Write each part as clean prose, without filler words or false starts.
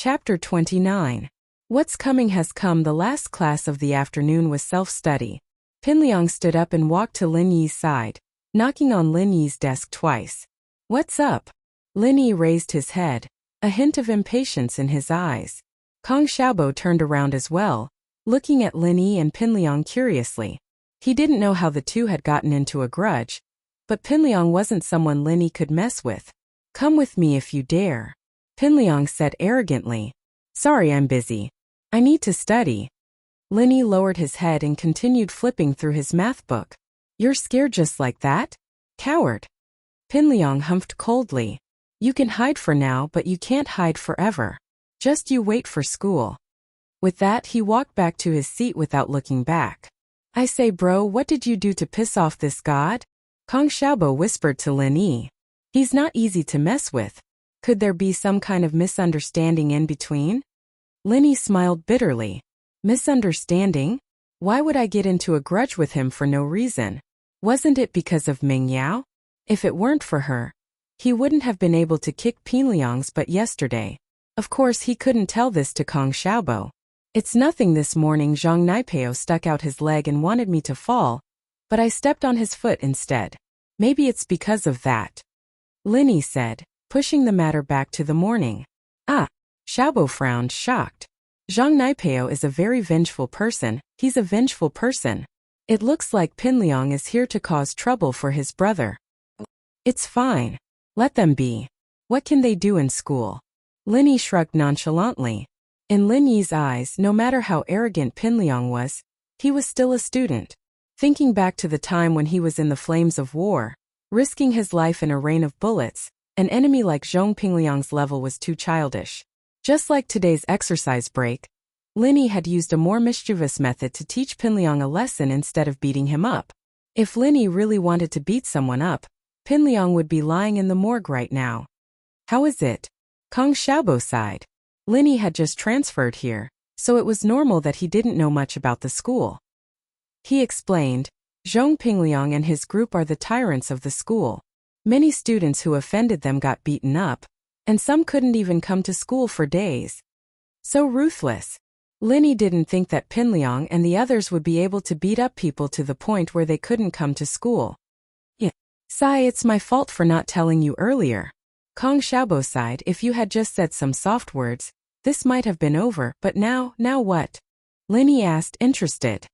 Chapter 29. What's coming has come. The last class of the afternoon was self-study. Pinliang stood up and walked to Lin Yi's side, knocking on Lin Yi's desk twice. "What's up?" Lin Yi raised his head, a hint of impatience in his eyes. Kong Xiaobo turned around as well, looking at Lin Yi and Pinliang curiously. He didn't know how the two had gotten into a grudge, but Pinliang wasn't someone Lin Yi could mess with. "Come with me if you dare," Pinliang said arrogantly. "Sorry, I'm busy. I need to study." Lin Yi lowered his head and continued flipping through his math book. "You're scared just like that? Coward." Pinliang humphed coldly. "You can hide for now, but you can't hide forever. Just you wait for school." With that, he walked back to his seat without looking back. "I say, bro, what did you do to piss off this god?" Kong Xiaobo whispered to Lin Yi. "He's not easy to mess with. Could there be some kind of misunderstanding in between?" Lin Yi smiled bitterly. "Misunderstanding? Why would I get into a grudge with him for no reason? Wasn't it because of Ming Yao? If it weren't for her, he wouldn't have been able to kick Pinliang's butt yesterday." Of course he couldn't tell this to Kong Xiaobo. "It's nothing. This morning Zhang Naipeo stuck out his leg and wanted me to fall, but I stepped on his foot instead. Maybe it's because of that," Lin Yi said, pushing the matter back to the morning. "Ah," Xiaobo frowned, shocked. "Zhang Naipeo is a very vengeful person. He's a vengeful person. It looks like Pinliang is here to cause trouble for his brother." "It's fine. Let them be. What can they do in school?" Lin Yi shrugged nonchalantly. In Lin Yi's eyes, no matter how arrogant Pinliang was, he was still a student. Thinking back to the time when he was in the flames of war, risking his life in a rain of bullets, an enemy like Zhong Pinliang's level was too childish. Just like today's exercise break, Lin Yi had used a more mischievous method to teach Pinliang a lesson instead of beating him up. If Lin Yi really wanted to beat someone up, Pinliang would be lying in the morgue right now. "How is it?" Kong Xiaobo sighed. Lin Yi had just transferred here, so it was normal that he didn't know much about the school. He explained, "Zhong Pinliang and his group are the tyrants of the school. Many students who offended them got beaten up, and some couldn't even come to school for days. So ruthless." Lin Yi didn't think that Pinliang and the others would be able to beat up people to the point where they couldn't come to school. "Yeah. Sai, it's my fault for not telling you earlier." Kong Xiaobo sighed. "If you had just said some soft words, this might have been over, but now what?" Lin Yi asked, interested.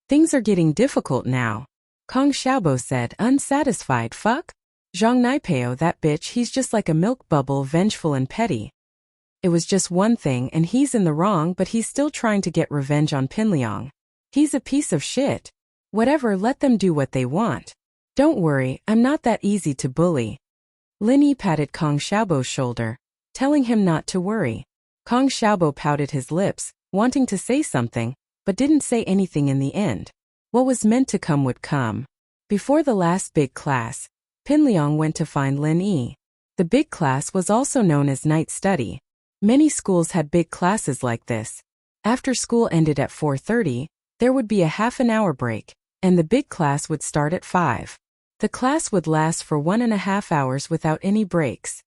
"Things are getting difficult now," Kong Xiaobo said, unsatisfied. "Fuck? Zhang Naipeo, that bitch, he's just like a milk bubble, vengeful and petty. It was just one thing and he's in the wrong, but he's still trying to get revenge on Pinliang. He's a piece of shit. Whatever, let them do what they want. Don't worry, I'm not that easy to bully." Lin Yi patted Kong Xiaobo's shoulder, telling him not to worry. Kong Xiaobo pouted his lips, wanting to say something, but didn't say anything in the end. What was meant to come would come. Before the last big class, Pinliang went to find Lin Yi. The big class was also known as night study. Many schools had big classes like this. After school ended at 4:30, there would be a half-an-hour break, and the big class would start at 5. The class would last for 1.5 hours without any breaks.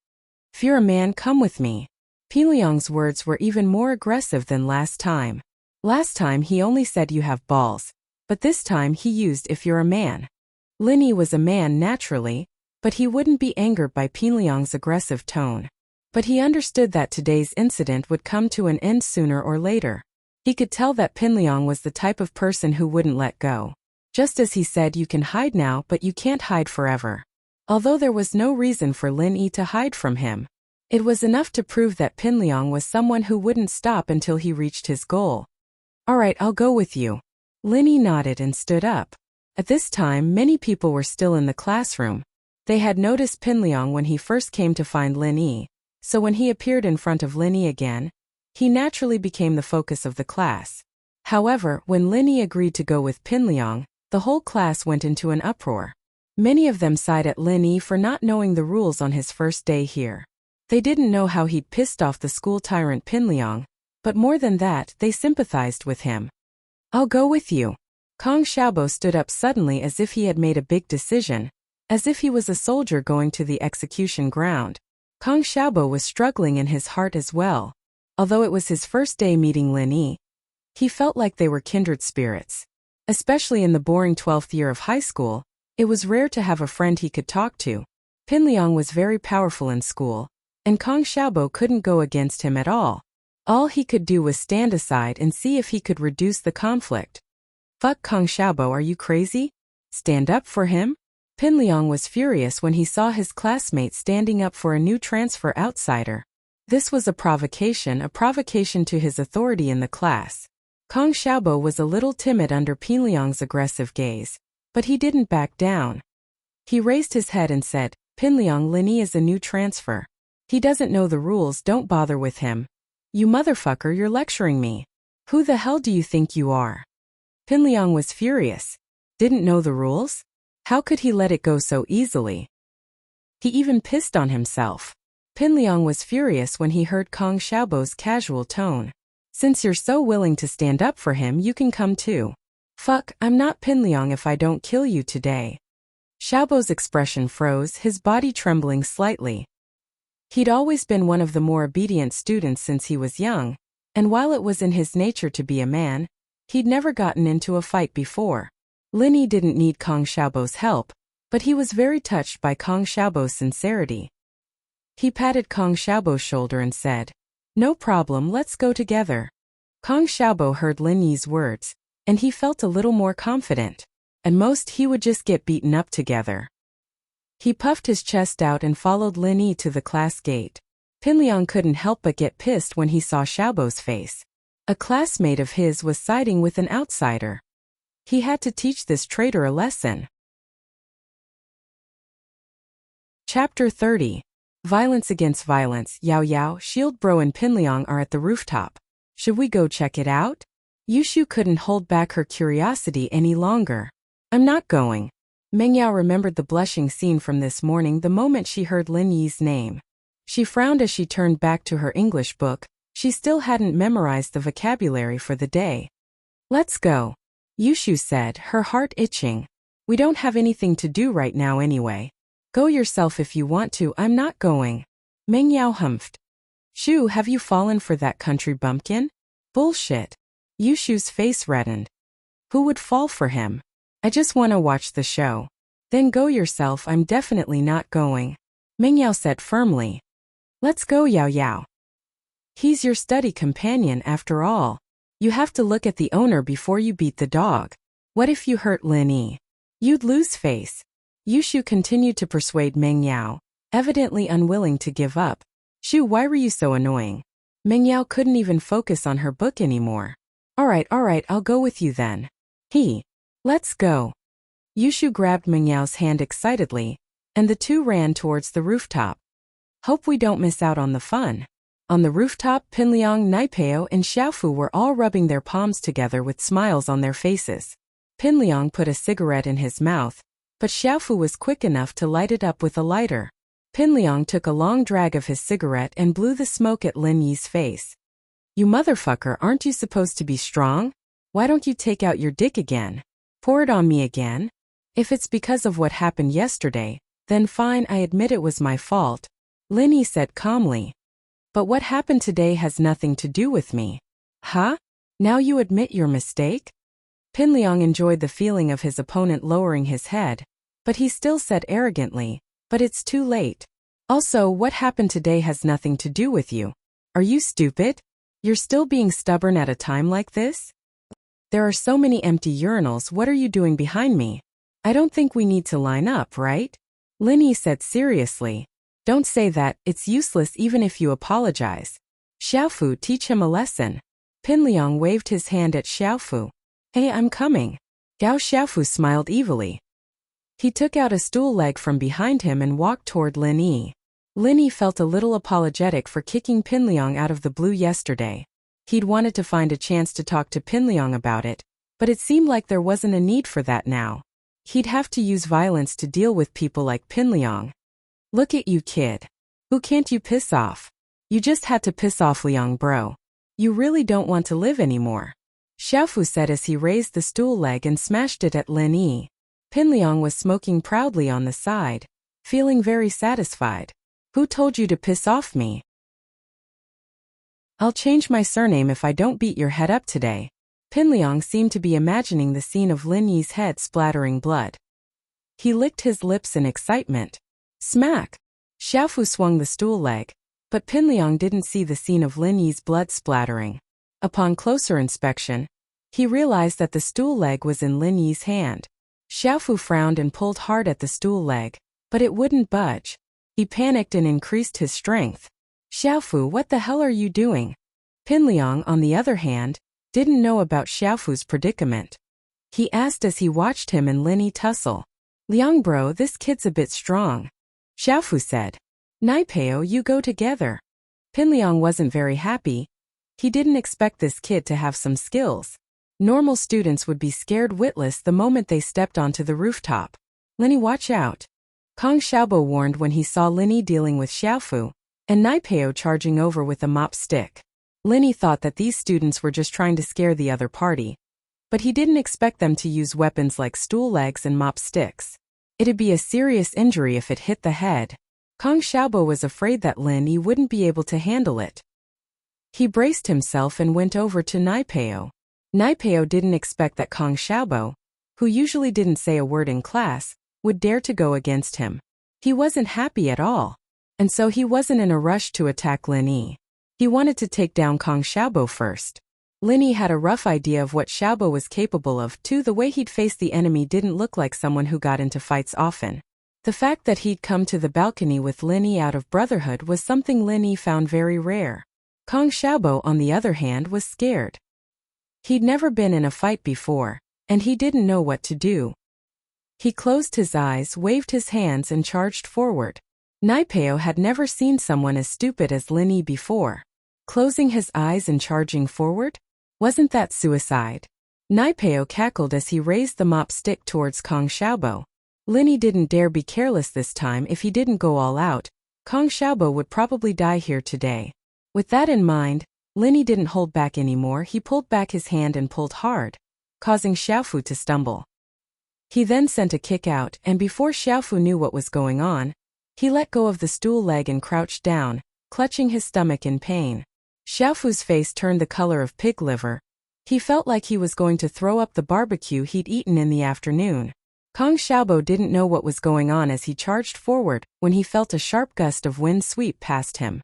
"If you're a man, come with me." Pinliang's words were even more aggressive than last time. Last time he only said "you have balls," but this time he used "if you're a man." Lin Yi was a man naturally, but he wouldn't be angered by Pinliang's aggressive tone. But he understood that today's incident would come to an end sooner or later. He could tell that Pinliang was the type of person who wouldn't let go. Just as he said, "You can hide now, but you can't hide forever." Although there was no reason for Lin Yi to hide from him, it was enough to prove that Pinliang was someone who wouldn't stop until he reached his goal. "All right, I'll go with you." Lin Yi nodded and stood up. At this time, many people were still in the classroom. They had noticed Pinliang when he first came to find Lin Yi, so when he appeared in front of Lin Yi again, he naturally became the focus of the class. However, when Lin Yi agreed to go with Pinliang, the whole class went into an uproar. Many of them sighed at Lin Yi for not knowing the rules on his first day here. They didn't know how he'd pissed off the school tyrant Pinliang, but more than that, they sympathized with him. "I'll go with you." Kong Xiaobo stood up suddenly as if he had made a big decision, as if he was a soldier going to the execution ground. Kong Xiaobo was struggling in his heart as well. Although it was his first day meeting Lin Yi, he felt like they were kindred spirits. Especially in the boring 12th year of high school, it was rare to have a friend he could talk to. Pinliang was very powerful in school, and Kang Xiaobo couldn't go against him at all. All he could do was stand aside and see if he could reduce the conflict. Fuck Kang Xiaobo, are you crazy? Stand up for him? Pinliang was furious when he saw his classmate standing up for a new transfer outsider. This was a provocation to his authority in the class. Kang Xiaobo was a little timid under Pinliang's aggressive gaze, but he didn't back down. He raised his head and said, Pinliang, Lin Yi is a new transfer. He doesn't know the rules, don't bother with him. You motherfucker, you're lecturing me. Who the hell do you think you are? Pinliang was furious. Didn't know the rules? How could he let it go so easily? He even pissed on himself. Pinliang was furious when he heard Kang Xiaobo's casual tone. Since you're so willing to stand up for him, you can come too. Fuck, I'm not Pinliang if I don't kill you today. Xiaobo's expression froze, his body trembling slightly. He'd always been one of the more obedient students since he was young, and while it was in his nature to be a man, he'd never gotten into a fight before. Lin Yi didn't need Kang Xiaobo's help, but he was very touched by Kang Xiaobo's sincerity. He patted Kang Xiaobo's shoulder and said, No problem, let's go together. Kang Xiaobo heard Lin Yi's words, and he felt a little more confident. At most he would just get beaten up together. He puffed his chest out and followed Lin Yi to the class gate. Pinliang couldn't help but get pissed when he saw Xiaobo's face. A classmate of his was siding with an outsider. He had to teach this traitor a lesson. Chapter 30. Violence against violence. Yao Yao, Shield Bro and Pinliang are at the rooftop. Should we go check it out? Yushu couldn't hold back her curiosity any longer. I'm not going. Mengyao remembered the blushing scene from this morning the moment she heard Lin Yi's name. She frowned as she turned back to her English book. She still hadn't memorized the vocabulary for the day. Let's go, Yushu said, her heart itching. We don't have anything to do right now anyway. Go yourself if you want to, I'm not going. Mengyao humphed. Shu, have you fallen for that country bumpkin? Bullshit. Yushu's face reddened. Who would fall for him? I just want to watch the show. Then go yourself, I'm definitely not going. Mengyao said firmly. Let's go, Yao Yao. He's your study companion after all. You have to look at the owner before you beat the dog. What if you hurt Lin Yi? You'd lose face. Yushu continued to persuade Mengyao, evidently unwilling to give up. Shu, why were you so annoying? Mengyao couldn't even focus on her book anymore. Alright, I'll go with you then. Let's go. Yushu grabbed Mengyao's hand excitedly, and the two ran towards the rooftop. Hope we don't miss out on the fun. On the rooftop, Pinliang, Naipeo, and Xiaofu were all rubbing their palms together with smiles on their faces. Pinliang put a cigarette in his mouth, but Xiaofu was quick enough to light it up with a lighter. Pinliang took a long drag of his cigarette and blew the smoke at Lin Yi's face. You motherfucker, aren't you supposed to be strong? Why don't you take out your dick again? Pour it on me again? If it's because of what happened yesterday, then fine, I admit it was my fault, Lin Yi said calmly. But what happened today has nothing to do with me. Huh? Now you admit your mistake? Pinliang enjoyed the feeling of his opponent lowering his head, but he still said arrogantly, but it's too late. Also, what happened today has nothing to do with you. Are you stupid? You're still being stubborn at a time like this? There are so many empty urinals, what are you doing behind me? I don't think we need to line up, right? Lin Yi said seriously. Don't say that, it's useless even if you apologize. Xiaofu, teach him a lesson. Pinliang waved his hand at Xiaofu. Hey, I'm coming. Gao Xiaofu smiled evilly. He took out a stool leg from behind him and walked toward Lin Yi. Lin Yi felt a little apologetic for kicking Pinliang out of the blue yesterday. He'd wanted to find a chance to talk to Pinliang about it, but it seemed like there wasn't a need for that now. He'd have to use violence to deal with people like Pinliang. Look at you, kid. Who can't you piss off? You just had to piss off Liang, bro. You really don't want to live anymore. Xiaofu said as he raised the stool leg and smashed it at Lin Yi. Pinliang was smoking proudly on the side, feeling very satisfied. Who told you to piss off me? I'll change my surname if I don't beat your head up today. Pinliang seemed to be imagining the scene of Lin Yi's head splattering blood. He licked his lips in excitement. Smack! Xiaofu swung the stool leg, but Pinliang didn't see the scene of Lin Yi's blood splattering. Upon closer inspection, he realized that the stool leg was in Lin Yi's hand. Xiaofu frowned and pulled hard at the stool leg, but it wouldn't budge. He panicked and increased his strength. Xiaofu, what the hell are you doing? Pinliang, on the other hand, didn't know about Xiaofu's predicament. He asked as he watched him and Lin Yi tussle. Liang bro, this kid's a bit strong. Xiaofu said. Naipeo, you go together. Pinliang wasn't very happy. He didn't expect this kid to have some skills. Normal students would be scared witless the moment they stepped onto the rooftop. Lin Yi, watch out. Kong Xiaobo warned when he saw Lin Yi dealing with Xiaofu, and Naipeo charging over with a mop stick. Lin Yi thought that these students were just trying to scare the other party, but he didn't expect them to use weapons like stool legs and mop sticks. It'd be a serious injury if it hit the head. Kong Xiaobo was afraid that Lin Yi wouldn't be able to handle it. He braced himself and went over to Naipeo. Naipeo didn't expect that Kong Xiaobo, who usually didn't say a word in class, would dare to go against him. He wasn't happy at all, and so he wasn't in a rush to attack Lin Yi. He wanted to take down Kong Xiaobo first. Lin Yi had a rough idea of what Xiaobo was capable of too. The way he'd faced the enemy didn't look like someone who got into fights often. The fact that he'd come to the balcony with Lin Yi out of brotherhood was something Lin Yi found very rare. Kong Xiaobo, on the other hand, was scared. He'd never been in a fight before, and he didn't know what to do. He closed his eyes, waved his hands, and charged forward. Naipeo had never seen someone as stupid as Lin Yi before. Closing his eyes and charging forward? Wasn't that suicide? Naipeo cackled as he raised the mop stick towards Kong Xiaobo. Lin Yi didn't dare be careless this time. If he didn't go all out, Kong Xiaobo would probably die here today. With that in mind, Lin Yi didn't hold back anymore. He pulled back his hand and pulled hard, causing Xiaofu to stumble. He then sent a kick out, and before Xiaofu knew what was going on, he let go of the stool leg and crouched down, clutching his stomach in pain. Xiaofu's face turned the color of pig liver. He felt like he was going to throw up the barbecue he'd eaten in the afternoon. Kong Xiaobo didn't know what was going on as he charged forward when he felt a sharp gust of wind sweep past him.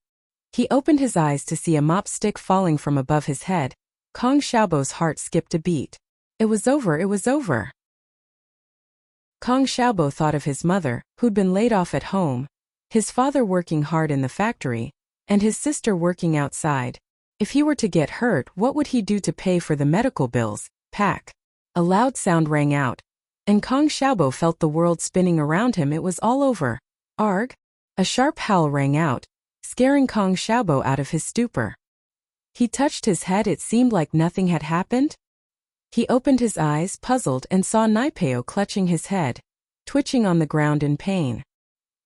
He opened his eyes to see a mop stick falling from above his head. Kong Xiaobo's heart skipped a beat. It was over, it was over. Kong Xiaobo thought of his mother, who'd been laid off at home, his father working hard in the factory, and his sister working outside. If he were to get hurt, what would he do to pay for the medical bills? Pack. A loud sound rang out, and Kong Xiaobo felt the world spinning around him. It was all over. Arg! A sharp howl rang out, scaring Kong Xiaobo out of his stupor. He touched his head. It seemed like nothing had happened. He opened his eyes, puzzled, and saw Naipeo clutching his head, twitching on the ground in pain.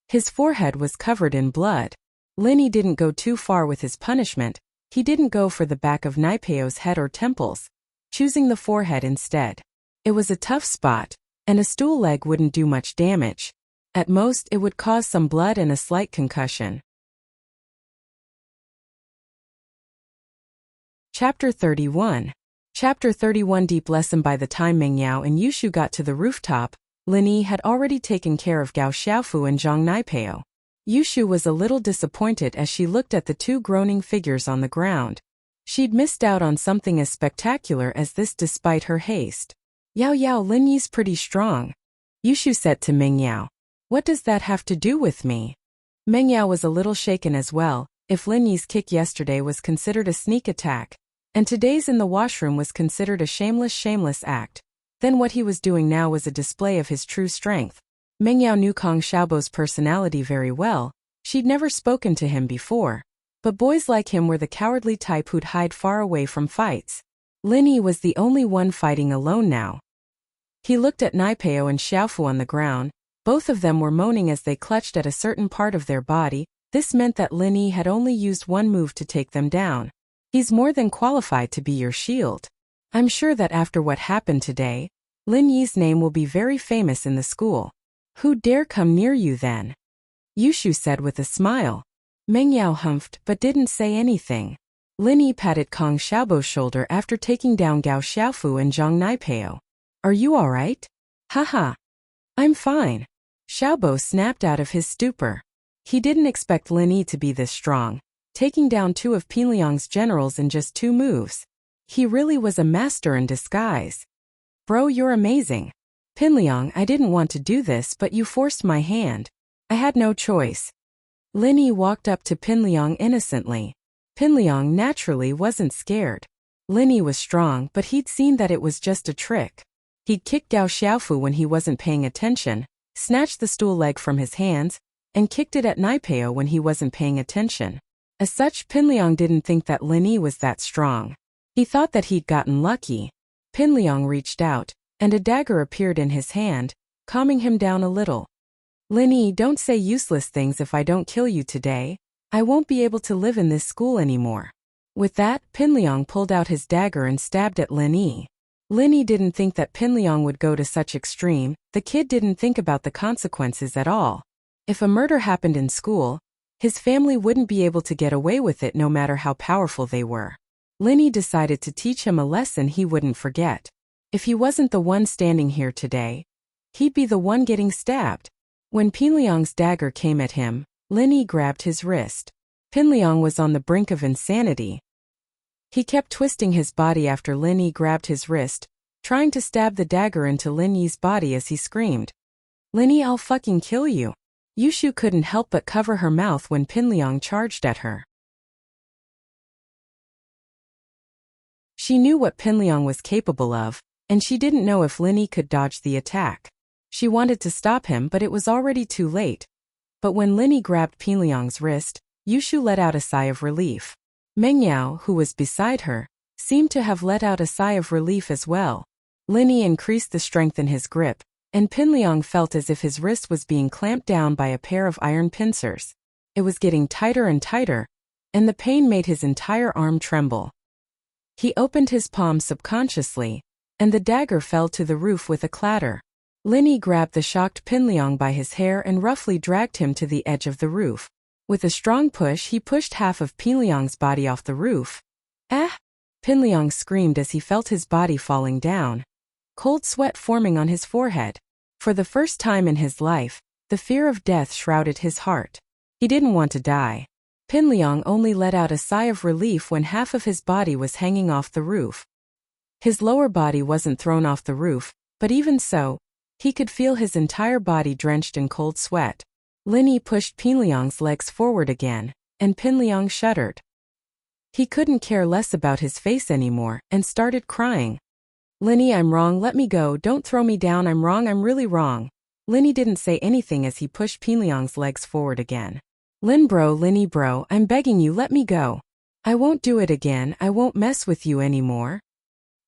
His forehead was covered in blood. Lin Yi didn't go too far with his punishment. He didn't go for the back of Naipeo's head or temples, choosing the forehead instead. It was a tough spot, and a stool leg wouldn't do much damage. At most, it would cause some blood and a slight concussion. Chapter 31. Chapter 31. Deep lesson. By the time Meng Yao and Yushu got to the rooftop, Lin Yi had already taken care of Gao Xiaofu and Zhang Naipeo. Yushu was a little disappointed as she looked at the two groaning figures on the ground. She'd missed out on something as spectacular as this despite her haste. Yao, Lin Yi's pretty strong, Yushu said to Meng Yao. What does that have to do with me? Meng Yao was a little shaken as well. If Lin Yi's kick yesterday was considered a sneak attack, and today's in the washroom was considered a shameless act, then what he was doing now was a display of his true strength. Meng Yao knew Kong Xiaobo's personality very well. She'd never spoken to him before, but boys like him were the cowardly type who'd hide far away from fights. Lin Yi was the only one fighting alone now. He looked at Naipeo and Xiaofu on the ground. Both of them were moaning as they clutched at a certain part of their body. This meant that Lin Yi had only used one move to take them down. He's more than qualified to be your shield. I'm sure that after what happened today, Lin Yi's name will be very famous in the school. Who dare come near you then? Yushu said with a smile. Meng Yao humphed but didn't say anything. Lin Yi patted Kong Xiaobo's shoulder after taking down Gao Xiaofu and Zhang Naipeo. Are you alright? Haha. I'm fine. Xiaobo snapped out of his stupor. He didn't expect Lin Yi to be this strong, taking down two of Pinliang's generals in just 2 moves. He really was a master in disguise. Bro, you're amazing. Pinliang, I didn't want to do this, but you forced my hand. I had no choice. Lin Yi walked up to Pinliang innocently. Pinliang naturally wasn't scared. Lin Yi was strong, but he'd seen that it was just a trick. He'd kicked Gao Xiaofu when he wasn't paying attention, snatched the stool leg from his hands, and kicked it at Naipeo when he wasn't paying attention. As such, Pinliang didn't think that Lin Yi was that strong. He thought that he'd gotten lucky. Pinliang reached out, and a dagger appeared in his hand, calming him down a little. Lin Yi, don't say useless things. If I don't kill you today, I won't be able to live in this school anymore. With that, Pinliang pulled out his dagger and stabbed at Lin Yi. Lin Yi didn't think that Pinliang would go to such extreme. The kid didn't think about the consequences at all. If a murder happened in school, his family wouldn't be able to get away with it no matter how powerful they were. Lin Yi decided to teach him a lesson he wouldn't forget. If he wasn't the one standing here today, he'd be the one getting stabbed. When Pinliang's dagger came at him, Lin Yi grabbed his wrist. Pinliang was on the brink of insanity. He kept twisting his body after Lin Yi grabbed his wrist, trying to stab the dagger into Lin Yi's body as he screamed, "Lin Yi, I'll fucking kill you." Yushu couldn't help but cover her mouth when Pinliang charged at her. She knew what Pinliang was capable of, and she didn't know if Lin Yi could dodge the attack. She wanted to stop him, but it was already too late. But when Lin Yi grabbed Pinliang's wrist, Yushu let out a sigh of relief. Meng Yao, who was beside her, seemed to have let out a sigh of relief as well. Lin Yi increased the strength in his grip, and Pinliang felt as if his wrist was being clamped down by a pair of iron pincers. It was getting tighter and tighter, and the pain made his entire arm tremble. He opened his palm subconsciously, and the dagger fell to the roof with a clatter. Lin Yi grabbed the shocked Pinliang by his hair and roughly dragged him to the edge of the roof. With a strong push, he pushed half of Pinliang's body off the roof. Ah! Pinliang screamed as he felt his body falling down, cold sweat forming on his forehead. For the first time in his life, the fear of death shrouded his heart. He didn't want to die. Pinliang only let out a sigh of relief when half of his body was hanging off the roof. His lower body wasn't thrown off the roof, but even so, he could feel his entire body drenched in cold sweat. Lin Yi pushed Pinliang's legs forward again, and Pinliang shuddered. He couldn't care less about his face anymore, and started crying. "Lin Yi, I'm wrong, let me go, don't throw me down, I'm wrong, I'm really wrong." Lin Yi didn't say anything as he pushed Pinliang's legs forward again. Lin Yi bro, I'm begging you, let me go. I won't do it again, I won't mess with you anymore.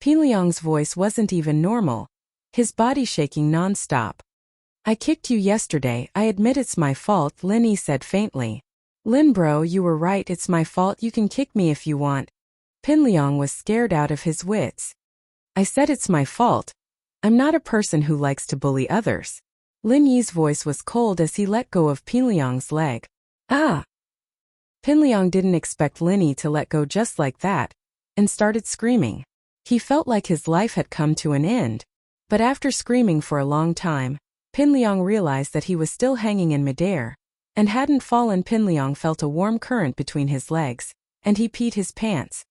Pinliang's voice wasn't even normal, his body shaking non-stop. "I kicked you yesterday, I admit it's my fault," Lin Yi said faintly. "Lin bro, you were right, it's my fault, you can kick me if you want." Pinliang was scared out of his wits. "I said it's my fault. I'm not a person who likes to bully others." Lin Yi's voice was cold as he let go of Pinliang's leg. "Ah!" Pinliang didn't expect Lin Yi to let go just like that, and started screaming. He felt like his life had come to an end. But after screaming for a long time, Pinliang realized that he was still hanging in midair, and hadn't fallen. Pinliang felt a warm current between his legs, and he peed his pants.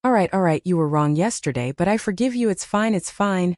Alright, you were wrong yesterday, but I forgive you, it's fine, it's fine."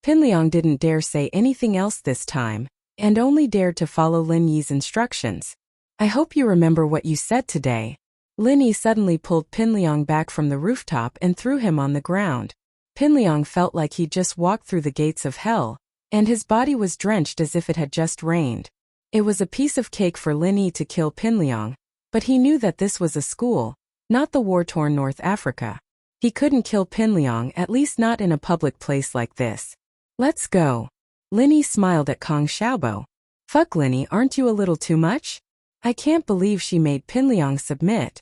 Pinliang didn't dare say anything else this time, and only dared to follow Lin Yi's instructions. "I hope you remember what you said today." Lin Yi suddenly pulled Pinliang back from the rooftop and threw him on the ground. Pinliang felt like he'd just walked through the gates of hell, and his body was drenched as if it had just rained. It was a piece of cake for Lin Yi to kill Pinliang, but he knew that this was a school, not the war-torn North Africa. He couldn't kill Pinliang, at least not in a public place like this. "Let's go." Lin Yi smiled at Kong Xiaobo. "Fuck Lin Yi, aren't you a little too much?" I can't believe she made Pinliang submit.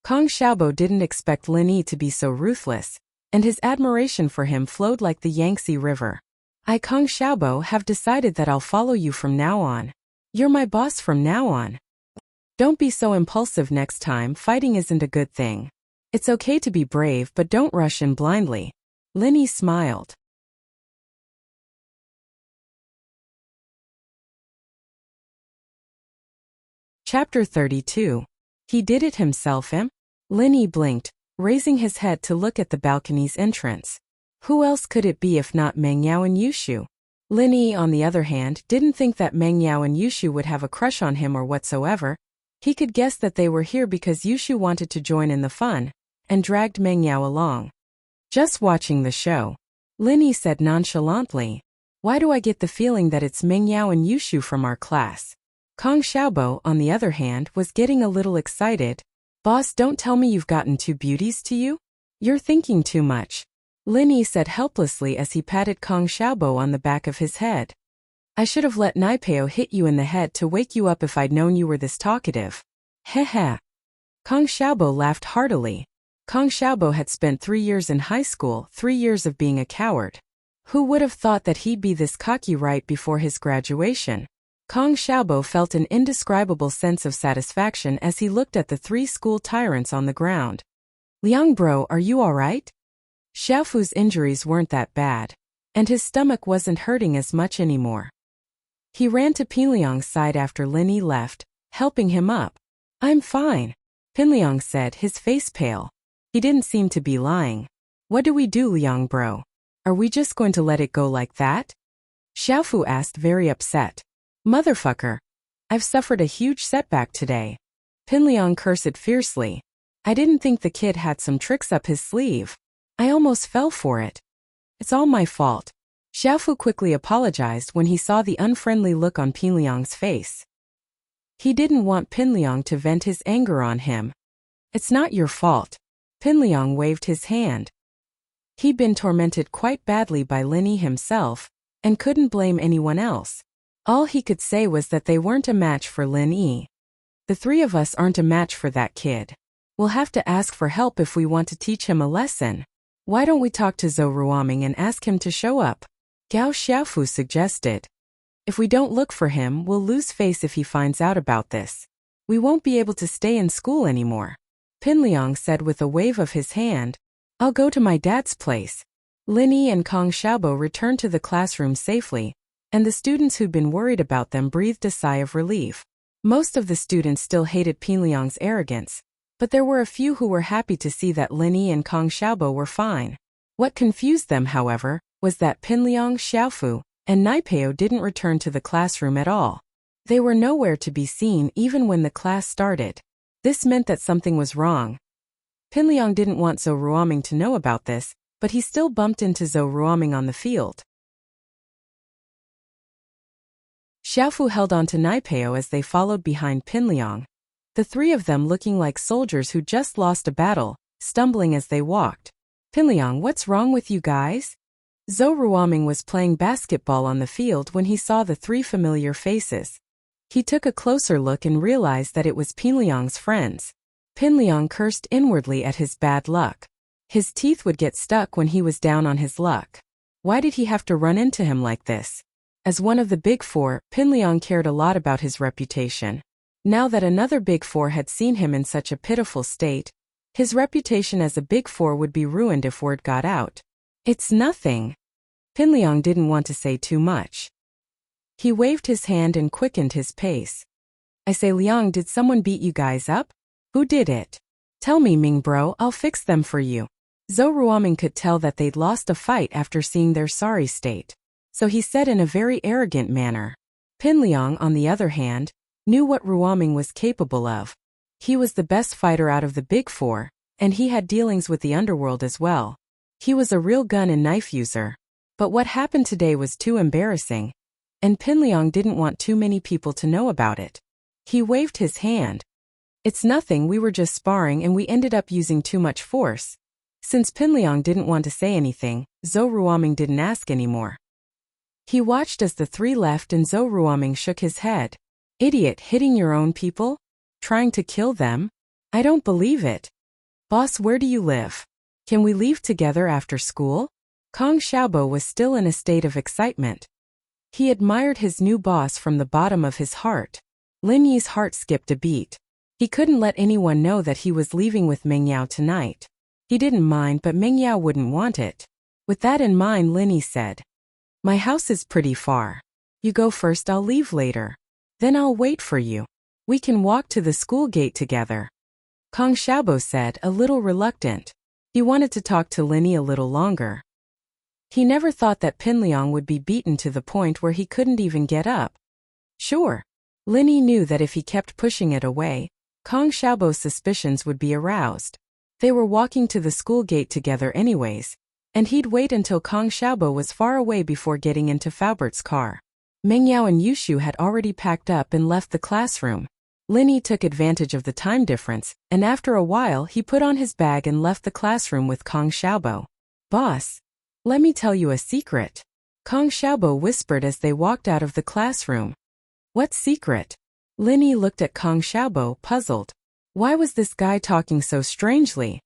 Kong Xiaobo didn't expect Lin Yi to be so ruthless, and his admiration for him flowed like the Yangtze River. "I, Kong Xiaobo, have decided that I'll follow you from now on. You're my boss from now on." Don't be so impulsive next time. Fighting isn't a good thing. It's okay to be brave, but don't rush in blindly. Lin Yi smiled. Chapter 32. He did it himself, Lin Yi blinked, raising his head to look at the balcony's entrance. Who else could it be if not Meng Yao and Yushu? Lin Yi, on the other hand, didn't think that Meng Yao and Yushu would have a crush on him or whatsoever. He could guess that they were here because Yushu wanted to join in the fun, and dragged Meng Yao along. Just watching the show. Lin Yi said nonchalantly. Why do I get the feeling that it's Meng Yao and Yushu from our class? Kong Xiaobo, on the other hand, was getting a little excited. Boss, don't tell me you've gotten two beauties to you? You're thinking too much. Lin Yi said helplessly as he patted Kong Xiaobo on the back of his head. I should have let Naipeo hit you in the head to wake you up if I'd known you were this talkative. Heh. Kong Xiaobo laughed heartily. Kong Xiaobo had spent 3 years in high school, 3 years of being a coward. Who would have thought that he'd be this cocky right before his graduation? Kong Xiaobo felt an indescribable sense of satisfaction as he looked at the 3 school tyrants on the ground. Liang bro, are you alright? Xiaofu's injuries weren't that bad, and his stomach wasn't hurting as much anymore. He ran to Pinliang's side after Lin Yi left, helping him up. I'm fine, Pinliang said, his face pale. He didn't seem to be lying. What do we do, Liang bro? Are we just going to let it go like that? Xiaofu asked, very upset. Motherfucker. I've suffered a huge setback today. Pinliang cursed fiercely. I didn't think the kid had some tricks up his sleeve. I almost fell for it. It's all my fault. Xiaofu quickly apologized when he saw the unfriendly look on Pinliang's face. He didn't want Pinliang to vent his anger on him. It's not your fault. Pinliang waved his hand. He'd been tormented quite badly by Lin Yi himself, and couldn't blame anyone else. All he could say was that they weren't a match for Lin Yi. The 3 of us aren't a match for that kid. We'll have to ask for help if we want to teach him a lesson. Why don't we talk to Zhou Ruoming and ask him to show up? Gao Xiaofu suggested. If we don't look for him, we'll lose face if he finds out about this. We won't be able to stay in school anymore. Pinliang said with a wave of his hand. I'll go to my dad's place. Lin Yi and Kong Xiaobo returned to the classroom safely, and the students who'd been worried about them breathed a sigh of relief. Most of the students still hated Pinliang's arrogance, but there were a few who were happy to see that Lin Yi and Kong Xiaobo were fine. What confused them, however, was that Pinliang, Xiaofu, and Naipeo didn't return to the classroom at all. They were nowhere to be seen even when the class started. This meant that something was wrong. Pinliang didn't want Zhou Ruoming to know about this, but he still bumped into Zhou Ruoming on the field. Xiaofu held on to Naipeo as they followed behind Pinliang, the 3 of them looking like soldiers who just lost a battle, stumbling as they walked. Pinliang, what's wrong with you guys? Zhou Ruoming was playing basketball on the field when he saw the 3 familiar faces. He took a closer look and realized that it was Pinliang's friends. Pinliang cursed inwardly at his bad luck. His teeth would get stuck when he was down on his luck. Why did he have to run into him like this? As one of the Big Four, Pinliang cared a lot about his reputation. Now that another Big Four had seen him in such a pitiful state, his reputation as a Big Four would be ruined if word got out. It's nothing. Pinliang didn't want to say too much. He waved his hand and quickened his pace. I say, Liang, did someone beat you guys up? Who did it? Tell me, Ming bro, I'll fix them for you. Zhou Ruoming could tell that they'd lost a fight after seeing their sorry state, so he said in a very arrogant manner. Pinliang, on the other hand, knew what Ruoming was capable of. He was the best fighter out of the Big Four, and he had dealings with the underworld as well. He was a real gun and knife user. But what happened today was too embarrassing, and Pinliang didn't want too many people to know about it. He waved his hand. It's nothing, we were just sparring and we ended up using too much force. Since Pinliang didn't want to say anything, Zhou Ruoming didn't ask anymore. He watched as the 3 left and Zhou Ruoming shook his head. Idiot, hitting your own people? Trying to kill them? I don't believe it. Boss, where do you live? Can we leave together after school? Kong Xiaobo was still in a state of excitement. He admired his new boss from the bottom of his heart. Lin Yi's heart skipped a beat. He couldn't let anyone know that he was leaving with Mingyao tonight. He didn't mind, but Mingyao wouldn't want it. With that in mind, Linny said, "My house is pretty far. You go first, I'll leave later. Then I'll wait for you. We can walk to the school gate together." Kong Xiaobo said, a little reluctant. He wanted to talk to Linny a little longer. He never thought that Pinliang would be beaten to the point where he couldn't even get up. Sure. Linny knew that if he kept pushing it away, Kong Xiaobo's suspicions would be aroused. They were walking to the school gate together anyways, and he'd wait until Kong Xiaobo was far away before getting into Faubert's car. Mingyao and Yushu had already packed up and left the classroom. Linny took advantage of the time difference, and after a while he put on his bag and left the classroom with Kong Xiaobo. "Boss, let me tell you a secret," Kong Xiaobo whispered as they walked out of the classroom. "What secret?" Linny looked at Kong Xiaobo, puzzled. Why was this guy talking so strangely?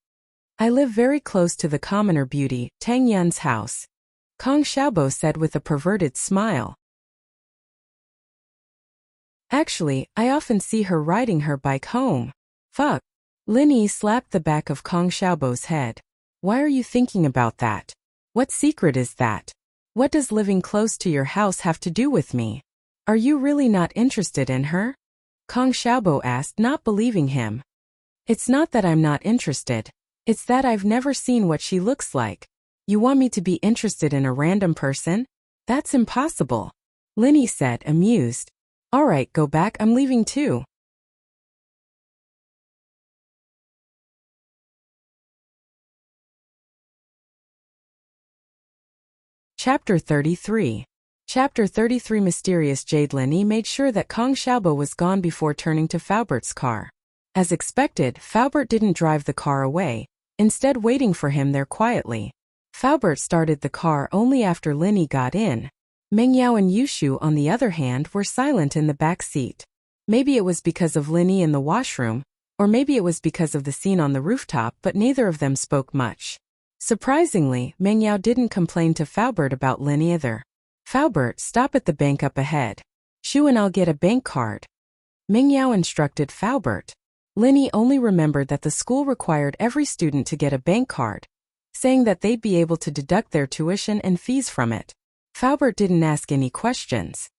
"I live very close to the commoner beauty, Tang Yun's house," Kong Xiaobo said with a perverted smile. "Actually, I often see her riding her bike home." "Fuck." Linny slapped the back of Kong Xiaobo's head. "Why are you thinking about that? What secret is that? What does living close to your house have to do with me? Are you really not interested in her?" Kong Xiaobo asked, not believing him. "It's not that I'm not interested. It's that I've never seen what she looks like. You want me to be interested in a random person? That's impossible," Linny said, amused. "All right, go back, I'm leaving too." Chapter 33. Chapter 33. Mysterious Jade. Linny made sure that Kong Xiaobo was gone before turning to Faubert's car. As expected, Faubert didn't drive the car away, instead waiting for him there quietly. Faubert started the car only after Linny got in. Mingyao and Yushu, on the other hand, were silent in the back seat. Maybe it was because of Linny in the washroom, or maybe it was because of the scene on the rooftop, but neither of them spoke much. Surprisingly, Mingyao didn't complain to Faubert about Linny either. "Faubert, stop at the bank up ahead. Shu and I'll get a bank card," Mingyao instructed Faubert. Linny only remembered that the school required every student to get a bank card, saying that they'd be able to deduct their tuition and fees from it. Faubert didn't ask any questions.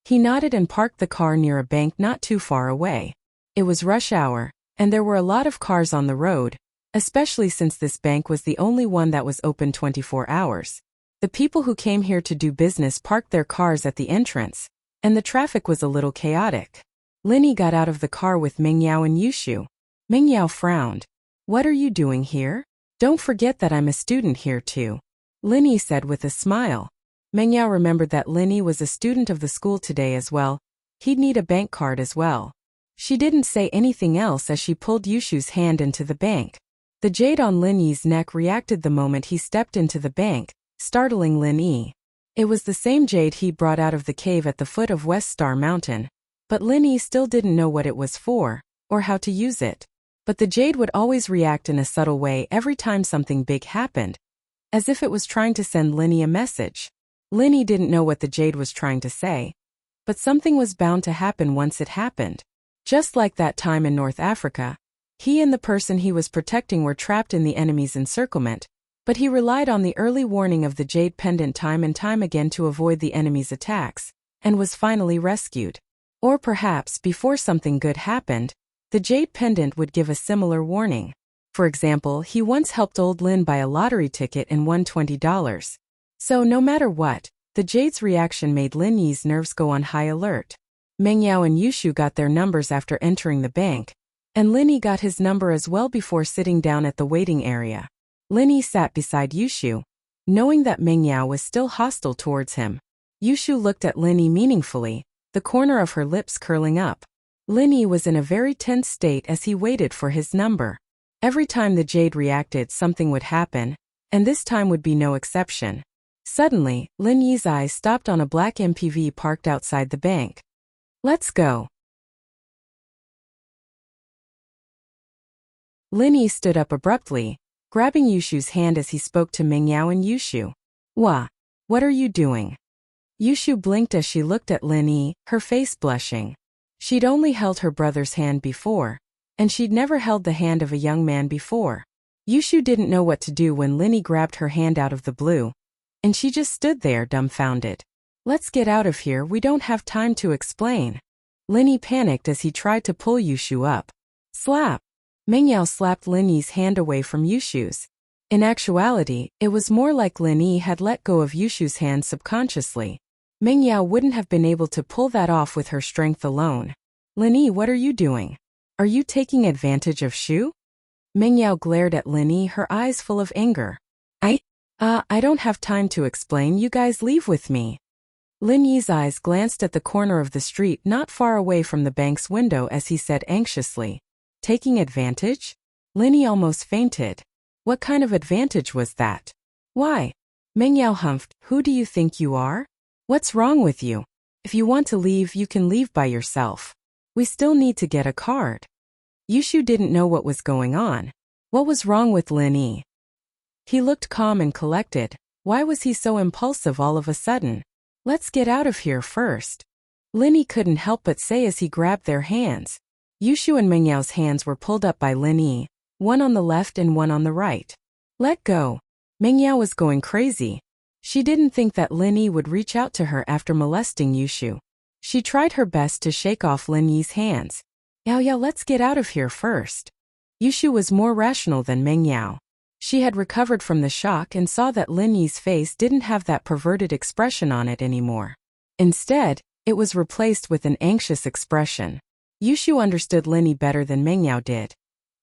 He nodded and parked the car near a bank not too far away. It was rush hour, and there were a lot of cars on the road, especially since this bank was the only one that was open 24 hours. The people who came here to do business parked their cars at the entrance, and the traffic was a little chaotic. Linny got out of the car with Mingyao and Yushu. Mingyao frowned. "What are you doing here?" "Don't forget that I'm a student here too," Linny said with a smile. Mingyao remembered that Linny was a student of the school today as well. He'd need a bank card as well. She didn't say anything else as she pulled Yushu's hand into the bank. The jade on Linny's neck reacted the moment he stepped into the bank, startling Linny. It was the same jade he brought out of the cave at the foot of West Star Mountain, but Linny still didn't know what it was for, or how to use it. But the jade would always react in a subtle way every time something big happened, as if it was trying to send Linny a message. Linny didn't know what the jade was trying to say, but something was bound to happen once it happened. Just like that time in North Africa, he and the person he was protecting were trapped in the enemy's encirclement, but he relied on the early warning of the jade pendant time and time again to avoid the enemy's attacks, and was finally rescued. Or perhaps, before something good happened, the jade pendant would give a similar warning. For example, he once helped old Lin buy a lottery ticket and won $20. So no matter what, the jade's reaction made Lin Yi's nerves go on high alert. Mingyao and Yushu got their numbers after entering the bank, and Linny got his number as well before sitting down at the waiting area. Linny sat beside Yushu, knowing that Mingyao was still hostile towards him. Yushu looked at Linny meaningfully, the corner of her lips curling up. Linny was in a very tense state as he waited for his number. Every time the jade reacted, something would happen, and this time would be no exception. Suddenly, Lin Yi's eyes stopped on a black MPV parked outside the bank. "Let's go." Linny stood up abruptly, grabbing Yushu's hand as he spoke to Mingyao and Yushu. What are you doing?" Yushu blinked as she looked at Linny, her face blushing. She'd only held her brother's hand before, and she'd never held the hand of a young man before. Yushu didn't know what to do when Linny grabbed her hand out of the blue, and she just stood there dumbfounded. Let's get out of here, we don't have time to explain. Linny panicked as he tried to pull Yushu up. Slap! Mengyao slapped Linny's hand away from Yushu's. In actuality, it was more like Linny had let go of Yushu's hand subconsciously. Mengyao wouldn't have been able to pull that off with her strength alone. Linny, what are you doing? Are you taking advantage of Shu? Mengyao glared at Linny, her eyes full of anger. I don't have time to explain, you guys leave with me. Lin Yi's eyes glanced at the corner of the street not far away from the bank's window as he said anxiously, taking advantage? Linny almost fainted. What kind of advantage was that? Why? Mengyao humphed, who do you think you are? What's wrong with you? If you want to leave, you can leave by yourself. We still need to get a card. Yushu didn't know what was going on. What was wrong with Lin Yi? He looked calm and collected. Why was he so impulsive all of a sudden? Let's get out of here first. Lin Yi couldn't help but say as he grabbed their hands. Yushu and Mengyao's hands were pulled up by Lin Yi, one on the left and one on the right. Let go. Mengyao was going crazy. She didn't think that Lin Yi would reach out to her after molesting Yushu. She tried her best to shake off Lin Yi's hands. Yao, let's get out of here first. Yushu was more rational than Mengyao. She had recovered from the shock and saw that Lin Yi's face didn't have that perverted expression on it anymore. Instead, it was replaced with an anxious expression. Yushu understood Lin Yi better than Mengyao did.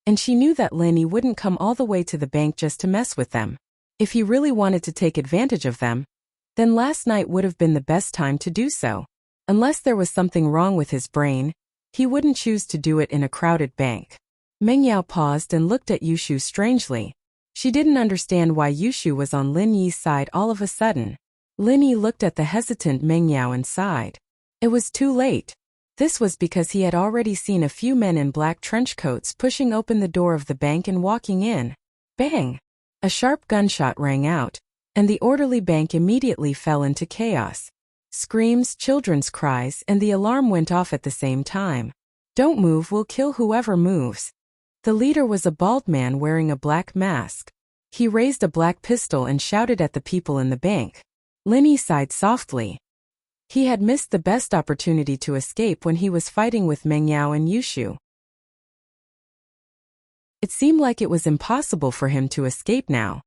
And she knew that Lin Yi wouldn't come all the way to the bank just to mess with them. If he really wanted to take advantage of them, then last night would have been the best time to do so. Unless there was something wrong with his brain, he wouldn't choose to do it in a crowded bank. Mengyao paused and looked at Yushu strangely. She didn't understand why Yushu was on Lin Yi's side all of a sudden. Lin Yi looked at the hesitant Mengyao and sighed. It was too late. This was because he had already seen a few men in black trench coats pushing open the door of the bank and walking in. Bang! A sharp gunshot rang out, and the orderly bank immediately fell into chaos. Screams, children's cries, and the alarm went off at the same time. Don't move, we'll kill whoever moves. The leader was a bald man wearing a black mask. He raised a black pistol and shouted at the people in the bank. Lin Yi sighed softly. He had missed the best opportunity to escape when he was fighting with Mengyao and Yushu. It seemed like it was impossible for him to escape now.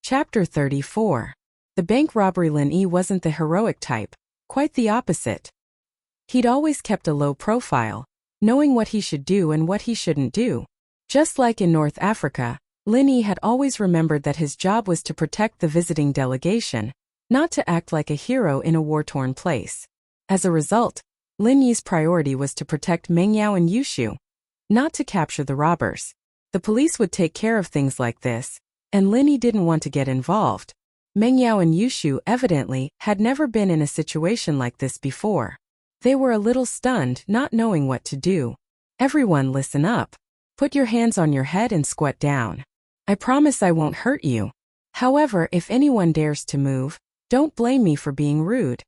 Chapter 34. The bank robbery. Lin Yi wasn't the heroic type, quite the opposite. He'd always kept a low profile, knowing what he should do and what he shouldn't do. Just like in North Africa, Lin Yi had always remembered that his job was to protect the visiting delegation, not to act like a hero in a war-torn place. As a result, Lin Yi's priority was to protect Mengyao and Yushu, not to capture the robbers. The police would take care of things like this, and Lin Yi didn't want to get involved. Mengyao and Yushu evidently had never been in a situation like this before. They were a little stunned, not knowing what to do. Everyone listen up. Put your hands on your head and squat down. I promise I won't hurt you. However, if anyone dares to move, don't blame me for being rude.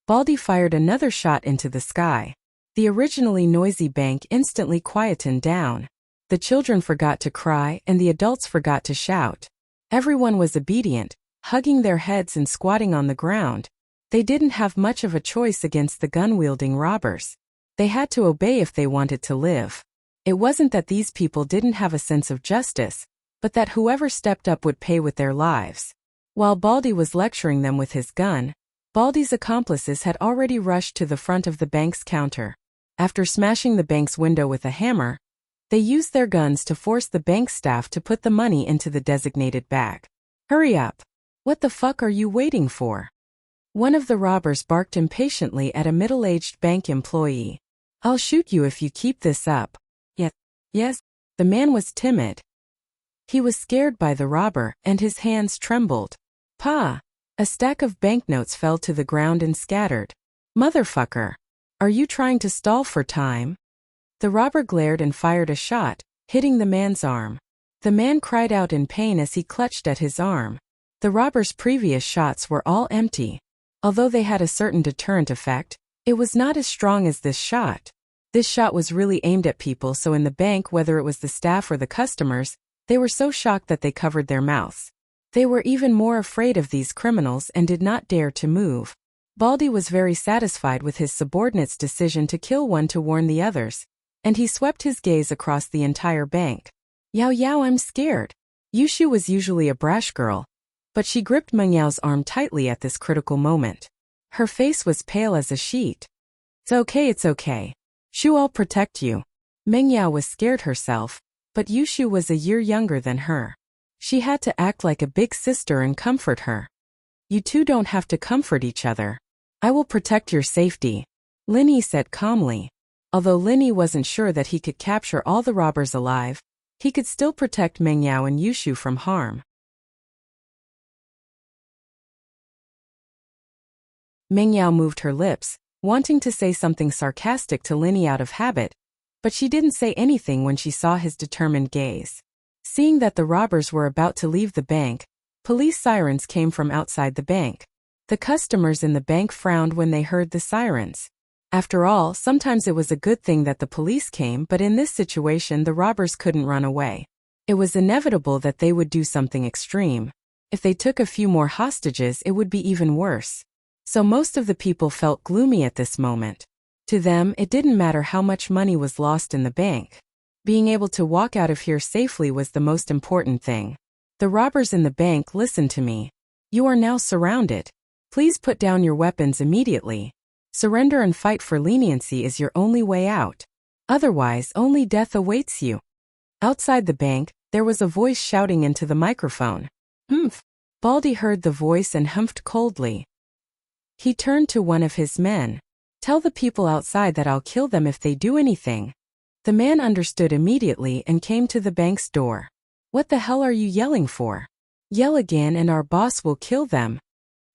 Baldy fired another shot into the sky. The originally noisy bank instantly quietened down. The children forgot to cry and the adults forgot to shout. Everyone was obedient, hugging their heads and squatting on the ground. They didn't have much of a choice against the gun-wielding robbers. They had to obey if they wanted to live. It wasn't that these people didn't have a sense of justice, but that whoever stepped up would pay with their lives. While Baldy was lecturing them with his gun, Baldy's accomplices had already rushed to the front of the bank's counter. After smashing the bank's window with a hammer, they used their guns to force the bank staff to put the money into the designated bag. Hurry up! What the fuck are you waiting for? One of the robbers barked impatiently at a middle-aged bank employee. I'll shoot you if you keep this up. Yes, the man was timid. He was scared by the robber, and his hands trembled. Pa! A stack of banknotes fell to the ground and scattered. Motherfucker! Are you trying to stall for time? The robber glared and fired a shot, hitting the man's arm. The man cried out in pain as he clutched at his arm. The robber's previous shots were all empty. Although they had a certain deterrent effect, it was not as strong as this shot. This shot was really aimed at people, so in the bank, whether it was the staff or the customers, they were so shocked that they covered their mouths. They were even more afraid of these criminals and did not dare to move. Baldy was very satisfied with his subordinate's decision to kill one to warn the others, and he swept his gaze across the entire bank. Yao Yao, I'm scared. Yushu was usually a brash girl, but she gripped Meng Yao's arm tightly at this critical moment. Her face was pale as a sheet. It's okay. Shu, I'll protect you. Meng Yao was scared herself, but Yushu was a year younger than her. She had to act like a big sister and comfort her. You two don't have to comfort each other. I will protect your safety, Lin Yi said calmly. Although Lin Yi wasn't sure that he could capture all the robbers alive, he could still protect Meng Yao and Yushu from harm. Meng Yao moved her lips, wanting to say something sarcastic to Lin Yi out of habit, but she didn't say anything when she saw his determined gaze. Seeing that the robbers were about to leave the bank, police sirens came from outside the bank. The customers in the bank frowned when they heard the sirens. After all, sometimes it was a good thing that the police came, but in this situation the robbers couldn't run away. It was inevitable that they would do something extreme. If they took a few more hostages, it would be even worse. So most of the people felt gloomy at this moment. To them, it didn't matter how much money was lost in the bank. Being able to walk out of here safely was the most important thing. The robbers in the bank, listen to me. You are now surrounded. Please put down your weapons immediately. Surrender and fight for leniency is your only way out. Otherwise, only death awaits you. Outside the bank, there was a voice shouting into the microphone. Humph. Baldy heard the voice and humphed coldly. He turned to one of his men. Tell the people outside that I'll kill them if they do anything. The man understood immediately and came to the bank's door. What the hell are you yelling for? Yell again and our boss will kill them.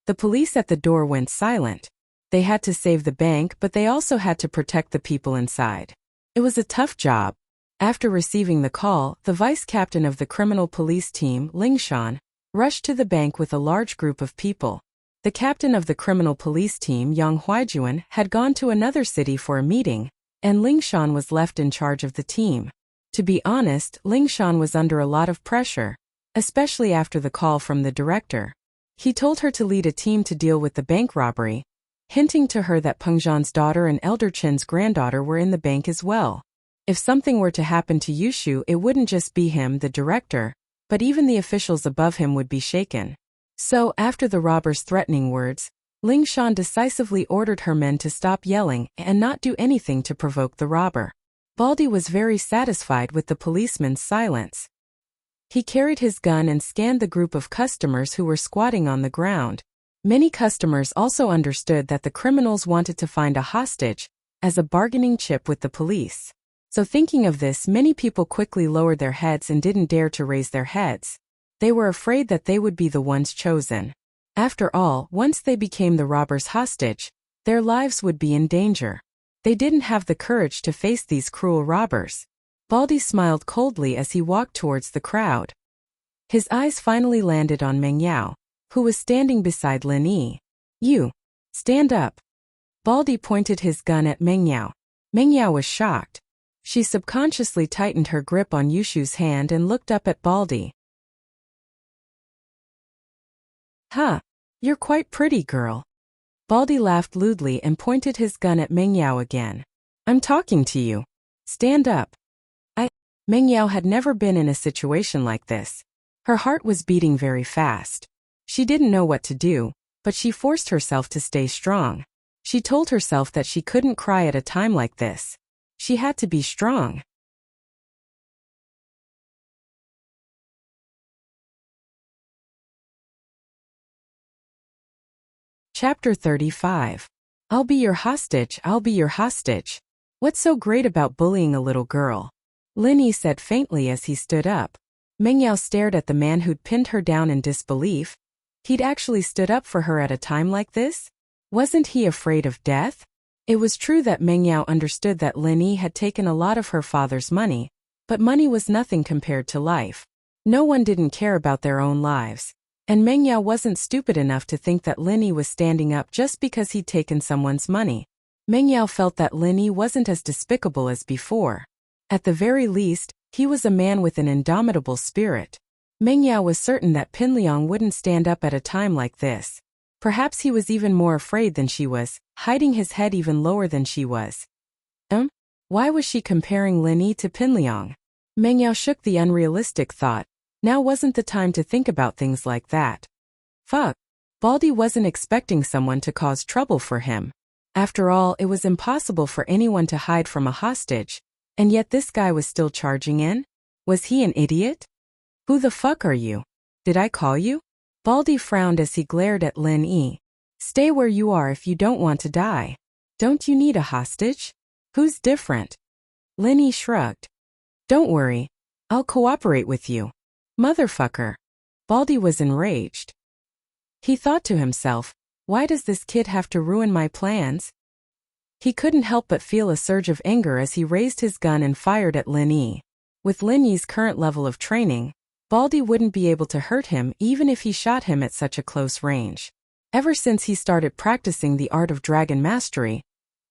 The police at the door went silent. They had to save the bank, but they also had to protect the people inside. It was a tough job. After receiving the call, the vice captain of the criminal police team, Ling Shan, rushed to the bank with a large group of people. The captain of the criminal police team, Yang Huaijuan, had gone to another city for a meeting, and Ling Shan was left in charge of the team. To be honest, Ling Shan was under a lot of pressure, especially after the call from the director. He told her to lead a team to deal with the bank robbery, hinting to her that Peng Zhan's daughter and Elder Chen's granddaughter were in the bank as well. If something were to happen to Yushu, it wouldn't just be him, the director, but even the officials above him would be shaken. So, after the robber's threatening words, Ling Shan decisively ordered her men to stop yelling and not do anything to provoke the robber. Baldy was very satisfied with the policeman's silence. He carried his gun and scanned the group of customers who were squatting on the ground. Many customers also understood that the criminals wanted to find a hostage as a bargaining chip with the police. So thinking of this, many people quickly lowered their heads and didn't dare to raise their heads. They were afraid that they would be the ones chosen. After all, once they became the robber's hostage, their lives would be in danger. They didn't have the courage to face these cruel robbers. Baldy smiled coldly as he walked towards the crowd. His eyes finally landed on Meng Yao, who was standing beside Lin Yi. You. Stand up. Baldy pointed his gun at Meng Yao. Meng Yao was shocked. She subconsciously tightened her grip on Yushu's hand and looked up at Baldy. Huh. You're quite pretty, girl. Baldy laughed lewdly and pointed his gun at Meng Yao again. I'm talking to you. Stand up. Meng Yao had never been in a situation like this. Her heart was beating very fast. She didn't know what to do, but she forced herself to stay strong. She told herself that she couldn't cry at a time like this. She had to be strong. Chapter 35. I'll be your hostage, I'll be your hostage. What's so great about bullying a little girl? Lin Yi said faintly as he stood up. Meng Yao stared at the man who'd pinned her down in disbelief. He'd actually stood up for her at a time like this? Wasn't he afraid of death? It was true that Meng Yao understood that Lin Yi had taken a lot of her father's money, but money was nothing compared to life. No one didn't care about their own lives. And Meng Yao wasn't stupid enough to think that Lin Yi was standing up just because he'd taken someone's money. Meng Yao felt that Lin Yi wasn't as despicable as before. At the very least, he was a man with an indomitable spirit. Meng Yao was certain that Pin Liang wouldn't stand up at a time like this. Perhaps he was even more afraid than she was, hiding his head even lower than she was. Why was she comparing Lin Yi to Pin Liang? Meng Yao shook the unrealistic thought. Now wasn't the time to think about things like that. Fuck. Baldy wasn't expecting someone to cause trouble for him. After all, it was impossible for anyone to hide from a hostage. And yet this guy was still charging in? Was he an idiot? Who the fuck are you? Did I call you? Baldy frowned as he glared at Lin Yi. Stay where you are if you don't want to die. Don't you need a hostage? Who's different? Lin Yi shrugged. Don't worry. I'll cooperate with you. Motherfucker. Baldy was enraged. He thought to himself, why does this kid have to ruin my plans? He couldn't help but feel a surge of anger as he raised his gun and fired at Lin Yi. With Lin Yi's current level of training, Baldy wouldn't be able to hurt him even if he shot him at such a close range. Ever since he started practicing the art of dragon mastery,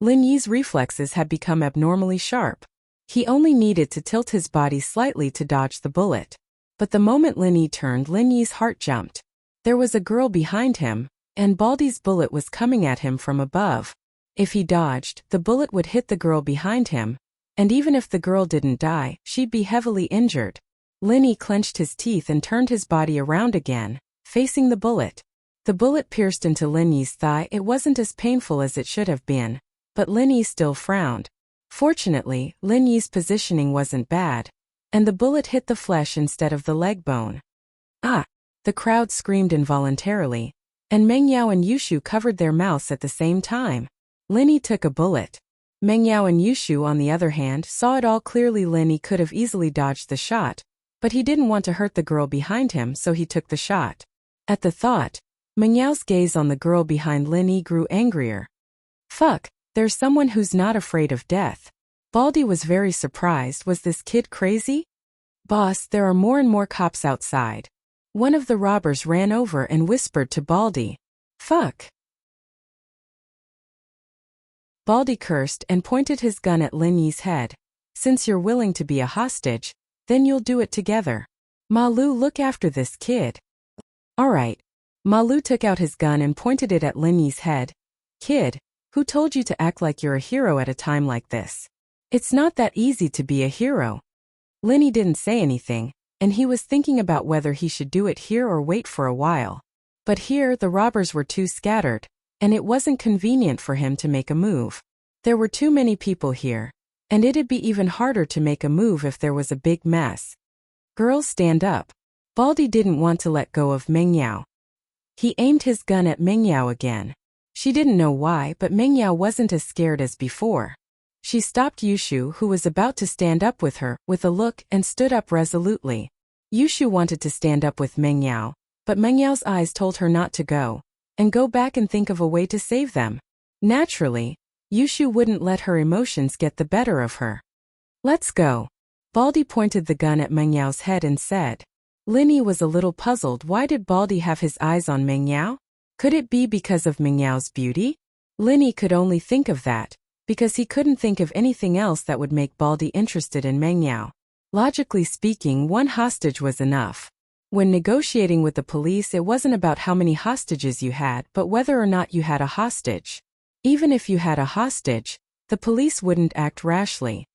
Lin Yi's reflexes had become abnormally sharp. He only needed to tilt his body slightly to dodge the bullet. But the moment Lin Yi turned, Lin Yi's heart jumped. There was a girl behind him, and Baldy's bullet was coming at him from above. If he dodged, the bullet would hit the girl behind him, and even if the girl didn't die, she'd be heavily injured. Lin Yi clenched his teeth and turned his body around again, facing the bullet. The bullet pierced into Lin Yi's thigh. It wasn't as painful as it should have been, but Lin Yi still frowned. Fortunately, Lin Yi's positioning wasn't bad, and the bullet hit the flesh instead of the leg bone. Ah! The crowd screamed involuntarily, and Meng Yao and Yushu covered their mouths at the same time. Lin Yi took a bullet. Meng Yao and Yushu, on the other hand, saw it all clearly. Lin Yi could have easily dodged the shot, but he didn't want to hurt the girl behind him, so he took the shot. At the thought, Meng Yao's gaze on the girl behind Lin Yi grew angrier. Fuck, there's someone who's not afraid of death. Baldy was very surprised. Was this kid crazy? Boss, there are more and more cops outside. One of the robbers ran over and whispered to Baldy. Fuck. Baldy cursed and pointed his gun at Lin Yi's head. Since you're willing to be a hostage, then you'll do it together. Ma Lu, look after this kid. Alright. Ma Lu took out his gun and pointed it at Lin Yi's head. Kid, who told you to act like you're a hero at a time like this? It's not that easy to be a hero. Lin Yi didn't say anything, and he was thinking about whether he should do it here or wait for a while. But here the robbers were too scattered, and it wasn't convenient for him to make a move. There were too many people here, and it'd be even harder to make a move if there was a big mess. Girls, stand up. Baldy didn't want to let go of Meng Yao. He aimed his gun at Meng Yao again. She didn't know why, but Meng Yao wasn't as scared as before. She stopped Yushu, who was about to stand up with her, with a look, and stood up resolutely. Yushu wanted to stand up with Meng Yao, but Meng Yao's eyes told her not to go, and go back and think of a way to save them. Naturally, Yushu wouldn't let her emotions get the better of her. Let's go. Baldy pointed the gun at Meng Yao's head and said. Lin Yi was a little puzzled. Why did Baldy have his eyes on Meng Yao? Could it be because of Meng Yao's beauty? Lin Yi could only think of that, because he couldn't think of anything else that would make Baldy interested in Meng Yao. Logically speaking, one hostage was enough. When negotiating with the police, it wasn't about how many hostages you had, but whether or not you had a hostage. Even if you had a hostage, the police wouldn't act rashly.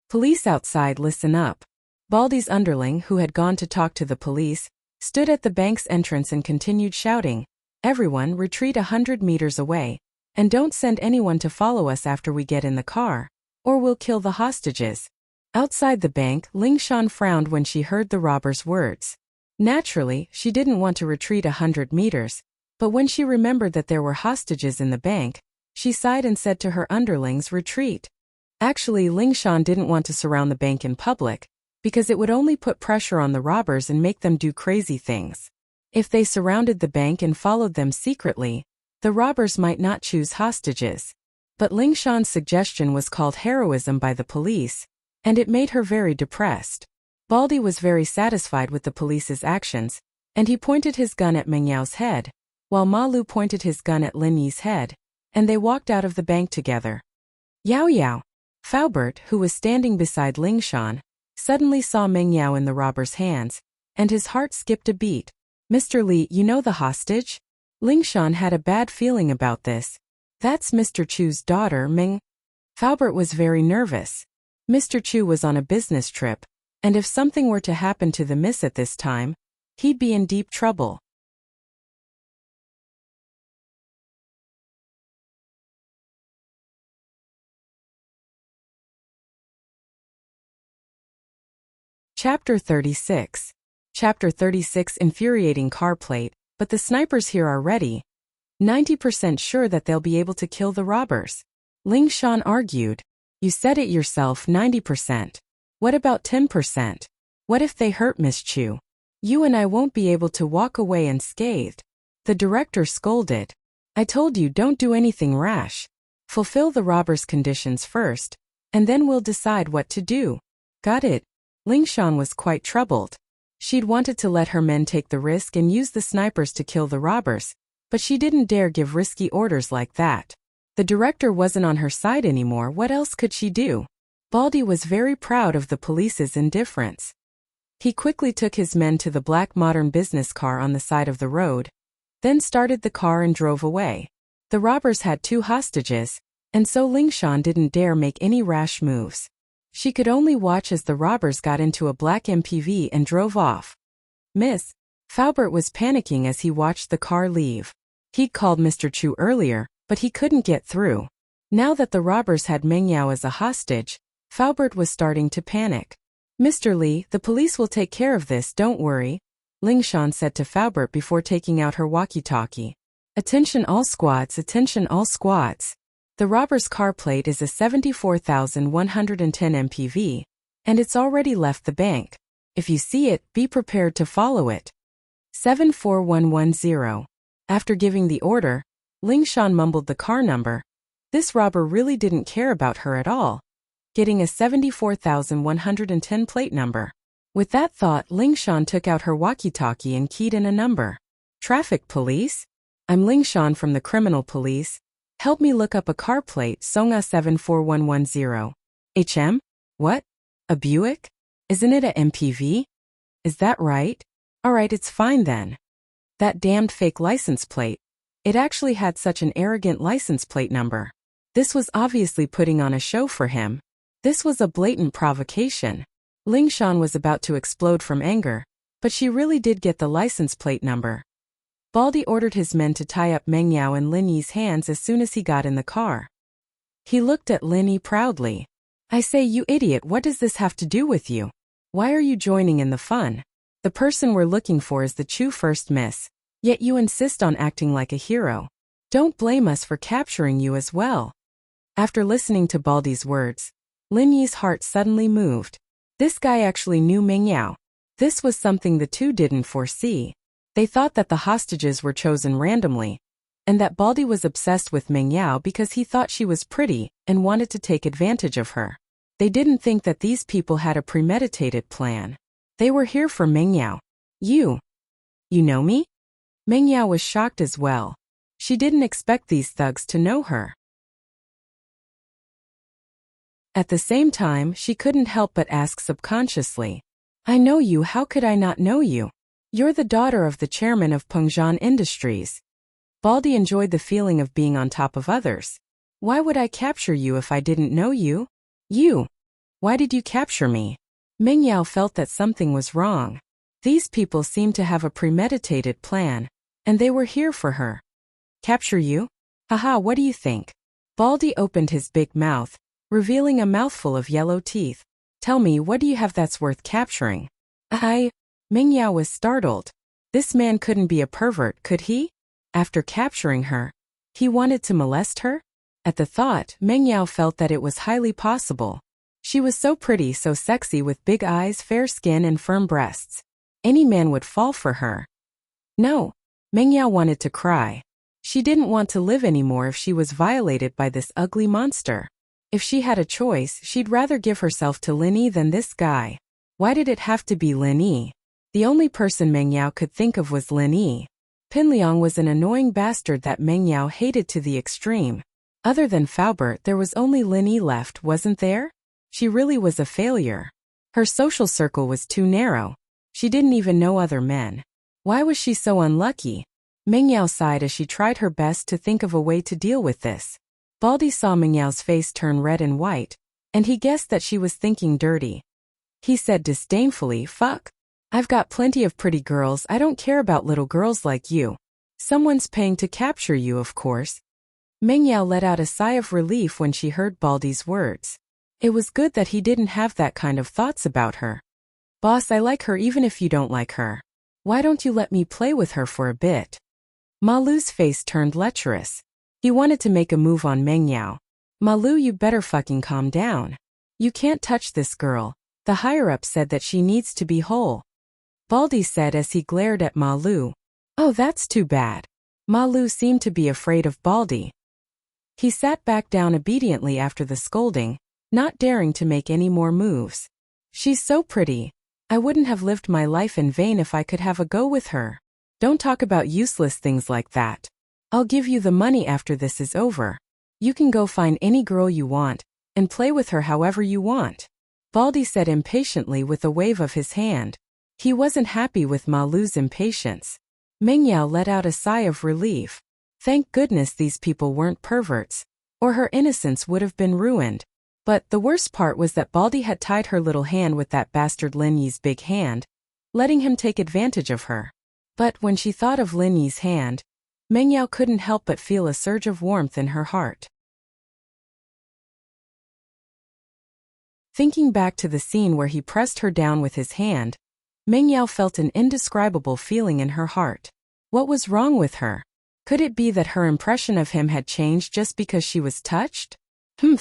Police outside, listen up. Baldy's underling, who had gone to talk to the police, stood at the bank's entrance and continued shouting, Everyone, retreat 100 meters away, and don't send anyone to follow us after we get in the car, or we'll kill the hostages. Outside the bank, Ling Shan frowned when she heard the robber's words. Naturally, she didn't want to retreat 100 meters, but when she remembered that there were hostages in the bank, she sighed and said to her underlings, retreat. Actually, Ling Shan didn't want to surround the bank in public, because it would only put pressure on the robbers and make them do crazy things. If they surrounded the bank and followed them secretly, the robbers might not choose hostages. But Ling Shan's suggestion was called heroism by the police, and it made her very depressed. Baldy was very satisfied with the police's actions, And he pointed his gun at Meng Yao's head, while Ma Lu pointed his gun at Lin Yi's head, and they walked out of the bank together. Yao Yao! Faubert, who was standing beside Ling Shan, suddenly saw Meng Yao in the robber's hands, and his heart skipped a beat. Mr. Li, you know the hostage? Ling Shan had a bad feeling about this. That's Mr. Chu's daughter, Meng. Faubert was very nervous. Mr. Chu was on a business trip, and if something were to happen to the miss at this time, he'd be in deep trouble. Chapter 36. Chapter 36. Infuriating car plate, but the snipers here are ready. 90% sure that they'll be able to kill the robbers. Ling Shan argued. You said it yourself, 90%. What about 10%? What if they hurt Miss Chu? You and I won't be able to walk away unscathed. The director scolded. I told you don't do anything rash. Fulfill the robbers' conditions first, and then we'll decide what to do. Got it? Ling Shan was quite troubled. She'd wanted to let her men take the risk and use the snipers to kill the robbers, but she didn't dare give risky orders like that. The director wasn't on her side anymore. What else could she do? Baldy was very proud of the police's indifference. He quickly took his men to the black modern business car on the side of the road, then started the car and drove away. The robbers had 2 hostages, and so Ling Shan didn't dare make any rash moves. She could only watch as the robbers got into a black MPV and drove off. Miss, Faubert was panicking as he watched the car leave. He'd called Mr. Chu earlier, but he couldn't get through. Now that the robbers had Meng Yao as a hostage, Faubert was starting to panic. Mr. Li, the police will take care of this, don't worry, Ling Shan said to Faubert before taking out her walkie-talkie. Attention all squads, attention all squads. The robber's car plate is a 74,110 MPV, and it's already left the bank. If you see it, be prepared to follow it. 74110. After giving the order, Ling Shan mumbled the car number. This robber really didn't care about her at all, getting a 74,110 plate number. With that thought, Ling Shan took out her walkie-talkie and keyed in a number. Traffic police? I'm Ling Shan from the criminal police. Help me look up a car plate, Songa 74110. HM? What? A Buick? Isn't it a MPV? Is that right? Alright, it's fine then. That damned fake license plate. It actually had such an arrogant license plate number. This was obviously putting on a show for him. This was a blatant provocation. Ling Shan was about to explode from anger, but she really did get the license plate number. Baldy ordered his men to tie up Meng Yao and Lin Yi's hands as soon as he got in the car. He looked at Lin Yi proudly. I say, you idiot, what does this have to do with you? Why are you joining in the fun? The person we're looking for is the Chu first miss, yet you insist on acting like a hero. Don't blame us for capturing you as well. After listening to Baldy's words, Lin Yi's heart suddenly moved. This guy actually knew Meng Yao. This was something the two didn't foresee. They thought that the hostages were chosen randomly, and that Baldy was obsessed with Meng Yao because he thought she was pretty and wanted to take advantage of her. They didn't think that these people had a premeditated plan. They were here for Meng Yao. You know me? Meng Yao was shocked as well. She didn't expect these thugs to know her. At the same time, she couldn't help but ask subconsciously, I know you, how could I not know you? You're the daughter of the chairman of Pengzhan Industries. Baldy enjoyed the feeling of being on top of others. Why would I capture you if I didn't know you? You. Why did you capture me? Meng Yao felt that something was wrong. These people seemed to have a premeditated plan, and they were here for her. Capture you? Haha, what do you think? Baldy opened his big mouth, revealing a mouthful of yellow teeth. Tell me, what do you have that's worth capturing? Meng Yao was startled. This man couldn't be a pervert, could he? After capturing her, he wanted to molest her? At the thought, Meng Yao felt that it was highly possible. She was so pretty, so sexy, with big eyes, fair skin and firm breasts. Any man would fall for her. No, Meng Yao wanted to cry. She didn't want to live anymore if she was violated by this ugly monster. If she had a choice, she'd rather give herself to Lin Yi than this guy. Why did it have to be Lin Yi? The only person Meng Yao could think of was Lin Yi. Pin Liang was an annoying bastard that Meng Yao hated to the extreme. Other than Faubert, there was only Lin Yi left, wasn't there? She really was a failure. Her social circle was too narrow. She didn't even know other men. Why was she so unlucky? Meng Yao sighed as she tried her best to think of a way to deal with this. Baldy saw Meng Yao's face turn red and white, and he guessed that she was thinking dirty. He said disdainfully, "Fuck. I've got plenty of pretty girls, I don't care about little girls like you. Someone's paying to capture you, of course." Meng Yao let out a sigh of relief when she heard Baldy's words. It was good that he didn't have that kind of thoughts about her. "Boss, I like her even if you don't like her. Why don't you let me play with her for a bit?" Ma Lu's face turned lecherous. He wanted to make a move on Meng Yao. "Ma Lu, you better fucking calm down. You can't touch this girl. The higher-up said that she needs to be whole." Baldy said as he glared at Ma Lu. "Oh, that's too bad." Ma Lu seemed to be afraid of Baldy. He sat back down obediently after the scolding, not daring to make any more moves. "She's so pretty. I wouldn't have lived my life in vain if I could have a go with her. Don't talk about useless things like that. I'll give you the money after this is over. You can go find any girl you want, and play with her however you want," Baldy said impatiently with a wave of his hand. He wasn't happy with Ma Lu's impatience. Meng Yao let out a sigh of relief. Thank goodness these people weren't perverts, or her innocence would have been ruined. But the worst part was that Baldy had tied her little hand with that bastard Lin Yi's big hand, letting him take advantage of her. But when she thought of Lin Yi's hand, Meng Yao couldn't help but feel a surge of warmth in her heart. Thinking back to the scene where he pressed her down with his hand, Meng Yao felt an indescribable feeling in her heart. What was wrong with her? Could it be that her impression of him had changed just because she was touched?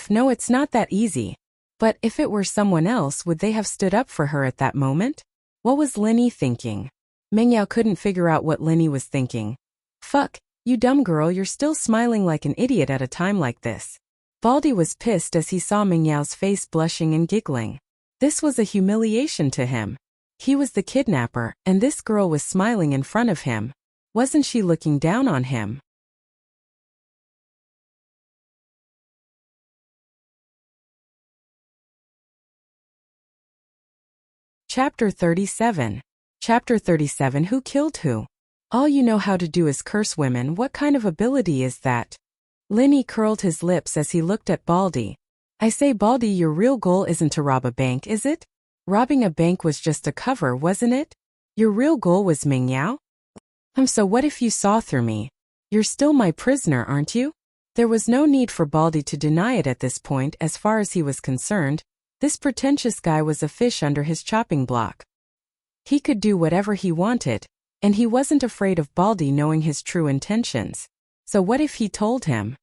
No, it's not that easy. But if it were someone else, would they have stood up for her at that moment? What was Lin Yi thinking? Meng Yao couldn't figure out what Lin Yi was thinking. "Fuck, you dumb girl, you're still smiling like an idiot at a time like this." Baldy was pissed as he saw Meng Yao's face blushing and giggling. This was a humiliation to him. He was the kidnapper, and this girl was smiling in front of him. Wasn't she looking down on him? Chapter 37. Chapter 37. Who killed who? All you know how to do is curse women. What kind of ability is that? Lin Yi curled his lips as he looked at Baldy. "I say, Baldy, your real goal isn't to rob a bank, is it? Robbing a bank was just a cover, wasn't it? Your real goal was Meng Yao? So what if you saw through me? You're still my prisoner, aren't you?" There was no need for Baldy to deny it at this point. As far as he was concerned, this pretentious guy was a fish under his chopping block. He could do whatever he wanted, and he wasn't afraid of Baldy knowing his true intentions. So what if he told him,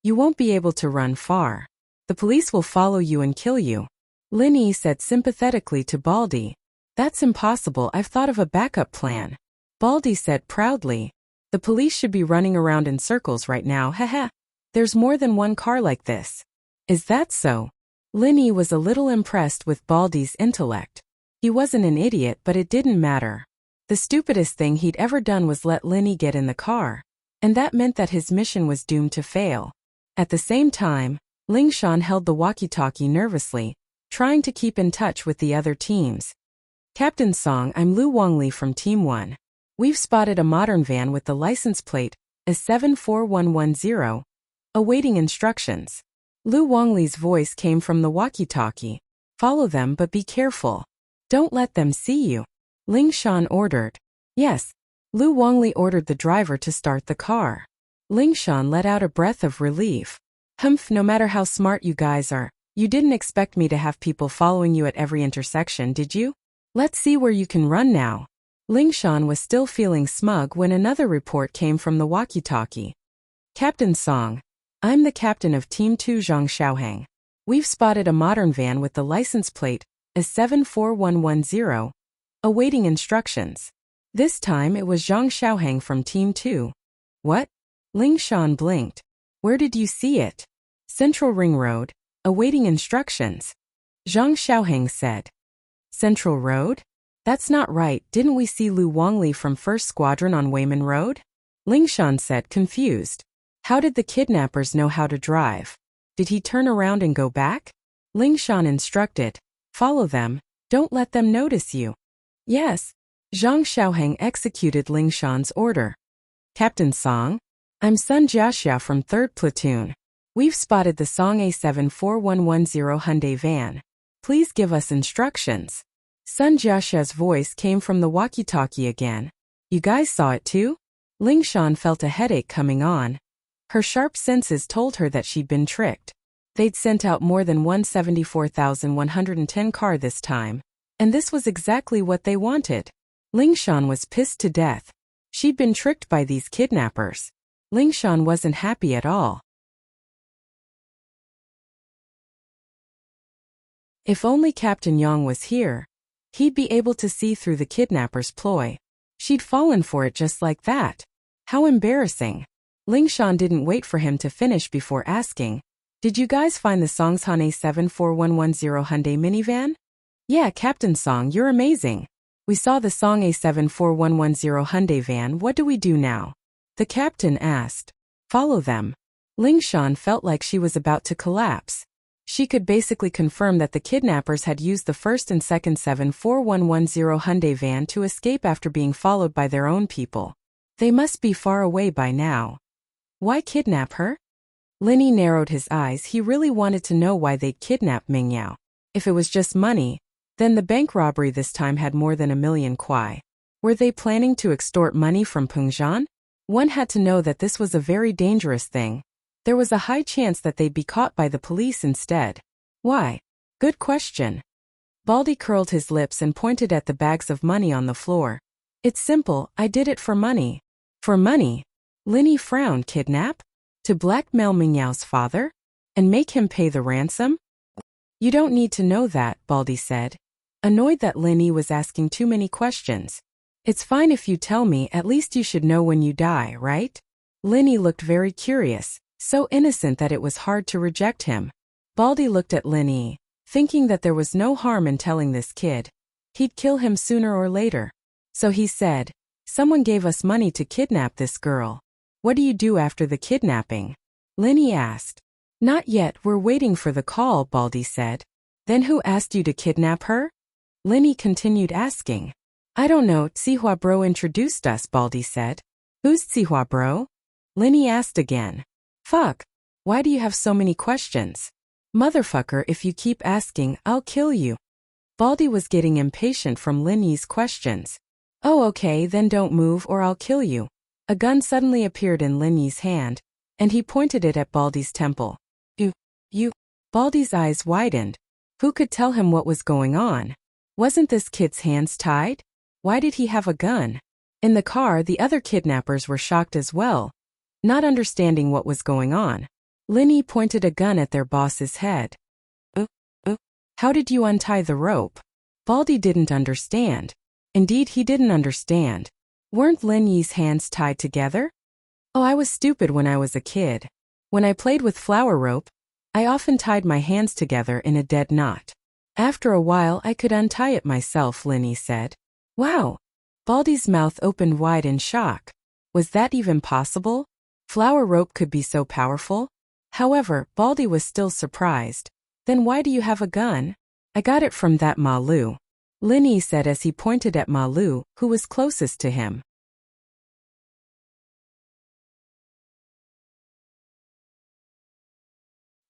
"You won't be able to run far. The police will follow you and kill you"? Lin Yi said sympathetically to Baldy. "That's impossible, I've thought of a backup plan." Baldy said proudly. "The police should be running around in circles right now, haha. There's more than one car like this." "Is that so?" Lin Yi was a little impressed with Baldy's intellect. He wasn't an idiot, but it didn't matter. The stupidest thing he'd ever done was let Lin Yi get in the car, and that meant that his mission was doomed to fail. At the same time, Ling Shan held the walkie-talkie nervously, trying to keep in touch with the other teams. "Captain Song, I'm Lu Wongli from Team 1. We've spotted a modern van with the license plate as 74110, awaiting instructions." Lu Wongli's voice came from the walkie-talkie. "Follow them, but be careful. Don't let them see you," Ling Shan ordered. "Yes." Lu Wongli ordered the driver to start the car. Ling Shan let out a breath of relief. No matter how smart you guys are, you didn't expect me to have people following you at every intersection, did you? Let's see where you can run now." Ling Shan was still feeling smug when another report came from the walkie-talkie. "Captain Song, I'm the captain of Team 2 Zhang Xiaohang. We've spotted a modern van with the license plate as 74110, awaiting instructions." This time it was Zhang Xiaohang from Team 2. "What?" Ling Shan blinked. "Where did you see it?" "Central Ring Road, awaiting instructions," Zhang Xiaohang said. "Central Road? That's not right, didn't we see Lu Wangli from 1st Squadron on Wayman Road? Lingshan said, confused. How did the kidnappers know how to drive? Did he turn around and go back? Lingshan instructed, follow them, don't let them notice you. Yes. Zhang Xiaoheng executed Lingshan's order. Captain Song? I'm Sun Jiaxia from 3rd Platoon. We've spotted the Song A74110 Hyundai van. Please give us instructions. Sun Jiaxia's voice came from the walkie-talkie again. You guys saw it too? Lingshan felt a headache coming on. Her sharp senses told her that she'd been tricked. They'd sent out more than 174,110 car this time. And this was exactly what they wanted. Lingshan was pissed to death. She'd been tricked by these kidnappers. Lingshan wasn't happy at all. If only Captain Yang was here, he'd be able to see through the kidnappers' ploy. She'd fallen for it just like that. How embarrassing. Lingshan didn't wait for him to finish before asking, did you guys find the Songshan A74110 Hyundai minivan? Yeah, Captain Song, you're amazing. We saw the Song A74110 Hyundai van, what do we do now? The captain asked. Follow them. Lingshan felt like she was about to collapse. She could basically confirm that the kidnappers had used the 1st and 2nd 74110 Hyundai van to escape after being followed by their own people. They must be far away by now. Why kidnap her? Linny narrowed his eyes. He really wanted to know why they'd kidnap Mingyao. If it was just money, then the bank robbery this time had more than 1 million kuai. Were they planning to extort money from Pengzhan? One had to know that this was a very dangerous thing. There was a high chance that they'd be caught by the police instead. Why? Good question. Baldy curled his lips and pointed at the bags of money on the floor. It's simple, I did it for money. For money? Linny frowned. Kidnap? To blackmail Mingyao's father? And make him pay the ransom? You don't need to know that, Baldy said, annoyed that Linny was asking too many questions. It's fine if you tell me, at least you should know when you die, right? Linny looked very curious, so innocent that it was hard to reject him. Baldy looked at Linny, thinking that there was no harm in telling this kid. He'd kill him sooner or later. So he said, someone gave us money to kidnap this girl. What do you do after the kidnapping? Linny asked. Not yet, we're waiting for the call, Baldy said. Then who asked you to kidnap her? Linny continued asking. I don't know, Tsihua Bro introduced us, Baldy said. Who's Tsihua Bro? Linny asked again. Fuck. Why do you have so many questions? Motherfucker, if you keep asking, I'll kill you. Baldy was getting impatient from Linny's questions. Oh okay, then don't move or I'll kill you. A gun suddenly appeared in Linny's hand, and he pointed it at Baldy's temple. You. Baldy's eyes widened. Who could tell him what was going on? Wasn't this kid's hands tied? Why did he have a gun? In the car, the other kidnappers were shocked as well, not understanding what was going on. Linny pointed a gun at their boss's head. How did you untie the rope? Baldy didn't understand. Indeed, he didn't understand. Weren't Linny's hands tied together? Oh, I was stupid when I was a kid. When I played with flower rope, I often tied my hands together in a dead knot. After a while, I could untie it myself, Linny said. Wow! Baldy's mouth opened wide in shock. Was that even possible? Flower rope could be so powerful? However, Baldy was still surprised. Then why do you have a gun? I got it from that Ma Lu, Linny said as he pointed at Ma Lu, who was closest to him.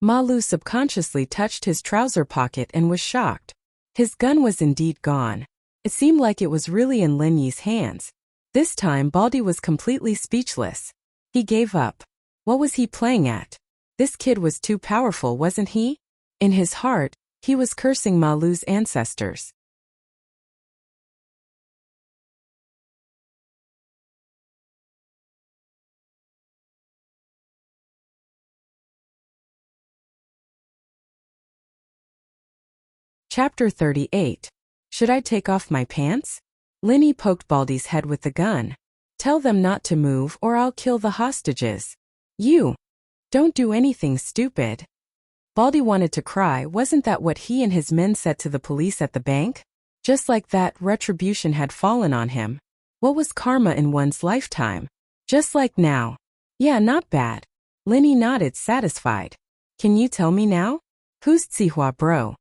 Ma Lu subconsciously touched his trouser pocket and was shocked. His gun was indeed gone. It seemed like it was really in Linny's hands. This time Baldy was completely speechless. He gave up. What was he playing at? This kid was too powerful, wasn't he? In his heart, he was cursing Ma Lu's ancestors. Chapter 38. Should I take off my pants? Linny poked Baldy's head with the gun. Tell them not to move or I'll kill the hostages. You. Don't do anything stupid. Baldy wanted to cry. Wasn't that what he and his men said to the police at the bank? Just like that, retribution had fallen on him. What was karma in one's lifetime? Just like now. Yeah, not bad. Linny nodded, satisfied. Can you tell me now? Who's Tsihua bro?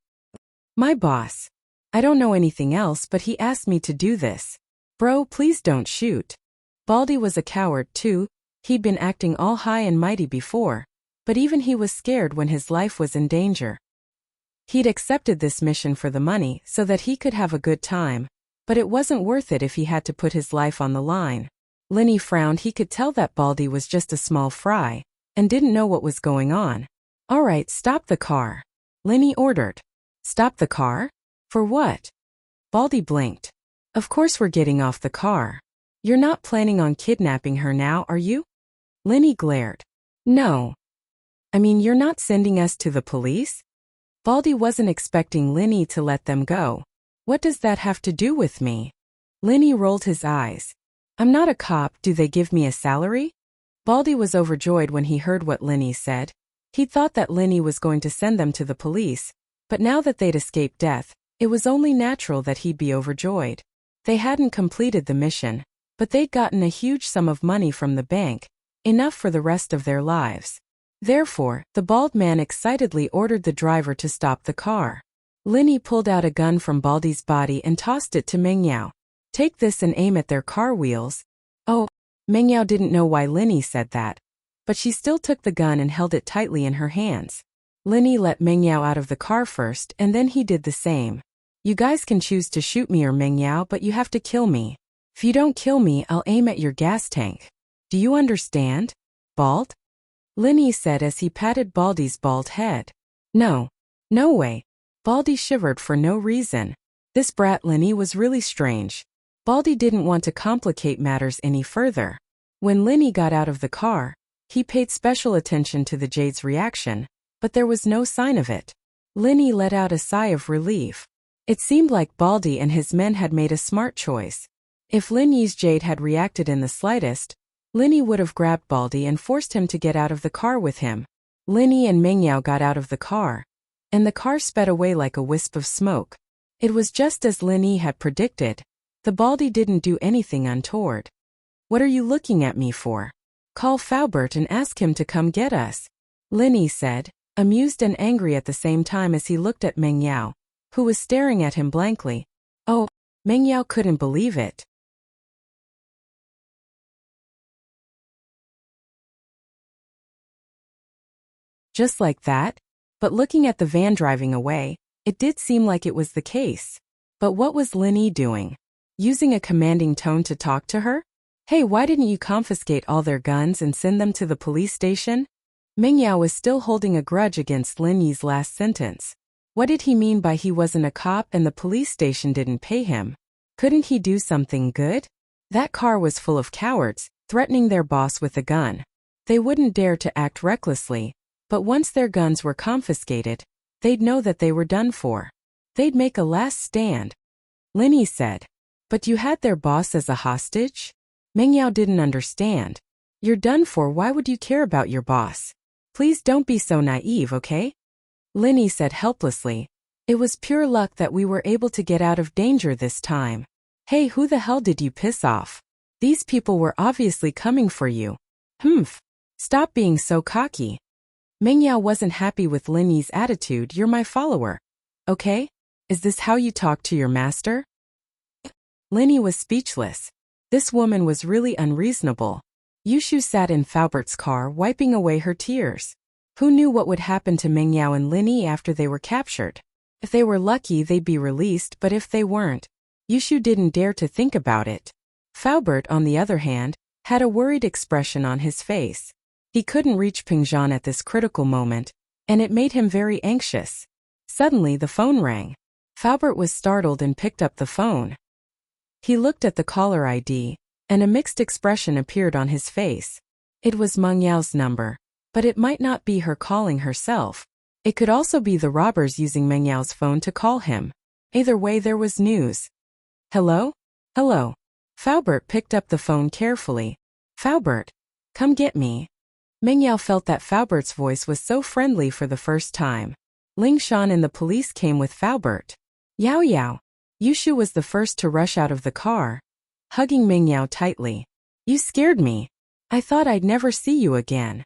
My boss. I don't know anything else, but he asked me to do this. Bro, please don't shoot. Baldy was a coward too. He'd been acting all high and mighty before, but even he was scared when his life was in danger. He'd accepted this mission for the money so that he could have a good time, but it wasn't worth it if he had to put his life on the line. Linny frowned. He could tell that Baldy was just a small fry and didn't know what was going on. All right, stop the car. Linny ordered. Stop the car? For what? Baldy blinked. Of course we're getting off the car. You're not planning on kidnapping her now, are you? Linny glared. No. I mean, you're not sending us to the police? Baldy wasn't expecting Linny to let them go. What does that have to do with me? Linny rolled his eyes. I'm not a cop. Do they give me a salary? Baldy was overjoyed when he heard what Linny said. He thought that Linny was going to send them to the police, but now that they'd escaped death, it was only natural that he'd be overjoyed. They hadn't completed the mission, but they'd gotten a huge sum of money from the bank, enough for the rest of their lives. Therefore, the bald man excitedly ordered the driver to stop the car. Linny pulled out a gun from Baldy's body and tossed it to Meng Yao. Take this and aim at their car wheels. Oh, Meng Yao didn't know why Linny said that, but she still took the gun and held it tightly in her hands. Linny let Meng Yao out of the car first, and then he did the same. You guys can choose to shoot me or Meng Yao, but you have to kill me. If you don't kill me, I'll aim at your gas tank. Do you understand, Bald? Linny said as he patted Baldy's bald head. No. No way. Baldy shivered for no reason. This brat Linny was really strange. Baldy didn't want to complicate matters any further. When Linny got out of the car, he paid special attention to the Jade's reaction, but there was no sign of it. Linny let out a sigh of relief. It seemed like Baldy and his men had made a smart choice. If Linny's Jade had reacted in the slightest, Linny would have grabbed Baldy and forced him to get out of the car with him. Linny and Meng Yao got out of the car, and the car sped away like a wisp of smoke. It was just as Linny had predicted. The Baldy didn't do anything untoward. What are you looking at me for? Call Faubert and ask him to come get us, Linny said, amused and angry at the same time as he looked at Meng Yao, who was staring at him blankly. Oh, Meng Yao couldn't believe it. Just like that? But looking at the van driving away, it did seem like it was the case. But what was Linny doing? Using a commanding tone to talk to her? Hey, why didn't you confiscate all their guns and send them to the police station? Meng Yao was still holding a grudge against Linny's last sentence. What did he mean by he wasn't a cop and the police station didn't pay him? Couldn't he do something good? That car was full of cowards, threatening their boss with a gun. They wouldn't dare to act recklessly, but once their guns were confiscated, they'd know that they were done for. They'd make a last stand. Linny said, but you had their boss as a hostage? Meng Yao didn't understand. You're done for. Why would you care about your boss? Please don't be so naive, okay? Linny said helplessly. It was pure luck that we were able to get out of danger this time. Hey, who the hell did you piss off? These people were obviously coming for you. Humph. Stop being so cocky. Meng Yao wasn't happy with Linny's attitude. You're my follower. Okay? Is this how you talk to your master? Linny was speechless. This woman was really unreasonable. Yushu sat in Faubert's car, wiping away her tears. Who knew what would happen to Meng Yao and Linny after they were captured? If they were lucky, they'd be released, but if they weren't, Yushu didn't dare to think about it. Faubert, on the other hand, had a worried expression on his face. He couldn't reach Pingzhan at this critical moment, and it made him very anxious. Suddenly the phone rang. Faubert was startled and picked up the phone. He looked at the caller ID, and a mixed expression appeared on his face. It was Meng Yao's number, but it might not be her calling herself. It could also be the robbers using Meng Yao's phone to call him. Either way, there was news. Hello? Hello. Faubert picked up the phone carefully. Faubert, come get me. Meng Yao felt that Faubert's voice was so friendly for the first time. Ling Shan and the police came with Faubert. Yao Yao. Yushu was the first to rush out of the car, hugging Meng Yao tightly. You scared me. I thought I'd never see you again.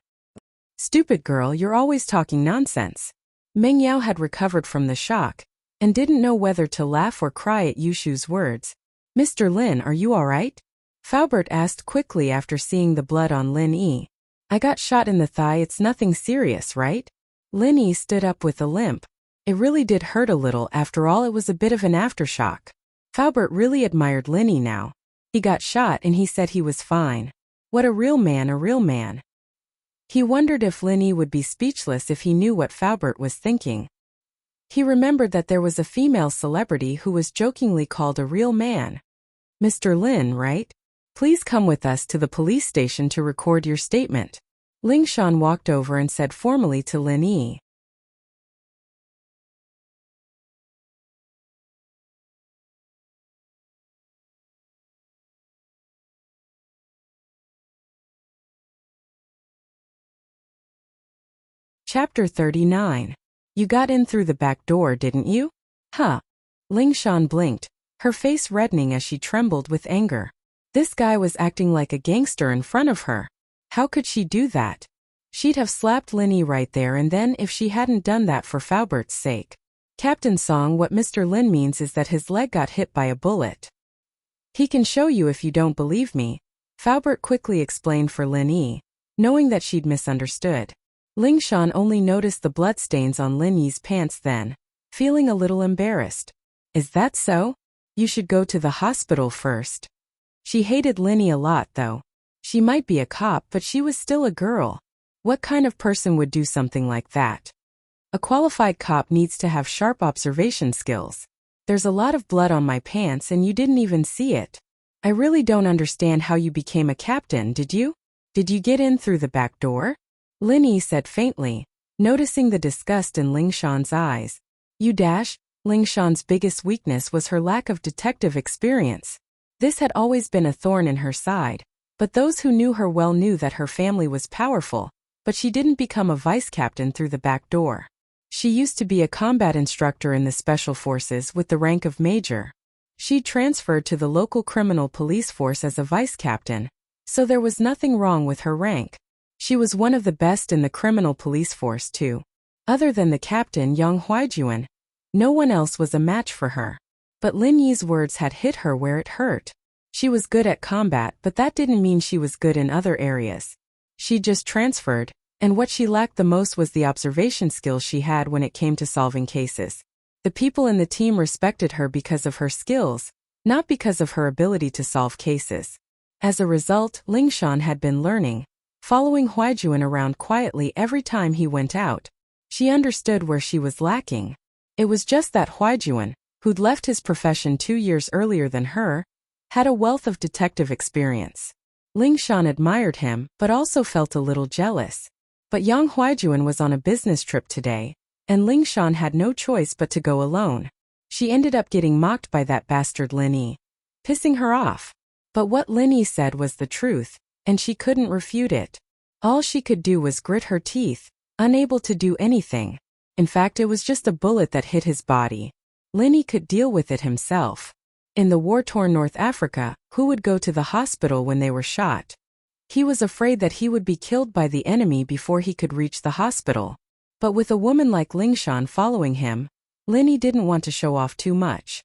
Stupid girl, you're always talking nonsense. Meng Yao had recovered from the shock and didn't know whether to laugh or cry at Yushu's words. Mr. Lin, are you all right? Faubert asked quickly after seeing the blood on Lin Yi. I got shot in the thigh, it's nothing serious, right? Lin Yi stood up with a limp. It really did hurt a little, after all it was a bit of an aftershock. Faubert really admired Lin Yi now. He got shot and he said he was fine. What a real man, a real man. He wondered if Lin Yi would be speechless if he knew what Faubert was thinking. He remembered that there was a female celebrity who was jokingly called a real man. Mr. Lin, right? Please come with us to the police station to record your statement. Ling Shan walked over and said formally to Lin Yi. Chapter 39. You got in through the back door, didn't you? Huh. Ling Shan blinked, her face reddening as she trembled with anger. This guy was acting like a gangster in front of her. How could she do that? She'd have slapped Lin Yi right there and then if she hadn't done that for Faubert's sake. Captain Song, what Mr. Lin means is that his leg got hit by a bullet. He can show you if you don't believe me, Faubert quickly explained for Lin Yi, knowing that she'd misunderstood. Ling Shan only noticed the bloodstains on Lin Yi's pants then, feeling a little embarrassed. Is that so? You should go to the hospital first. She hated Lin Yi a lot though. She might be a cop, but she was still a girl. What kind of person would do something like that? A qualified cop needs to have sharp observation skills. There's a lot of blood on my pants and you didn't even see it. I really don't understand how you became a captain, did you? Did you get in through the back door? Lin Yi said faintly, noticing the disgust in Ling Shan's eyes. Ling Shan's biggest weakness was her lack of detective experience. This had always been a thorn in her side, but those who knew her well knew that her family was powerful, but she didn't become a vice captain through the back door. She used to be a combat instructor in the special forces with the rank of major. She'd transferred to the local criminal police force as a vice captain, so there was nothing wrong with her rank. She was one of the best in the criminal police force too. Other than the captain Yang Huaijuan, no one else was a match for her. But Lin Yi's words had hit her where it hurt. She was good at combat, but that didn't mean she was good in other areas. She just transferred, and what she lacked the most was the observation skills she had when it came to solving cases. The people in the team respected her because of her skills, not because of her ability to solve cases. As a result, Ling Shan had been learning, following Huaijuan around quietly every time he went out. She understood where she was lacking. It was just that Huaijuan, who'd left his profession 2 years earlier than her, had a wealth of detective experience. Ling Shan admired him, but also felt a little jealous. But Yang Huaijuan was on a business trip today, and Ling Shan had no choice but to go alone. She ended up getting mocked by that bastard Lin Yi, pissing her off. But what Lin Yi said was the truth, and she couldn't refute it. All she could do was grit her teeth, unable to do anything. In fact, it was just a bullet that hit his body. Lin Yi could deal with it himself. In the war-torn North Africa, who would go to the hospital when they were shot? He was afraid that he would be killed by the enemy before he could reach the hospital. But with a woman like Ling Shan following him, Lin Yi didn't want to show off too much.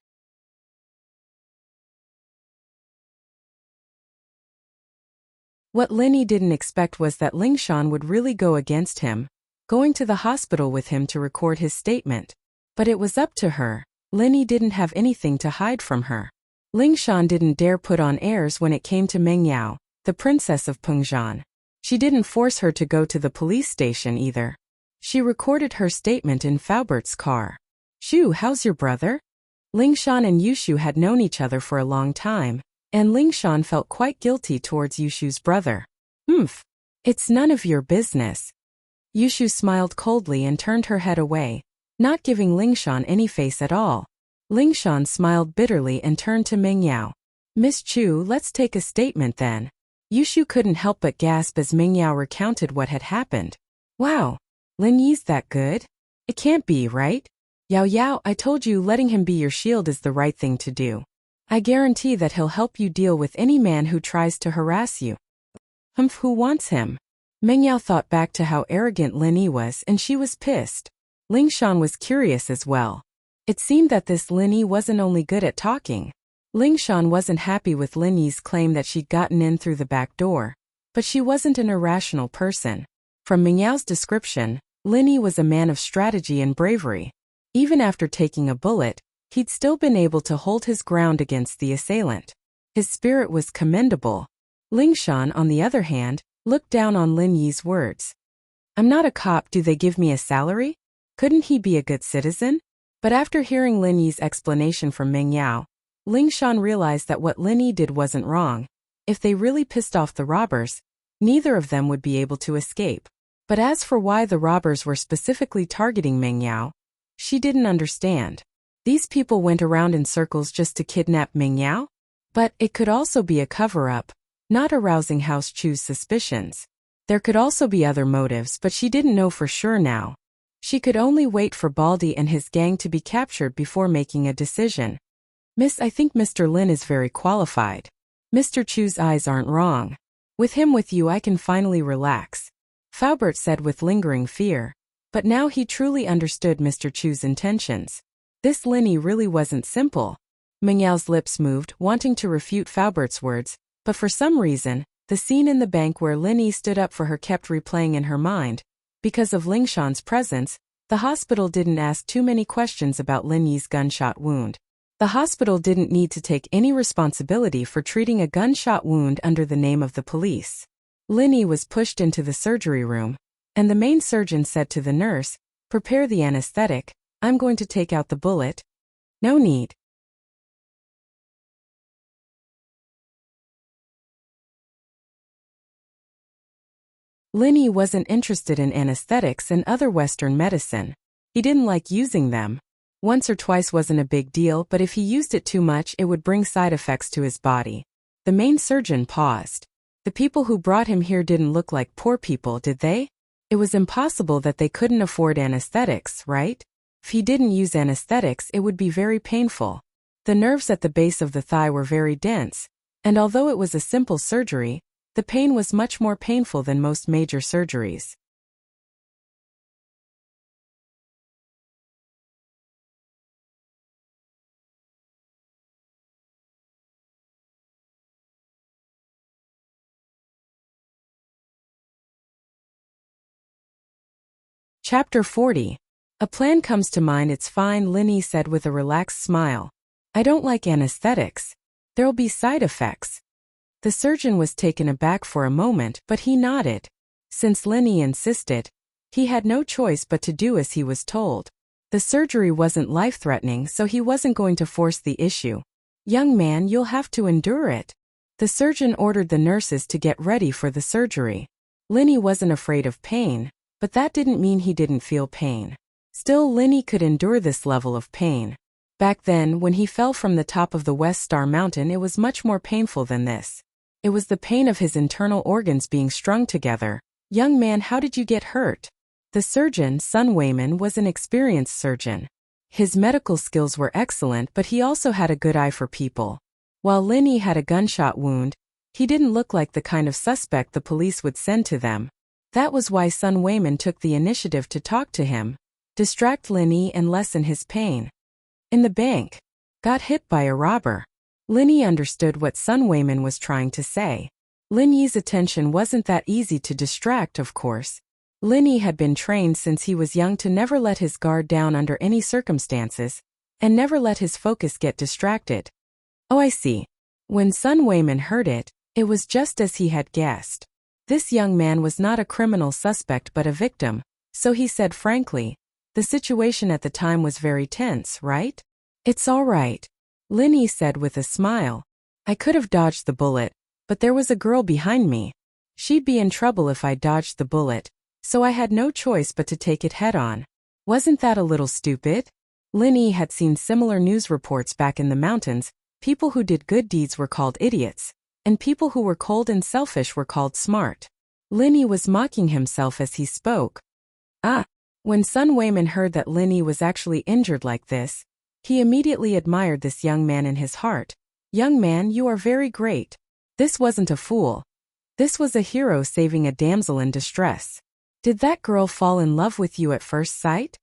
What Lin Yi didn't expect was that Ling Shan would really go against him, going to the hospital with him to record his statement. But it was up to her. Lin Yi didn't have anything to hide from her. Ling Shan didn't dare put on airs when it came to Meng Yao, the princess of Pengzhan. She didn't force her to go to the police station either. She recorded her statement in Faubert's car. Shu, how's your brother? Ling Shan and Yushu had known each other for a long time, and Ling Shan felt quite guilty towards Yushu's brother. It's none of your business. Yushu smiled coldly and turned her head away, not giving Ling Shan any face at all. Ling Shan smiled bitterly and turned to Meng Yao. Miss Chu, let's take a statement then. Yushu couldn't help but gasp as Meng Yao recounted what had happened. Wow, Lin Yi's that good? It can't be, right? Yao Yao, I told you letting him be your shield is the right thing to do. I guarantee that he'll help you deal with any man who tries to harass you. Humph, who wants him? Meng Yao thought back to how arrogant Lin Yi was and she was pissed. Ling Shan was curious as well. It seemed that this Lin Yi wasn't only good at talking. Ling Shan wasn't happy with Lin Yi's claim that she'd gotten in through the back door. But she wasn't an irrational person. From Meng Yao's description, Lin Yi was a man of strategy and bravery. Even after taking a bullet, he'd still been able to hold his ground against the assailant. His spirit was commendable. Ling Shan, on the other hand, looked down on Lin Yi's words. I'm not a cop, do they give me a salary? Couldn't he be a good citizen? But after hearing Lin Yi's explanation from Meng Yao, Ling Shan realized that what Lin Yi did wasn't wrong. If they really pissed off the robbers, neither of them would be able to escape. But as for why the robbers were specifically targeting Meng Yao, she didn't understand. These people went around in circles just to kidnap Meng Yao? But it could also be a cover-up, not arousing House Chu's suspicions. There could also be other motives, but she didn't know for sure now. She could only wait for Baldy and his gang to be captured before making a decision. Miss, I think Mr. Lin is very qualified. Mr. Chu's eyes aren't wrong. With him with you I can finally relax, Faubert said with lingering fear. But now he truly understood Mr. Chu's intentions. This Lin Yi really wasn't simple. Meng Yao's lips moved, wanting to refute Faubert's words, but for some reason, the scene in the bank where Lin Yi stood up for her kept replaying in her mind. Because of Ling Shan's presence, the hospital didn't ask too many questions about Lin Yi's gunshot wound. The hospital didn't need to take any responsibility for treating a gunshot wound under the name of the police. Lin Yi was pushed into the surgery room, and the main surgeon said to the nurse, "Prepare the anesthetic, I'm going to take out the bullet." "No need." Lin Yi wasn't interested in anesthetics and other Western medicine. He didn't like using them. Once or twice wasn't a big deal, but if he used it too much it would bring side effects to his body. The main surgeon paused. The people who brought him here didn't look like poor people, did they? It was impossible that they couldn't afford anesthetics, right? If he didn't use anesthetics it would be very painful. The nerves at the base of the thigh were very dense, and although it was a simple surgery, the pain was much more painful than most major surgeries. Chapter 40. A plan comes to mind. It's fine, Lin Yi said with a relaxed smile. I don't like anesthetics. There'll be side effects. The surgeon was taken aback for a moment, but he nodded. Since Lin Yi insisted, he had no choice but to do as he was told. The surgery wasn't life-threatening, so he wasn't going to force the issue. Young man, you'll have to endure it. The surgeon ordered the nurses to get ready for the surgery. Lin Yi wasn't afraid of pain, but that didn't mean he didn't feel pain. Still, Lin Yi could endure this level of pain. Back then, when he fell from the top of the West Star Mountain, it was much more painful than this. It was the pain of his internal organs being strung together. Young man, how did you get hurt? The surgeon, Sun Weiman, was an experienced surgeon. His medical skills were excellent, but he also had a good eye for people. While Lin Yi had a gunshot wound, he didn't look like the kind of suspect the police would send to them. That was why Sun Weiman took the initiative to talk to him, distract Lin Yi and lessen his pain. In the bank. Got hit by a robber. Lin Yi understood what Sun Weiman was trying to say. Lin Yi's attention wasn't that easy to distract, of course. Lin Yi had been trained since he was young to never let his guard down under any circumstances, and never let his focus get distracted. Oh, I see. When Sun Weiman heard it, it was just as he had guessed. This young man was not a criminal suspect but a victim, so he said frankly, the situation at the time was very tense, right? It's all right, Lin Yi said with a smile. I could have dodged the bullet, but there was a girl behind me. She'd be in trouble if I dodged the bullet, so I had no choice but to take it head-on. Wasn't that a little stupid? Lin Yi had seen similar news reports back in the mountains. People who did good deeds were called idiots, and people who were cold and selfish were called smart. Lin Yi was mocking himself as he spoke. Ah, When Sun Wayman heard that Linny was actually injured like this, he immediately admired this young man in his heart. Young man, you are very great. This wasn't a fool. This was a hero saving a damsel in distress. Did that girl fall in love with you at first sight?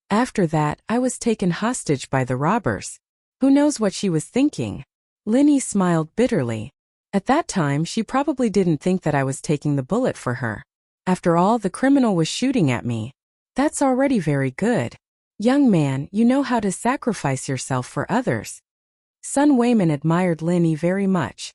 After that, I was taken hostage by the robbers. Who knows what she was thinking? Linny smiled bitterly. At that time, she probably didn't think that I was taking the bullet for her. After all, the criminal was shooting at me. That's already very good. Young man, you know how to sacrifice yourself for others. Sun Wayman admired Linny very much.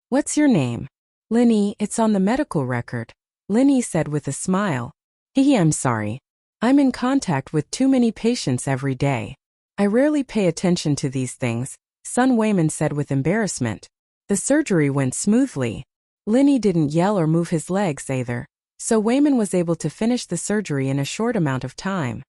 What's your name? Linny, it's on the medical record. Linny said with a smile. I'm sorry. I'm in contact with too many patients every day. I rarely pay attention to these things, Sun Wayman said with embarrassment. The surgery went smoothly. Linny didn't yell or move his legs either, so Wayman was able to finish the surgery in a short amount of time.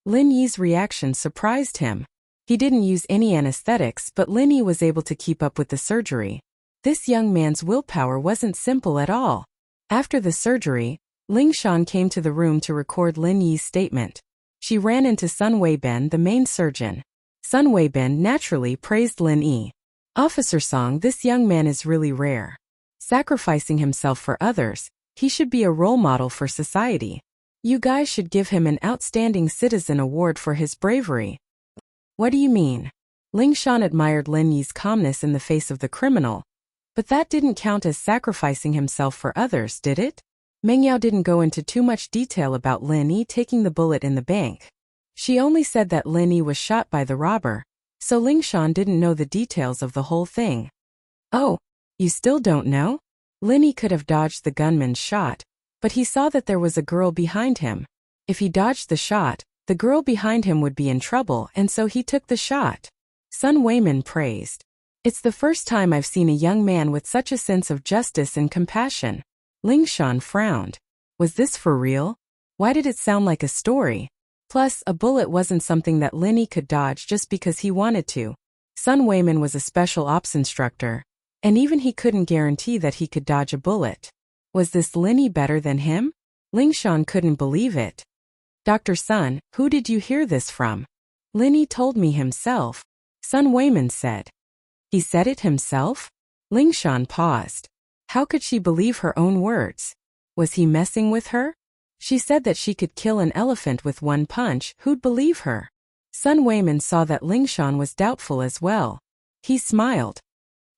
Lin Yi's reaction surprised him. He didn't use any anesthetics, but Lin Yi was able to keep up with the surgery. This young man's willpower wasn't simple at all. After the surgery, Ling Shan came to the room to record Lin Yi's statement. She ran into Sun Weiben, the main surgeon. Sun Weiben naturally praised Lin Yi. Officer Song, this young man is really rare. Sacrificing himself for others, he should be a role model for society. You guys should give him an Outstanding Citizen Award for his bravery. What do you mean? Ling Shan admired Lin Yi's calmness in the face of the criminal. But that didn't count as sacrificing himself for others, did it? Meng Yao didn't go into too much detail about Lin Yi taking the bullet in the bank. She only said that Lin Yi was shot by the robber, so Ling Shan didn't know the details of the whole thing. Oh, you still don't know? Lin Yi could have dodged the gunman's shot, but he saw that there was a girl behind him. If he dodged the shot, the girl behind him would be in trouble, and so he took the shot. Sun Wayman praised. It's the first time I've seen a young man with such a sense of justice and compassion. Ling Shan frowned. Was this for real? Why did it sound like a story? Plus, a bullet wasn't something that Lin Yi could dodge just because he wanted to. Sun Wayman was a special ops instructor, and even he couldn't guarantee that he could dodge a bullet. Was this Lin Yi better than him? Ling Shan couldn't believe it. Dr. Sun, who did you hear this from? Lin Yi told me himself. Sun Wayman said. He said it himself? Ling Shan paused. How could she believe her own words? Was he messing with her? She said that she could kill an elephant with one punch. Who'd believe her? Sun Wayman saw that Ling Shan was doubtful as well. He smiled.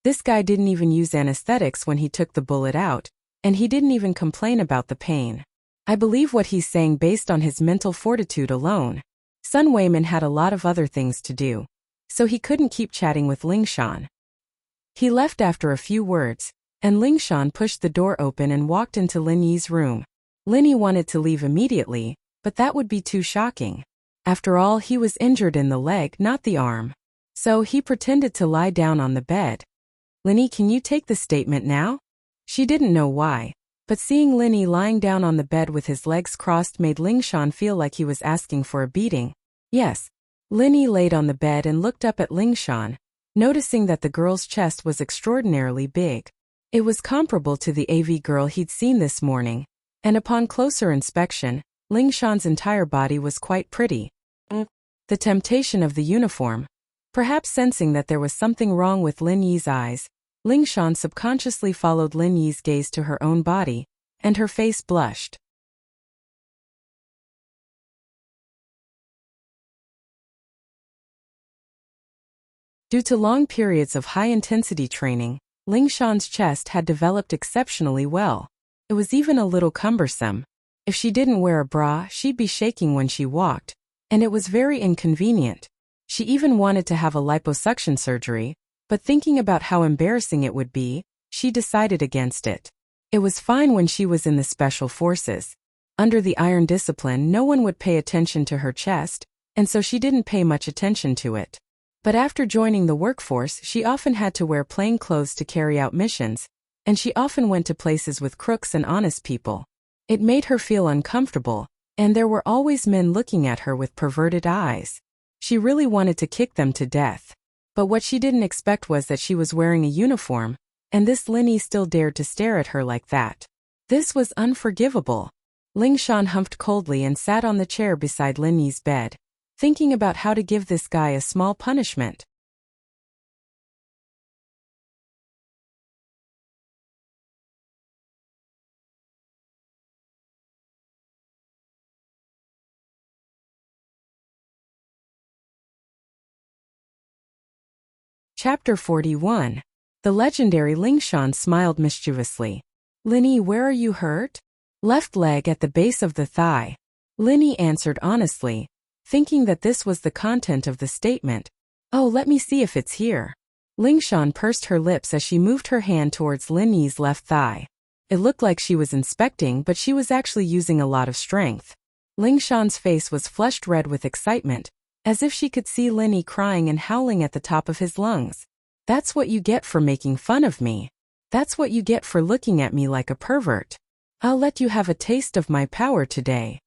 This guy didn't even use anesthetics when he took the bullet out, and he didn't even complain about the pain. I believe what he's saying based on his mental fortitude alone. Sun Wayman had a lot of other things to do, so he couldn't keep chatting with Ling Shan. He left after a few words, and Ling Shan pushed the door open and walked into Lin Yi's room. Lin Yi wanted to leave immediately, but that would be too shocking. After all, he was injured in the leg, not the arm. So he pretended to lie down on the bed. Lin Yi, can you take the statement now? She didn't know why, but seeing Lin Yi lying down on the bed with his legs crossed made Ling Shan feel like he was asking for a beating. Yes. Lin Yi laid on the bed and looked up at Ling Shan, noticing that the girl's chest was extraordinarily big. It was comparable to the AV girl he'd seen this morning, and upon closer inspection, Ling Shan's entire body was quite pretty. The temptation of the uniform. Perhaps sensing that there was something wrong with Lin Yi's eyes, Ling Shan subconsciously followed Lin Yi's gaze to her own body, and her face blushed. Due to long periods of high-intensity training, Ling Shan's chest had developed exceptionally well. It was even a little cumbersome. If she didn't wear a bra, she'd be shaking when she walked, and it was very inconvenient. She even wanted to have a liposuction surgery, but thinking about how embarrassing it would be, she decided against it. It was fine when she was in the special forces. Under the iron discipline, no one would pay attention to her chest, and so she didn't pay much attention to it. But after joining the workforce, she often had to wear plain clothes to carry out missions, and she often went to places with crooks and honest people. It made her feel uncomfortable, and there were always men looking at her with perverted eyes. She really wanted to kick them to death. But what she didn't expect was that she was wearing a uniform, and this Linny still dared to stare at her like that. This was unforgivable. Ling Shan humped coldly and sat on the chair beside Lin Yi's bed, thinking about how to give this guy a small punishment. Chapter 41. The legendary Ling Shan smiled mischievously. Linny, where are you hurt? Left leg at the base of the thigh. Linny answered honestly, thinking that this was the content of the statement. Oh, let me see if it's here. Ling Shan pursed her lips as she moved her hand towards Lin Yi's left thigh. It looked like she was inspecting, but she was actually using a lot of strength. Ling Shan's face was flushed red with excitement, as if she could see Linny crying and howling at the top of his lungs. That's what you get for making fun of me. That's what you get for looking at me like a pervert. I'll let you have a taste of my power today.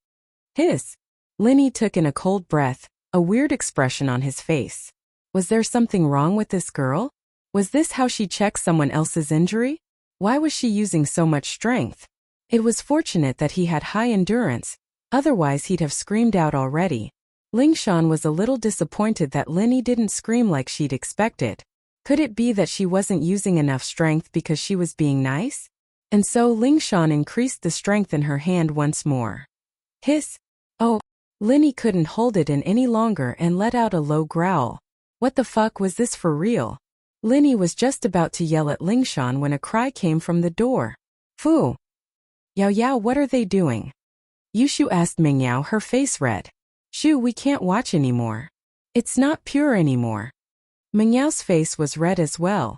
Hiss. Linny took in a cold breath, a weird expression on his face. Was there something wrong with this girl? Was this how she checked someone else's injury? Why was she using so much strength? It was fortunate that he had high endurance, otherwise he'd have screamed out already. Ling Shan was a little disappointed that Linny didn't scream like she'd expected. Could it be that she wasn't using enough strength because she was being nice? And so Ling Shan increased the strength in her hand once more. Hiss. Oh. Linny couldn't hold it in any longer and let out a low growl. What the fuck was this for real? Linny was just about to yell at Ling Shan when a cry came from the door. Fu! Yao Yao, what are they doing? Yushu asked Ming Yao, her face red. Shu, we can't watch anymore. It's not pure anymore. Ming Yao's face was red as well.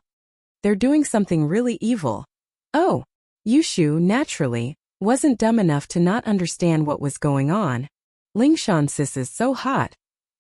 They're doing something really evil. Oh! Yushu, naturally, wasn't dumb enough to not understand what was going on. Ling Shan, sis is so hot.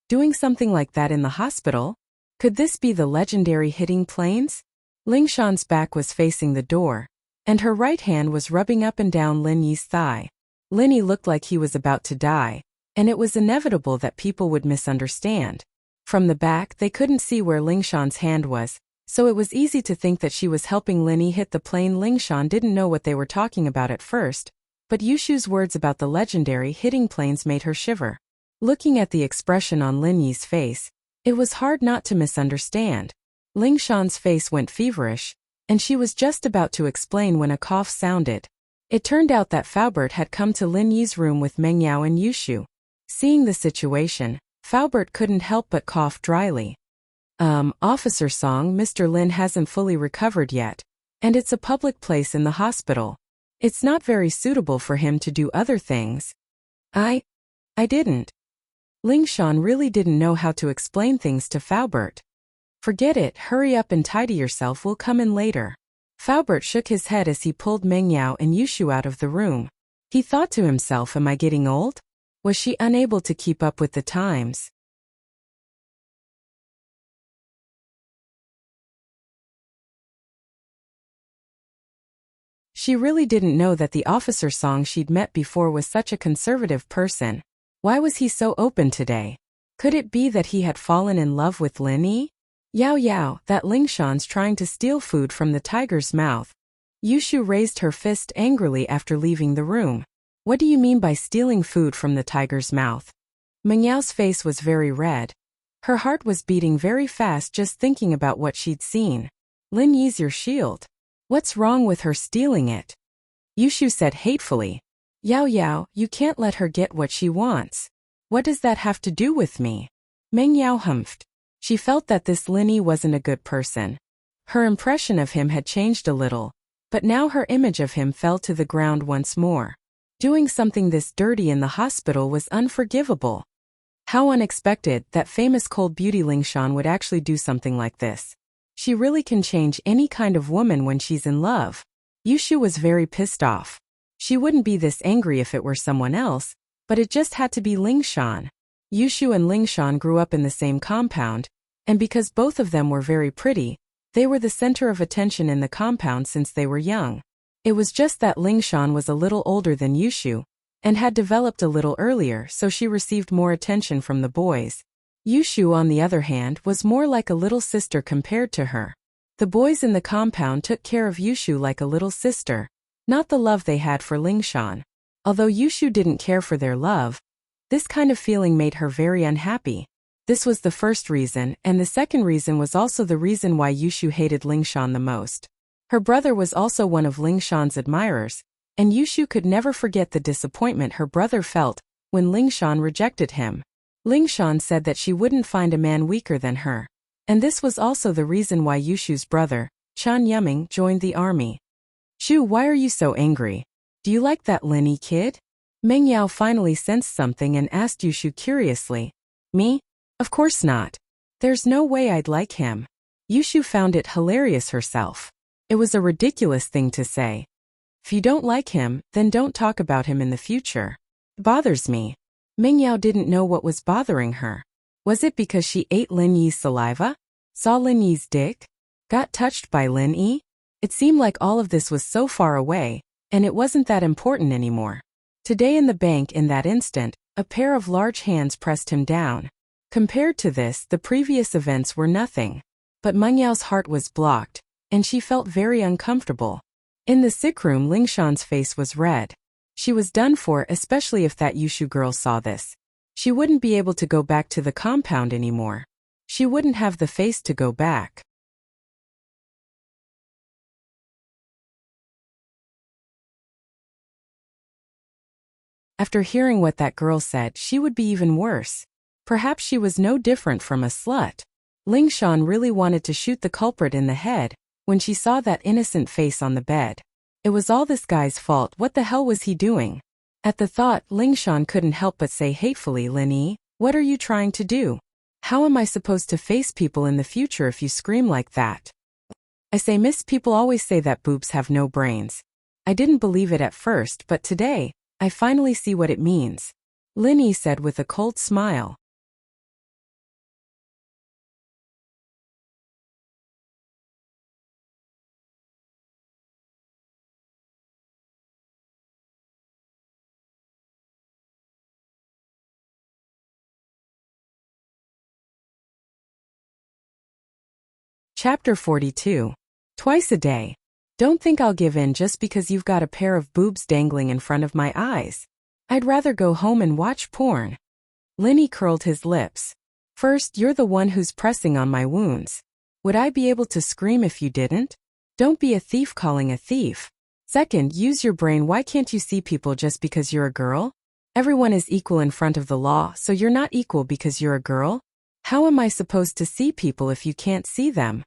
Doing something like that in the hospital? Could this be the legendary hitting planes? Ling Shan's back was facing the door, and her right hand was rubbing up and down Lin Yi's thigh. Linny looked like he was about to die, and it was inevitable that people would misunderstand. From the back, they couldn't see where Ling Shan's hand was, so it was easy to think that she was helping Linny hit the plane. Ling Shan didn't know what they were talking about at first, but Yushu's words about the legendary hitting planes made her shiver. Looking at the expression on Lin Yi's face, it was hard not to misunderstand. Ling Shan's face went feverish, and she was just about to explain when a cough sounded. It turned out that Faubert had come to Lin Yi's room with Meng Yao and Yushu. Seeing the situation, Faubert couldn't help but cough dryly. Officer Song, Mr. Lin hasn't fully recovered yet, and it's a public place in the hospital. It's not very suitable for him to do other things. I didn't. Ling Shan really didn't know how to explain things to Faubert. Forget it, hurry up and tidy yourself, we'll come in later. Faubert shook his head as he pulled Meng Yao and Yushu out of the room. He thought to himself, am I getting old? Was she unable to keep up with the times? She really didn't know that the officer Song she'd met before was such a conservative person. Why was he so open today? Could it be that he had fallen in love with Lin Yi? Yao Yao, that Ling Shan's trying to steal food from the tiger's mouth. Yushu raised her fist angrily after leaving the room. What do you mean by stealing food from the tiger's mouth? Meng Yao's face was very red. Her heart was beating very fast just thinking about what she'd seen. Lin Yi's your shield. What's wrong with her stealing it? Yushu said hatefully. Yao Yao, you can't let her get what she wants. What does that have to do with me? Meng Yao humphed. She felt that this Lin Yi wasn't a good person. Her impression of him had changed a little, but now her image of him fell to the ground once more. Doing something this dirty in the hospital was unforgivable. How unexpected that famous cold beauty Ling Shan would actually do something like this. She really can change any kind of woman when she's in love. Yushu was very pissed off. She wouldn't be this angry if it were someone else, but it just had to be Ling Shan. Yushu and Ling Shan grew up in the same compound, and because both of them were very pretty, they were the center of attention in the compound since they were young. It was just that Ling Shan was a little older than Yushu, and had developed a little earlier, so she received more attention from the boys. Yushu, on the other hand, was more like a little sister compared to her. The boys in the compound took care of Yushu like a little sister, not the love they had for Lingshan. Although Yushu didn't care for their love, this kind of feeling made her very unhappy. This was the first reason, and the second reason was also the reason why Yushu hated Lingshan the most. Her brother was also one of Lingshan's admirers, and Yushu could never forget the disappointment her brother felt when Lingshan rejected him. Lingshan said that she wouldn't find a man weaker than her. And this was also the reason why Yushu's brother, Chan Yuming, joined the army. Shu, why are you so angry? Do you like that Linny kid? Meng Yao finally sensed something and asked Yushu curiously. Me? Of course not. There's no way I'd like him. Yushu found it hilarious herself. It was a ridiculous thing to say. If you don't like him, then don't talk about him in the future. It bothers me. Meng Yao didn't know what was bothering her. Was it because she ate Lin Yi's saliva? Saw Lin Yi's dick? Got touched by Lin Yi? It seemed like all of this was so far away, and it wasn't that important anymore. Today in the bank, in that instant, a pair of large hands pressed him down. Compared to this, the previous events were nothing. But Meng Yao's heart was blocked, and she felt very uncomfortable. In the sick room, Lingshan's face was red. She was done for, especially if that Yushu girl saw this. She wouldn't be able to go back to the compound anymore. She wouldn't have the face to go back. After hearing what that girl said, she would be even worse. Perhaps she was no different from a slut. Lingshan really wanted to shoot the culprit in the head when she saw that innocent face on the bed. It was all this guy's fault. What the hell was he doing? At the thought, Lingshan couldn't help but say hatefully, Lin Yi, what are you trying to do? How am I supposed to face people in the future if you scream like that? I say, miss, people always say that boobs have no brains. I didn't believe it at first, but today, I finally see what it means. Lin Yi said with a cold smile. Chapter 42. Twice a day. Don't think I'll give in just because you've got a pair of boobs dangling in front of my eyes. I'd rather go home and watch porn. Lin Yi curled his lips. First, you're the one who's pressing on my wounds. Would I be able to scream if you didn't? Don't be a thief calling a thief. Second, use your brain. Why can't you see people just because you're a girl? Everyone is equal in front of the law, so you're not equal because you're a girl? How am I supposed to see people if you can't see them?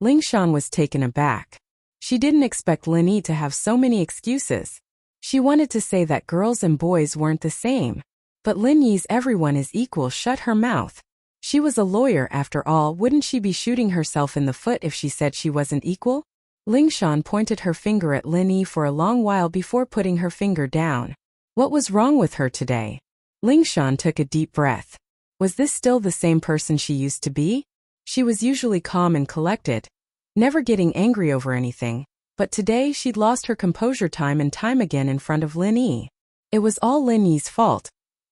Lingshan was taken aback. She didn't expect Lin Yi to have so many excuses. She wanted to say that girls and boys weren't the same. But Lin Yi's everyone is equal shut her mouth. She was a lawyer after all. Wouldn't she be shooting herself in the foot if she said she wasn't equal? Lingshan pointed her finger at Lin Yi for a long while before putting her finger down. What was wrong with her today? Lingshan took a deep breath. Was this still the same person she used to be? She was usually calm and collected, never getting angry over anything, but today she'd lost her composure time and time again in front of Lin Yi. It was all Lin Yi's fault,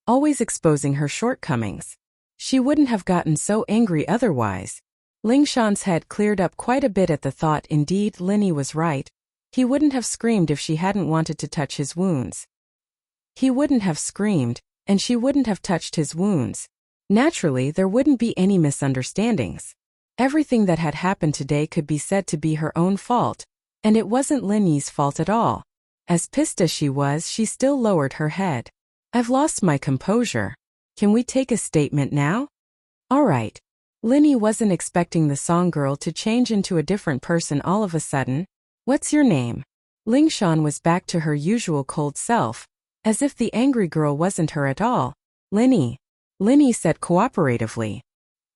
always exposing her shortcomings. She wouldn't have gotten so angry otherwise. Lingshan's head cleared up quite a bit at the thought. Indeed, Lin Yi was right. He wouldn't have screamed if she hadn't wanted to touch his wounds. He wouldn't have screamed, and she wouldn't have touched his wounds. Naturally, there wouldn't be any misunderstandings. Everything that had happened today could be said to be her own fault, and it wasn't Lin Yi's fault at all. As pissed as she was, she still lowered her head. I've lost my composure. Can we take a statement now? All right. Lin Yi wasn't expecting the song girl to change into a different person all of a sudden. What's your name? Lingshan was back to her usual cold self, as if the angry girl wasn't her at all. Lin Yi. Lin Yi said cooperatively.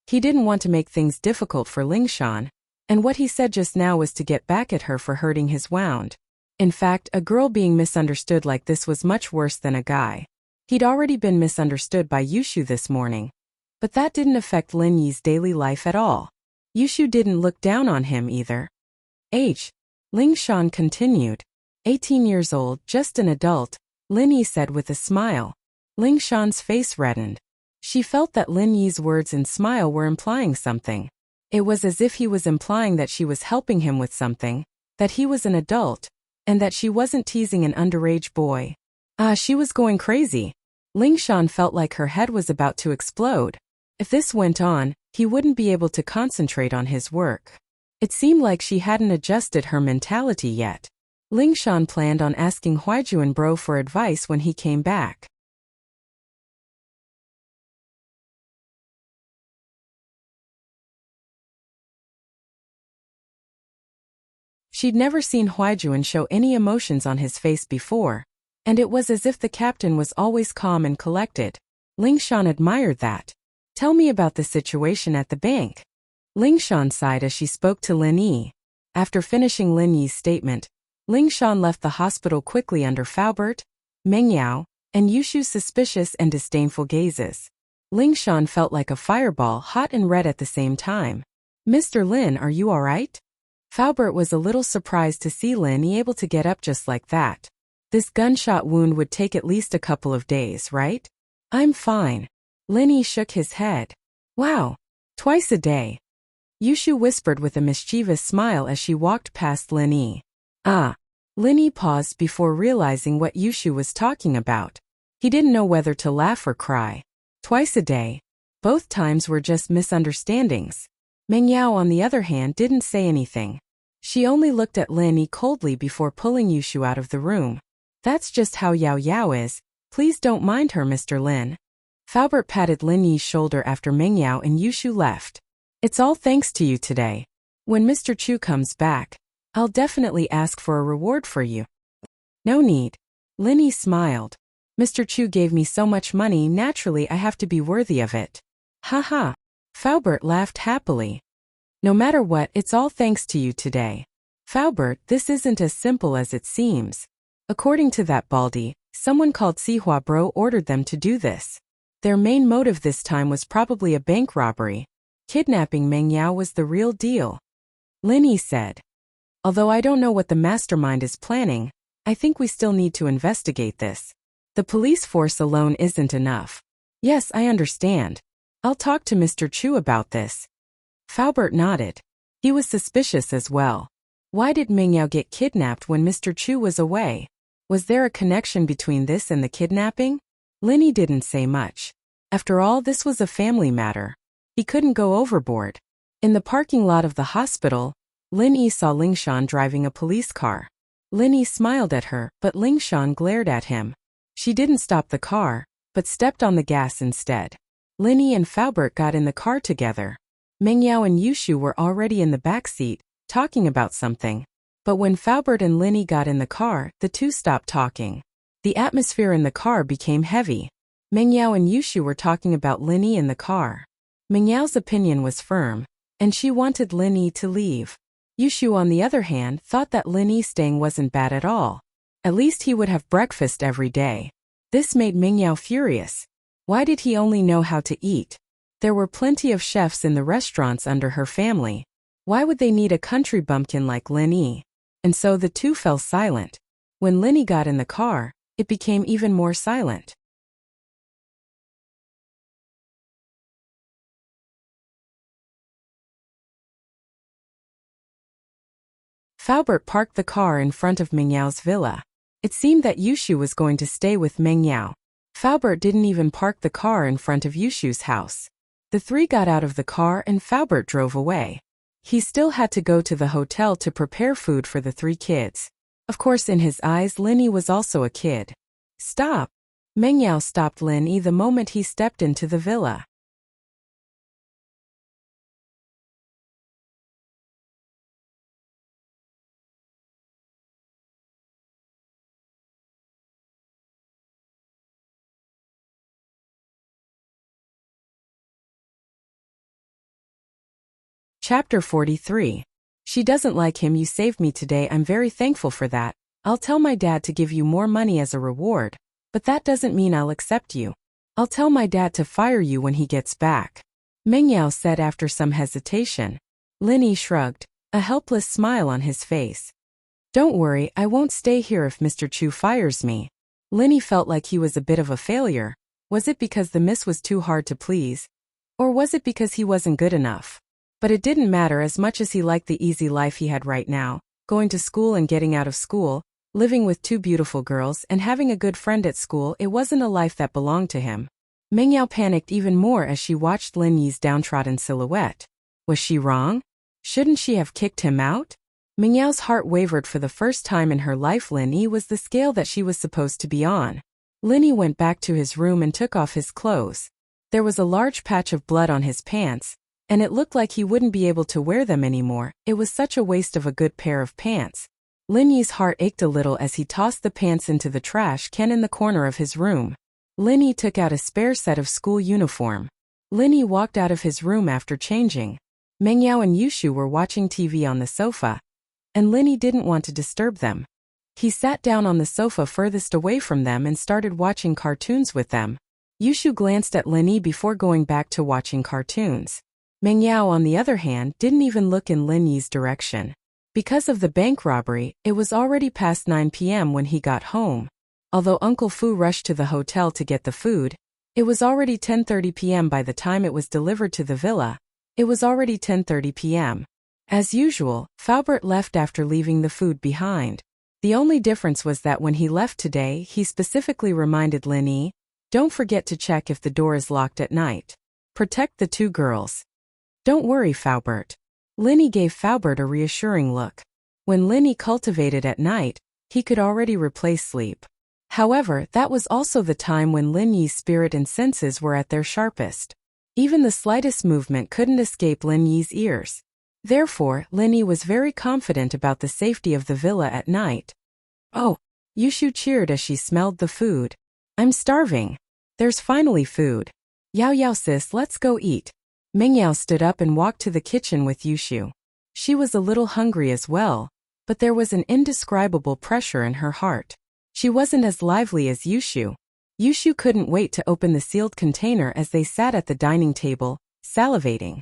He didn't want to make things difficult for Lingshan, and what he said just now was to get back at her for hurting his wound. In fact, a girl being misunderstood like this was much worse than a guy. He'd already been misunderstood by Yushu this morning, but that didn't affect Lin Yi's daily life at all. Yushu didn't look down on him either. Lingshan continued. 18 years old, just an adult, Lin Yi said with a smile. Lingshan's face reddened. She felt that Lin Yi's words and smile were implying something. It was as if he was implying that she was helping him with something, that he was an adult, and that she wasn't teasing an underage boy. She was going crazy. Ling Shan felt like her head was about to explode. If this went on, he wouldn't be able to concentrate on his work. It seemed like she hadn't adjusted her mentality yet. Ling Shan planned on asking Huaijuan Bro for advice when he came back. She'd never seen Huaijuan show any emotions on his face before, and it was as if the captain was always calm and collected. Ling Shan admired that. Tell me about the situation at the bank. Ling Shan sighed as she spoke to Lin Yi. After finishing Lin Yi's statement, Ling Shan left the hospital quickly under Faubert, Meng Yao, and Yushu's suspicious and disdainful gazes. Ling Shan felt like a fireball, hot and red at the same time. Mr. Lin, are you alright? Faubert was a little surprised to see Lin Yi able to get up just like that. This gunshot wound would take at least a couple of days, right? I'm fine. Lin Yi shook his head. Wow. Twice a day. Yushu whispered with a mischievous smile as she walked past Lin Yi. Lin Yi paused before realizing what Yushu was talking about. He didn't know whether to laugh or cry. Twice a day. Both times were just misunderstandings. Meng Yao, on the other hand, didn't say anything. She only looked at Lin Yi coldly before pulling Yushu out of the room. That's just how Yao Yao is. Please don't mind her, Mr. Lin. Faubert patted Lin Yi's shoulder after Meng Yao and Yushu left. It's all thanks to you today. When Mr. Chu comes back, I'll definitely ask for a reward for you. No need. Lin Yi smiled. Mr. Chu gave me so much money, naturally I have to be worthy of it. Haha. Faubert laughed happily. No matter what, it's all thanks to you today. Faubert, this isn't as simple as it seems. According to that baldy, someone called Sihua Bro ordered them to do this. Their main motive this time was probably a bank robbery. Kidnapping Meng Yao was the real deal. Lin Yi said. Although I don't know what the mastermind is planning, I think we still need to investigate this. The police force alone isn't enough. Yes, I understand. I'll talk to Mr. Chu about this. Faubert nodded. He was suspicious as well. Why did Meng Yao get kidnapped when Mr. Chu was away? Was there a connection between this and the kidnapping? Lin Yi didn't say much. After all, this was a family matter. He couldn't go overboard. In the parking lot of the hospital, Lin Yi saw Ling Shan driving a police car. Lin Yi smiled at her, but Ling Shan glared at him. She didn't stop the car, but stepped on the gas instead. Lin Yi and Faubert got in the car together. Meng Yao and Yushu were already in the back seat, talking about something. But when Faubert and Lin Yi got in the car, the two stopped talking. The atmosphere in the car became heavy. Meng Yao and Yushu were talking about Lin Yi in the car. Meng Yao's opinion was firm, and she wanted Lin Yi to leave. Yushu, on the other hand, thought that Lin Yi staying wasn't bad at all. At least he would have breakfast every day. This made Meng Yao furious. Why did he only know how to eat? There were plenty of chefs in the restaurants under her family. Why would they need a country bumpkin like Lin Yi? And so the two fell silent. When Lin Yi got in the car, it became even more silent. Faubert parked the car in front of Meng Yao's villa. It seemed that Yushu was going to stay with Meng Yao. Faubert didn't even park the car in front of Yushu's house. The three got out of the car and Faubert drove away. He still had to go to the hotel to prepare food for the three kids. Of course, in his eyes, Lin Yi was also a kid. Stop! Meng Yao stopped Lin Yi the moment he stepped into the villa. Chapter 43. She doesn't like him. You saved me today. I'm very thankful for that. I'll tell my dad to give you more money as a reward, but that doesn't mean I'll accept you. I'll tell my dad to fire you when he gets back. Meng Yao said after some hesitation. Lin Yi shrugged, a helpless smile on his face. Don't worry, I won't stay here if Mr. Chu fires me. Lin Yi felt like he was a bit of a failure. Was it because the miss was too hard to please? Or was it because he wasn't good enough? But it didn't matter as much as he liked the easy life he had right now, going to school and getting out of school, living with two beautiful girls and having a good friend at school. It wasn't a life that belonged to him. Mengyao panicked even more as she watched Lin Yi's downtrodden silhouette. Was she wrong? Shouldn't she have kicked him out? Mingyao's heart wavered for the first time in her life. Lin Yi was the scale that she was supposed to be on. Lin Yi went back to his room and took off his clothes. There was a large patch of blood on his pants, and it looked like he wouldn't be able to wear them anymore. It was such a waste of a good pair of pants. Lin Yi's heart ached a little as he tossed the pants into the trash can in the corner of his room. Lin Yi took out a spare set of school uniform. Lin Yi walked out of his room after changing. Mengyao and Yushu were watching TV on the sofa, and Lin Yi didn't want to disturb them. He sat down on the sofa furthest away from them and started watching cartoons with them. Yushu glanced at Lin Yi before going back to watching cartoons. Mengyao, on the other hand, didn't even look in Lin Yi's direction. Because of the bank robbery, it was already past 9 p.m. when he got home. Although Uncle Fu rushed to the hotel to get the food, it was already 10:30 p.m. by the time it was delivered to the villa. It was already 10:30 p.m. As usual, Faubert left after leaving the food behind. The only difference was that when he left today, he specifically reminded Lin Yi, "Don't forget to check if the door is locked at night. Protect the two girls." "Don't worry, Faubert." Lin Yi gave Faubert a reassuring look. When Lin Yi cultivated at night, he could already replace sleep. However, that was also the time when Lin Yi's spirit and senses were at their sharpest. Even the slightest movement couldn't escape Lin Yi's ears. Therefore, Lin Yi was very confident about the safety of the villa at night. "Oh!" Yushu cheered as she smelled the food. "I'm starving. There's finally food. Yao Yao sis, let's go eat." Mengyao stood up and walked to the kitchen with Yushu. She was a little hungry as well, but there was an indescribable pressure in her heart. She wasn't as lively as Yushu. Yushu couldn't wait to open the sealed container as they sat at the dining table, salivating.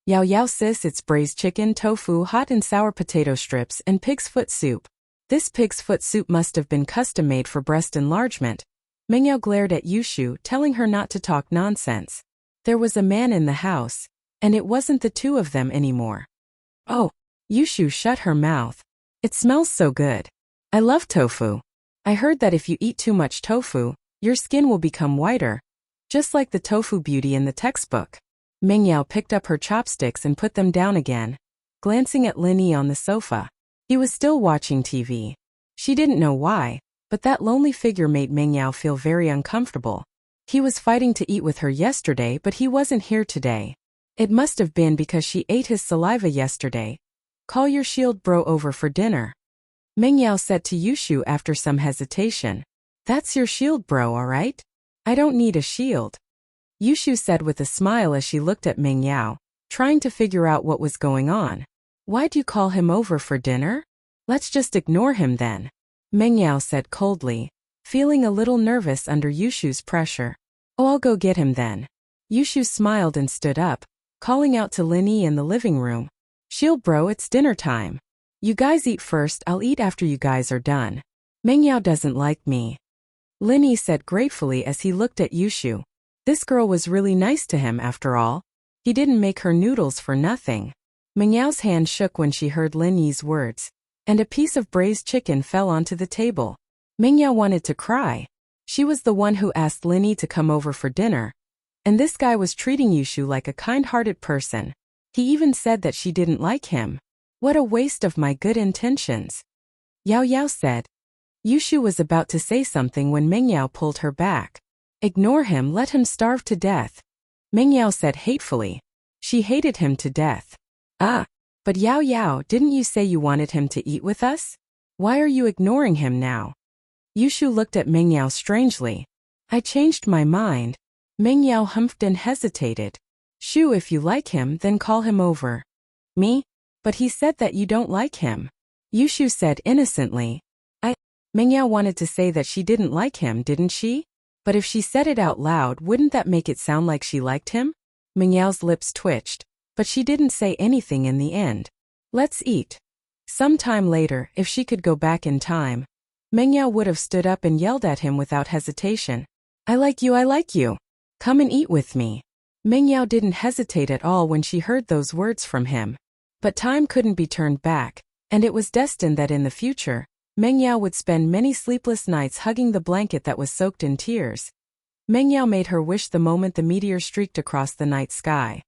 "Yao Yao sis, it's braised chicken, tofu, hot and sour potato strips, and pig's foot soup. This pig's foot soup must have been custom-made for breast enlargement." Mengyao glared at Yushu, telling her not to talk nonsense. There was a man in the house, and it wasn't the two of them anymore. "Oh!" Yushu shut her mouth. "It smells so good. I love tofu. I heard that if you eat too much tofu, your skin will become whiter, just like the tofu beauty in the textbook." Mengyao picked up her chopsticks and put them down again, glancing at Lin Yi on the sofa. He was still watching TV. She didn't know why, but that lonely figure made Mengyao feel very uncomfortable. He was fighting to eat with her yesterday, but he wasn't here today. It must have been because she ate his saliva yesterday. "Call your shield bro over for dinner," Mengyao said to Yushu after some hesitation. "That's your shield bro, alright? I don't need a shield," Yushu said with a smile as she looked at Mengyao, trying to figure out what was going on. "Why'd you call him over for dinner? Let's just ignore him then," Mengyao said coldly, feeling a little nervous under Yushu's pressure. "Oh, I'll go get him then." Yushu smiled and stood up, calling out to Lin Yi in the living room. "Shield bro, it's dinner time. You guys eat first, I'll eat after you guys are done. Mengyao doesn't like me," Lin Yi said gratefully as he looked at Yushu. This girl was really nice to him after all. He didn't make her noodles for nothing. Mengyao's hand shook when she heard Lin Yi's words, and a piece of braised chicken fell onto the table. Mengyao wanted to cry. She was the one who asked Lin Yi to come over for dinner, and this guy was treating Yushu like a kind-hearted person. He even said that she didn't like him. What a waste of my good intentions, Yao Yao said. Yushu was about to say something when Mengyao pulled her back. "Ignore him, let him starve to death," Mengyao said hatefully. She hated him to death. "Ah, but Yao Yao, didn't you say you wanted him to eat with us? Why are you ignoring him now?" Yushu looked at Mengyao strangely. "I changed my mind." Mengyao humphed and hesitated. "Shu, if you like him, then call him over." "Me? But he said that you don't like him," Yushu said innocently. Mengyao wanted to say that she didn't like him, didn't she? But if she said it out loud, wouldn't that make it sound like she liked him? Mengyao's lips twitched. but she didn't say anything in the end. Let's eat. Some time later, if she could go back in time, Mengyao would have stood up and yelled at him without hesitation. I like you, I like you. Come and eat with me. Mengyao didn't hesitate at all when she heard those words from him. But time couldn't be turned back, and it was destined that in the future, Mengyao would spend many sleepless nights hugging the blanket that was soaked in tears. Mengyao made her wish the moment the meteor streaked across the night sky.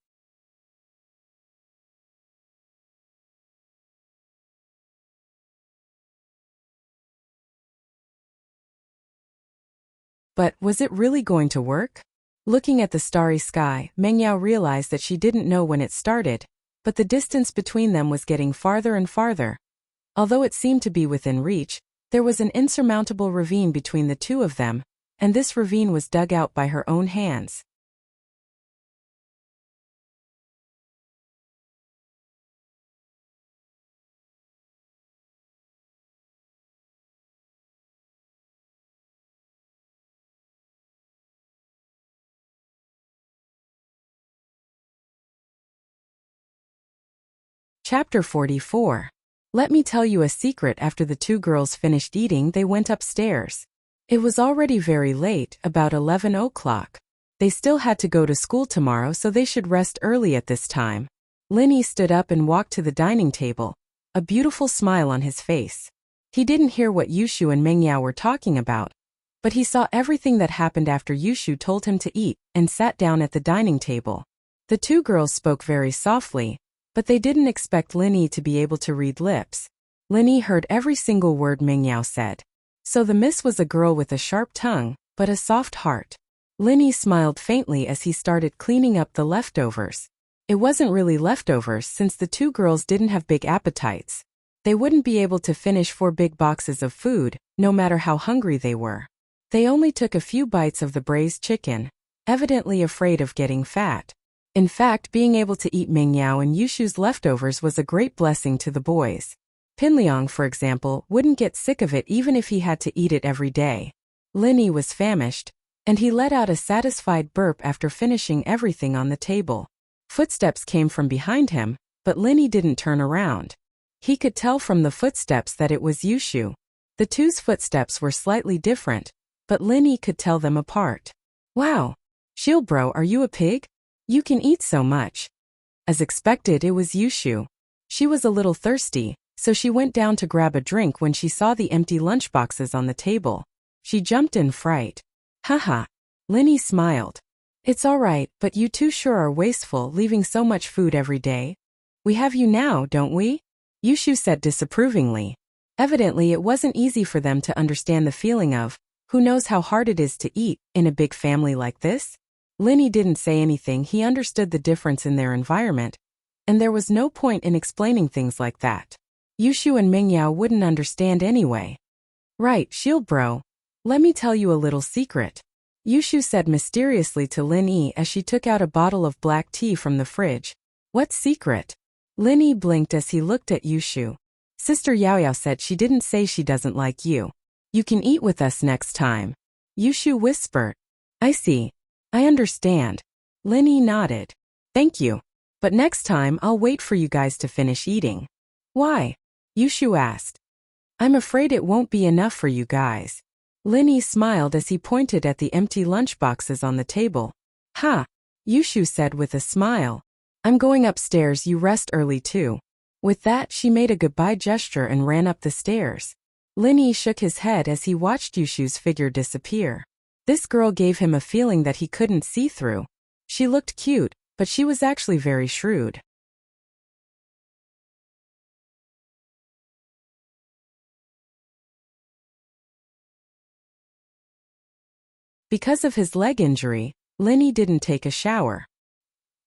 But was it really going to work? Looking at the starry sky, Mengyao realized that she didn't know when it started, but the distance between them was getting farther and farther. Although it seemed to be within reach, there was an insurmountable ravine between the two of them, and this ravine was dug out by her own hands. Chapter 44. Let me tell you a secret. After the two girls finished eating, they went upstairs. It was already very late, about 11 o'clock. They still had to go to school tomorrow, so they should rest early at this time. Linny stood up and walked to the dining table, a beautiful smile on his face. He didn't hear what Yushu and Mengyao were talking about, but he saw everything that happened after Yushu told him to eat and sat down at the dining table. The two girls spoke very softly, but they didn't expect Linny to be able to read lips. Linny heard every single word Mengyao said. So the miss was a girl with a sharp tongue, but a soft heart. Linny smiled faintly as he started cleaning up the leftovers. It wasn't really leftovers since the two girls didn't have big appetites. They wouldn't be able to finish 4 big boxes of food, no matter how hungry they were. They only took a few bites of the braised chicken, evidently afraid of getting fat. In fact, being able to eat Mengyao and Yushu's leftovers was a great blessing to the boys. Pinliang, for example, wouldn't get sick of it even if he had to eat it every day. Linny was famished, and he let out a satisfied burp after finishing everything on the table. Footsteps came from behind him, but Linny didn't turn around. He could tell from the footsteps that it was Yushu. The two's footsteps were slightly different, but Linny could tell them apart. Wow! Shieldbro, are you a pig? You can eat so much. As expected, it was Yushu. She was a little thirsty, so she went down to grab a drink when she saw the empty lunchboxes on the table. She jumped in fright. Haha. Linny smiled. It's all right, but you two sure are wasteful, leaving so much food every day. We have you now, don't we? Yushu said disapprovingly. Evidently, it wasn't easy for them to understand the feeling of, who knows how hard it is to eat in a big family like this? Linny didn't say anything. He understood the difference in their environment, and there was no point in explaining things like that. Yushu and Mengyao wouldn't understand anyway. Right, Shield Bro. Let me tell you a little secret. Yushu said mysteriously to Linny as she took out a bottle of black tea from the fridge. What secret? Linny blinked as he looked at Yushu. Sister Yaoyao said she didn't say she doesn't like you. You can eat with us next time. Yushu whispered. I see. I understand. Linny nodded. Thank you. But next time I'll wait for you guys to finish eating. Why? Yushu asked. I'm afraid it won't be enough for you guys. Linny smiled as he pointed at the empty lunchboxes on the table. Ha! Yushu said with a smile. I'm going upstairs, you rest early too. With that, she made a goodbye gesture and ran up the stairs. Linny shook his head as he watched Yushu's figure disappear. This girl gave him a feeling that he couldn't see through. She looked cute, but she was actually very shrewd. Because of his leg injury, Linny didn't take a shower.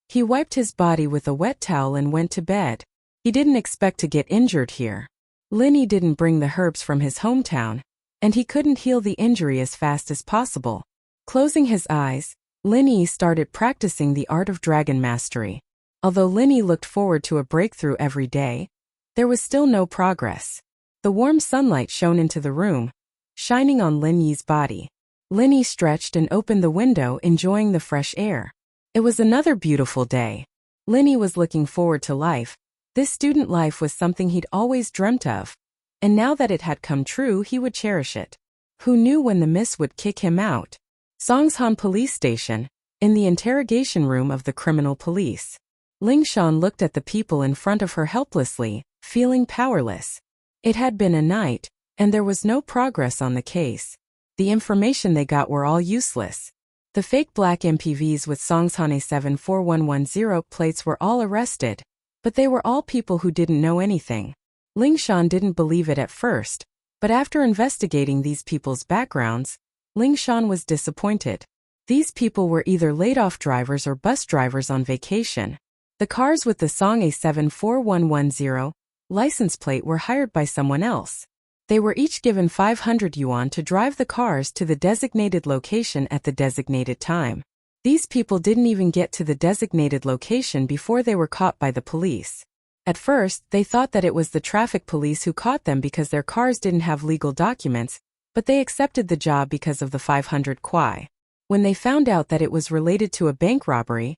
He wiped his body with a wet towel and went to bed. He didn't expect to get injured here. Linny didn't bring the herbs from his hometown, and he couldn't heal the injury as fast as possible. Closing his eyes, Linny started practicing the art of dragon mastery. Although Linny looked forward to a breakthrough every day, there was still no progress. The warm sunlight shone into the room, shining on Linny's body. Linny stretched and opened the window, enjoying the fresh air. It was another beautiful day. Linny was looking forward to life. This student life was something he'd always dreamt of. And now that it had come true, he would cherish it. Who knew when the miss would kick him out? Songshan Police Station. In the interrogation room of the criminal police. Ling Shan looked at the people in front of her helplessly, feeling powerless. It had been a night, and there was no progress on the case. The information they got were all useless. The fake black MPVs with Songshan A74110 plates were all arrested, but they were all people who didn't know anything. Ling Shan didn't believe it at first, but after investigating these people's backgrounds, Ling Shan was disappointed. These people were either laid-off drivers or bus drivers on vacation. The cars with the Song A74110 license plate were hired by someone else. They were each given 500 yuan to drive the cars to the designated location at the designated time. These people didn't even get to the designated location before they were caught by the police. At first, they thought that it was the traffic police who caught them because their cars didn't have legal documents, but they accepted the job because of the 500 kwai. When they found out that it was related to a bank robbery,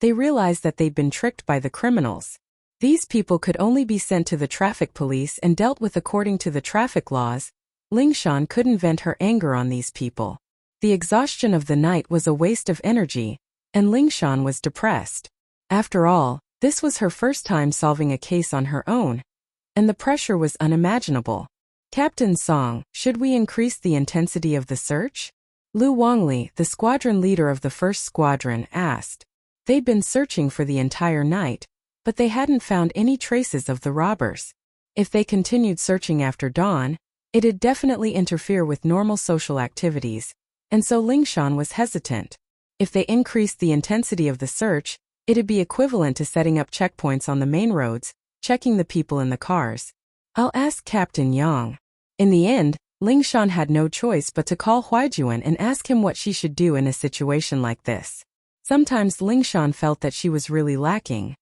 they realized that they'd been tricked by the criminals. These people could only be sent to the traffic police and dealt with according to the traffic laws. Ling Shan couldn't vent her anger on these people. The exhaustion of the night was a waste of energy, and Ling Shan was depressed. After all, this was her first time solving a case on her own, and the pressure was unimaginable. Captain Song, should we increase the intensity of the search? Lu Wangli, the squadron leader of the first squadron, asked. They'd been searching for the entire night, but they hadn't found any traces of the robbers. If they continued searching after dawn, it'd definitely interfere with normal social activities, and so Ling Shan was hesitant. If they increased the intensity of the search, it'd be equivalent to setting up checkpoints on the main roads, checking the people in the cars. I'll ask Captain Yang. In the end, Ling Shan had no choice but to call Huaijuan and ask him what she should do in a situation like this. Sometimes Ling Shan felt that she was really lacking.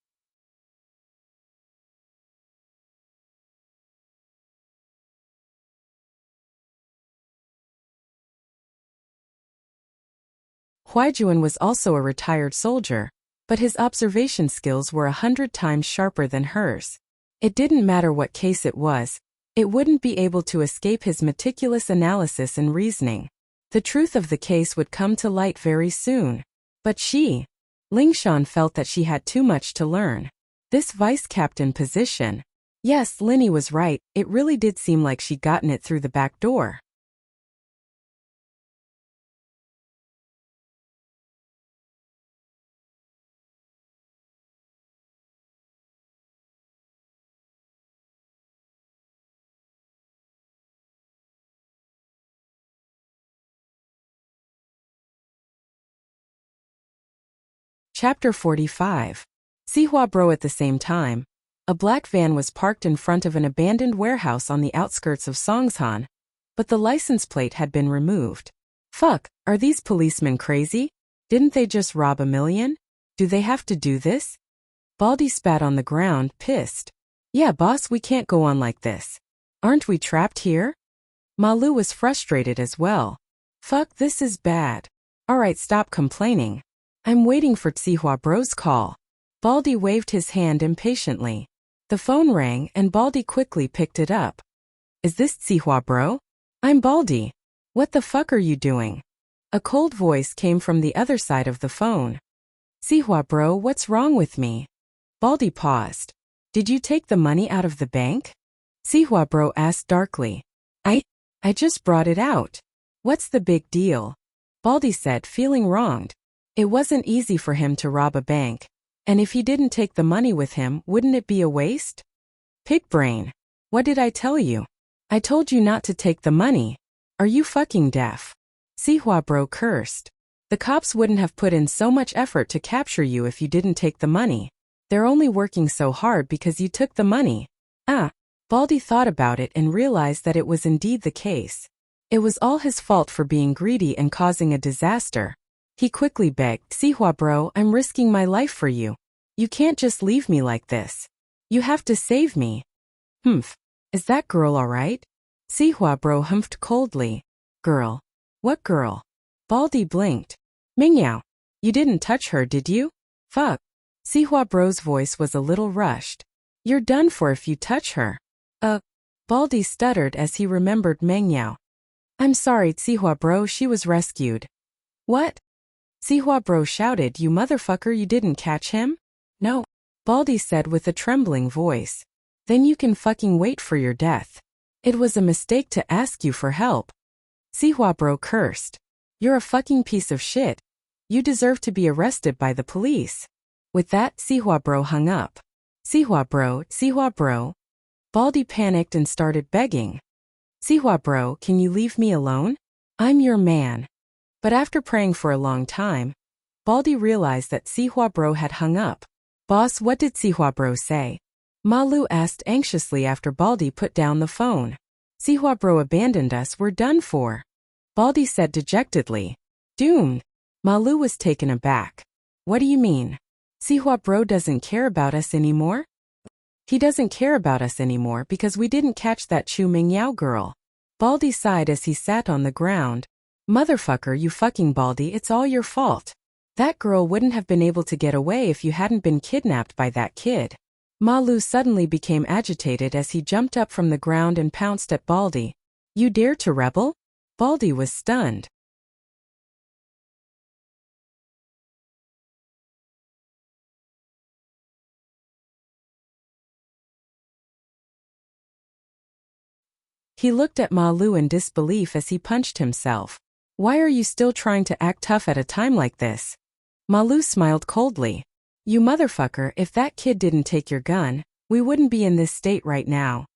Huaijuan was also a retired soldier, but his observation skills were 100 times sharper than hers. It didn't matter what case it was, it wouldn't be able to escape his meticulous analysis and reasoning. The truth of the case would come to light very soon. But Ling Shan felt that she had too much to learn. This vice captain position. Yes, Linny was right, it really did seem like she'd gotten it through the back door. Chapter 45. Sihua Bro. At the same time, a black van was parked in front of an abandoned warehouse on the outskirts of Songshan, but the license plate had been removed. Fuck, are these policemen crazy? Didn't they just rob 1 million? Do they have to do this? Baldy spat on the ground, pissed. Yeah, boss, we can't go on like this. Aren't we trapped here? Malu was frustrated as well. Fuck, this is bad. Alright, stop complaining. I'm waiting for Sihua Bro's call. Baldy waved his hand impatiently. The phone rang and Baldy quickly picked it up. Is this Sihua Bro? I'm Baldy. What the fuck are you doing? A cold voice came from the other side of the phone. Sihua Bro, what's wrong with me? Baldy paused. Did you take the money out of the bank? Sihua Bro asked darkly. I just brought it out. What's the big deal? Baldy said, feeling wronged. It wasn't easy for him to rob a bank, and if he didn't take the money with him, wouldn't it be a waste? Pig brain. What did I tell you? I told you not to take the money. Are you fucking deaf? Sihua Bro cursed. The cops wouldn't have put in so much effort to capture you if you didn't take the money. They're only working so hard because you took the money. Baldy thought about it and realized that it was indeed the case. It was all his fault for being greedy and causing a disaster. He quickly begged, Sihua Bro, I'm risking my life for you. You can't just leave me like this. You have to save me. Humph. Is that girl alright? Sihua Bro humphed coldly. Girl. What girl? Baldy blinked. Mingyao. You didn't touch her, did you? Fuck. Sihua Bro's voice was a little rushed. You're done for if you touch her. Baldy stuttered as he remembered Meng Yao. I'm sorry, Sihua Bro, she was rescued. What? Sihua Bro shouted, you motherfucker, you didn't catch him? No, Baldy said with a trembling voice. Then you can fucking wait for your death. It was a mistake to ask you for help. Sihua Bro cursed. You're a fucking piece of shit. You deserve to be arrested by the police. With that, Sihua Bro hung up. Sihua Bro. Baldy panicked and started begging. Sihua Bro, can you leave me alone? I'm your man. But after praying for a long time, Baldy realized that Sihua Bro had hung up. Boss, what did Sihua Bro say? Malu asked anxiously after Baldy put down the phone. Sihua Bro abandoned us, we're done for. Baldy said dejectedly. Doomed. Malu was taken aback. What do you mean? Sihua Bro doesn't care about us anymore? He doesn't care about us anymore because we didn't catch that Chu Mingyao girl. Baldy sighed as he sat on the ground. Motherfucker, you fucking Baldy, it's all your fault. That girl wouldn't have been able to get away if you hadn't been kidnapped by that kid. Malu suddenly became agitated as he jumped up from the ground and pounced at Baldy. You dare to rebel? Baldy was stunned. He looked at Malu in disbelief as he punched himself. Why are you still trying to act tough at a time like this? Malu smiled coldly. You motherfucker, if that kid didn't take your gun, we wouldn't be in this state right now.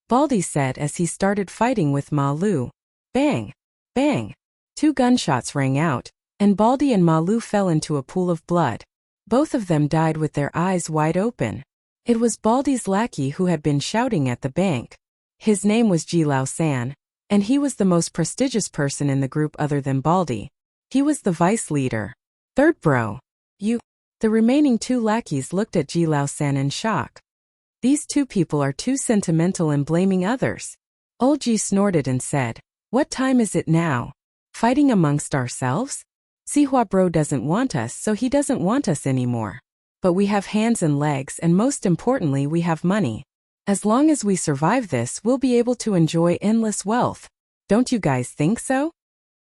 Baldy said as he started fighting with Malu. Bang! Bang! 2 gunshots rang out, and Baldy and Malu fell into a pool of blood. Both of them died with their eyes wide open. It was Baldy's lackey who had been shouting at the bank. His name was Ji Lao San, and he was the most prestigious person in the group other than Baldy. He was the vice leader. Third bro. You. The remaining 2 lackeys looked at Ji Lao San in shock. These 2 people are too sentimental in blaming others. Old Ji snorted and said, what time is it now? Fighting amongst ourselves? Sihua Bro doesn't want us, so he doesn't want us anymore. But we have hands and legs, and most importantly we have money. As long as we survive this, we'll be able to enjoy endless wealth. Don't you guys think so?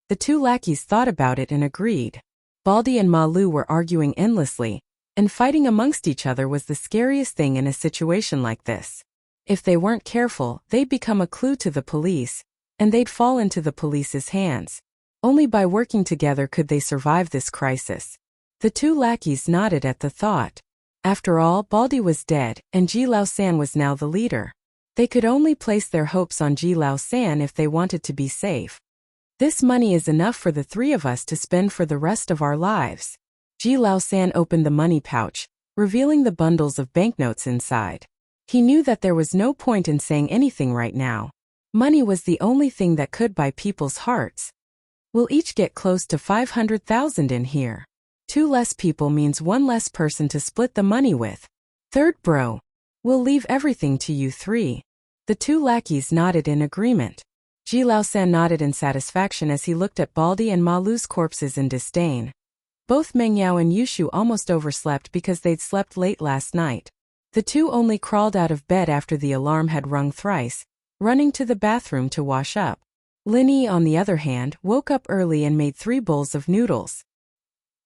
The 2 lackeys thought about it and agreed. Baldy and Malu were arguing endlessly, and fighting amongst each other was the scariest thing in a situation like this. If they weren't careful, they'd become a clue to the police, and they'd fall into the police's hands. Only by working together could they survive this crisis. The 2 lackeys nodded at the thought. After all, Baldy was dead, and Ji Lao San was now the leader. They could only place their hopes on Ji Lao San if they wanted to be safe. This money is enough for the 3 of us to spend for the rest of our lives. Ji Lao San opened the money pouch, revealing the bundles of banknotes inside. He knew that there was no point in saying anything right now. Money was the only thing that could buy people's hearts. We'll each get close to 500,000 in here. 2 less people means 1 less person to split the money with. Third bro. We'll leave everything to you 3. The 2 lackeys nodded in agreement. Ji Lao San nodded in satisfaction as he looked at Baldy and Malu's corpses in disdain. Both Meng Yao and Yushu almost overslept because they'd slept late last night. The 2 only crawled out of bed after the alarm had rung thrice, running to the bathroom to wash up. Lin Yi, on the other hand, woke up early and made 3 bowls of noodles.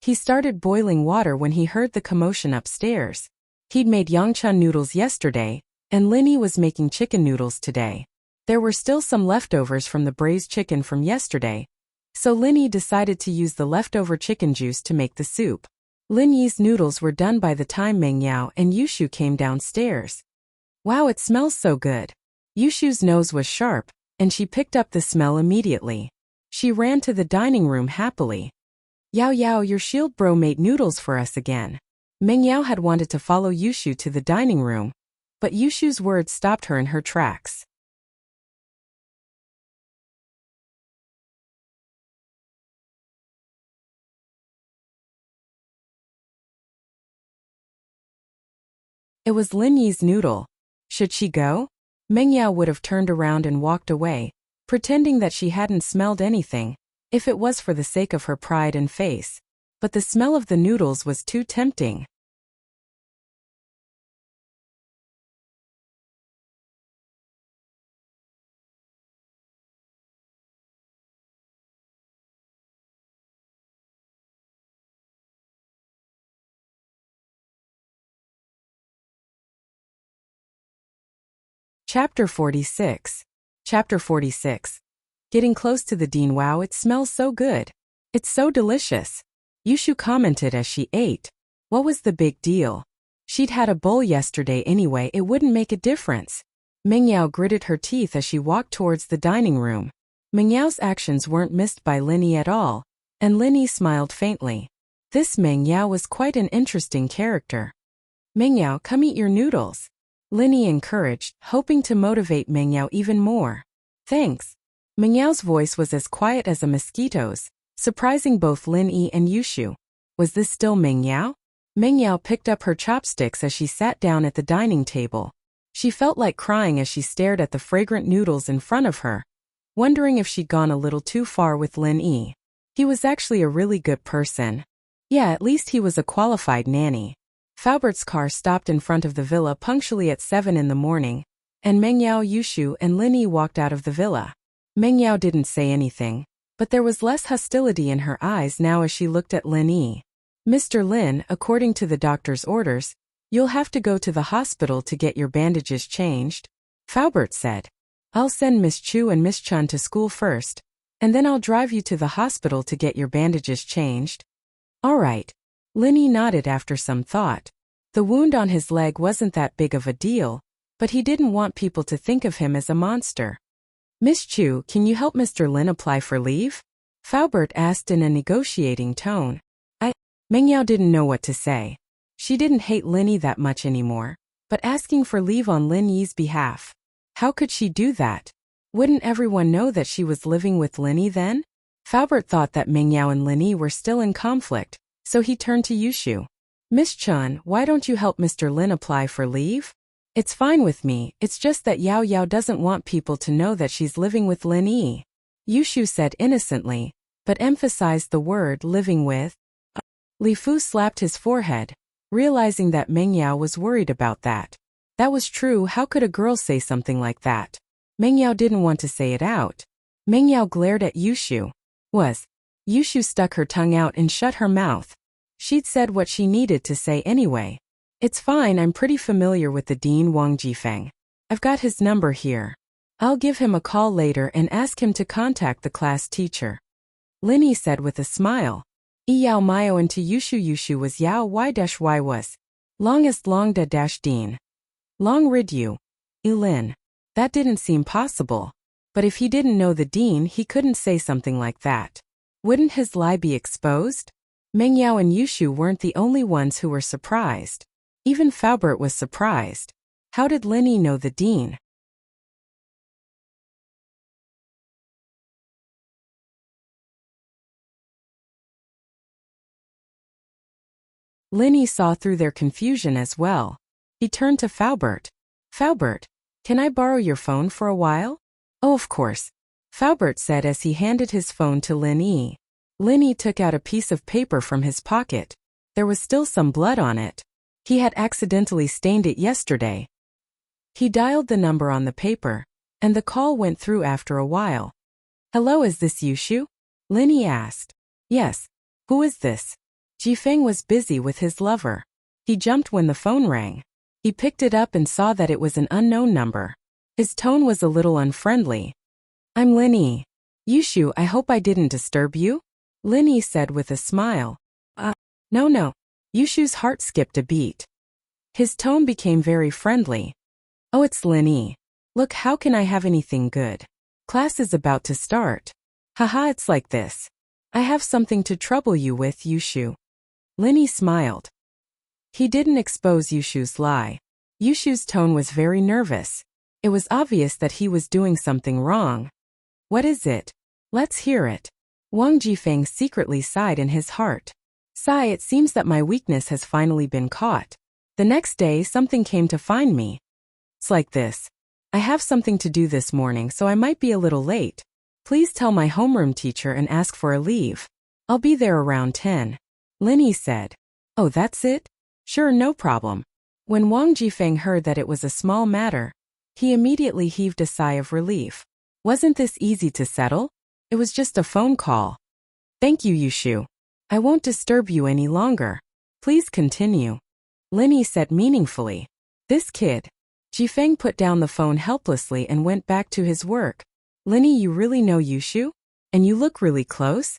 He started boiling water when he heard the commotion upstairs. He'd made yangcha noodles yesterday, and Lin Yi was making chicken noodles today. There were still some leftovers from the braised chicken from yesterday, so Lin Yi decided to use the leftover chicken juice to make the soup. Lin Yi's noodles were done by the time Meng Yao and Yushu came downstairs. Wow, it smells so good. Yushu's nose was sharp, and she picked up the smell immediately. She ran to the dining room happily. Yao Yao, your shield bro made noodles for us again. Meng Yao had wanted to follow Yushu to the dining room, but Yushu's words stopped her in her tracks. It was Lin Yi's noodle. Should she go? Meng Yao would have turned around and walked away, pretending that she hadn't smelled anything, if it was for the sake of her pride and face. But the smell of the noodles was too tempting. Chapter 46. Chapter 46. Getting close to the dean. Wow, it smells so good. It's so delicious. Yushu commented as she ate. What was the big deal? She'd had a bowl yesterday anyway, it wouldn't make a difference. Mengyao gritted her teeth as she walked towards the dining room. Mengyao's actions weren't missed by Linny at all, and Linny smiled faintly. This Mengyao was quite an interesting character. Mengyao, come eat your noodles. Linny encouraged, hoping to motivate Mengyao even more. Thanks. Mengyao's voice was as quiet as a mosquito's, surprising both Linny and Yushu. Was this still Mengyao? Mengyao picked up her chopsticks as she sat down at the dining table. She felt like crying as she stared at the fragrant noodles in front of her, wondering if she'd gone a little too far with Linny. He was actually a really good person. Yeah, at least he was a qualified nanny. Faubert's car stopped in front of the villa punctually at 7 in the morning, and Mengyao, Yushu, and Linny walked out of the villa. Mengyao didn't say anything, but there was less hostility in her eyes now as she looked at Linny. Mr. Lin, according to the doctor's orders, you'll have to go to the hospital to get your bandages changed, Faubert said. I'll send Miss Chu and Miss Chun to school first, and then I'll drive you to the hospital to get your bandages changed. All right. Linny nodded after some thought. The wound on his leg wasn't that big of a deal, but he didn't want people to think of him as a monster. Miss Chu, can you help Mr. Lin apply for leave? Faubert asked in a negotiating tone. Mengyao didn't know what to say. She didn't hate Linny that much anymore, but asking for leave on Lin Yi's behalf. How could she do that? Wouldn't everyone know that she was living with Linny then? Faubert thought that Mengyao and Linny were still in conflict, so he turned to Yushu. Miss Chun, why don't you help Mr. Lin apply for leave? It's fine with me, it's just that Yao Yao doesn't want people to know that she's living with Linny. Yushu said innocently, but emphasized the word living with. Li Fu slapped his forehead, realizing that Mengyao was worried about that. That was true, how could a girl say something like that? Mengyao didn't want to say it out. Mengyao glared at Yushu. Yushu stuck her tongue out and shut her mouth. She'd said what she needed to say anyway. It's fine, I'm pretty familiar with the Dean Wang Jifeng. I've got his number here. I'll give him a call later and ask him to contact the class teacher. Linny said with a smile. Yao Mayo into Yushu was Yao Y-Y was. Longest long da dash Dean. Long rid you. Lin. That didn't seem possible. But if he didn't know the dean, he couldn't say something like that. Wouldn't his lie be exposed? Mengyao and Yushu weren't the only ones who were surprised. Even Faubert was surprised. How did Linny know the dean? Linny saw through their confusion as well. He turned to Faubert. Faubert, can I borrow your phone for a while? Oh, of course. Faubert said as he handed his phone to Linny. Linny took out a piece of paper from his pocket. There was still some blood on it. He had accidentally stained it yesterday. He dialed the number on the paper, and the call went through after a while. Hello, is this Yushu? Linny asked. Yes. Who is this? Jifeng was busy with his lover. He jumped when the phone rang. He picked it up and saw that it was an unknown number. His tone was a little unfriendly. I'm Linny. Yushu, I hope I didn't disturb you? Linny said with a smile. No. Yushu's heart skipped a beat. His tone became very friendly. Oh, it's Linny. Look, how can I have anything good? Class is about to start. Haha, it's like this. I have something to trouble you with, Yushu. Linny smiled. He didn't expose Yushu's lie. Yushu's tone was very nervous. It was obvious that he was doing something wrong. What is it? Let's hear it. Wang Jifeng secretly sighed in his heart. Sigh, it seems that my weakness has finally been caught. The next day, something came to find me. It's like this. I have something to do this morning, so I might be a little late. Please tell my homeroom teacher and ask for a leave. I'll be there around 10. Linny said. Oh, that's it? Sure, no problem. When Wang Jifeng heard that it was a small matter, he immediately heaved a sigh of relief. Wasn't this easy to settle? It was just a phone call. Thank you, Yushu. I won't disturb you any longer. Please continue. Linny said meaningfully. This kid. Jifeng put down the phone helplessly and went back to his work. Linny, you really know Yushu? And you look really close?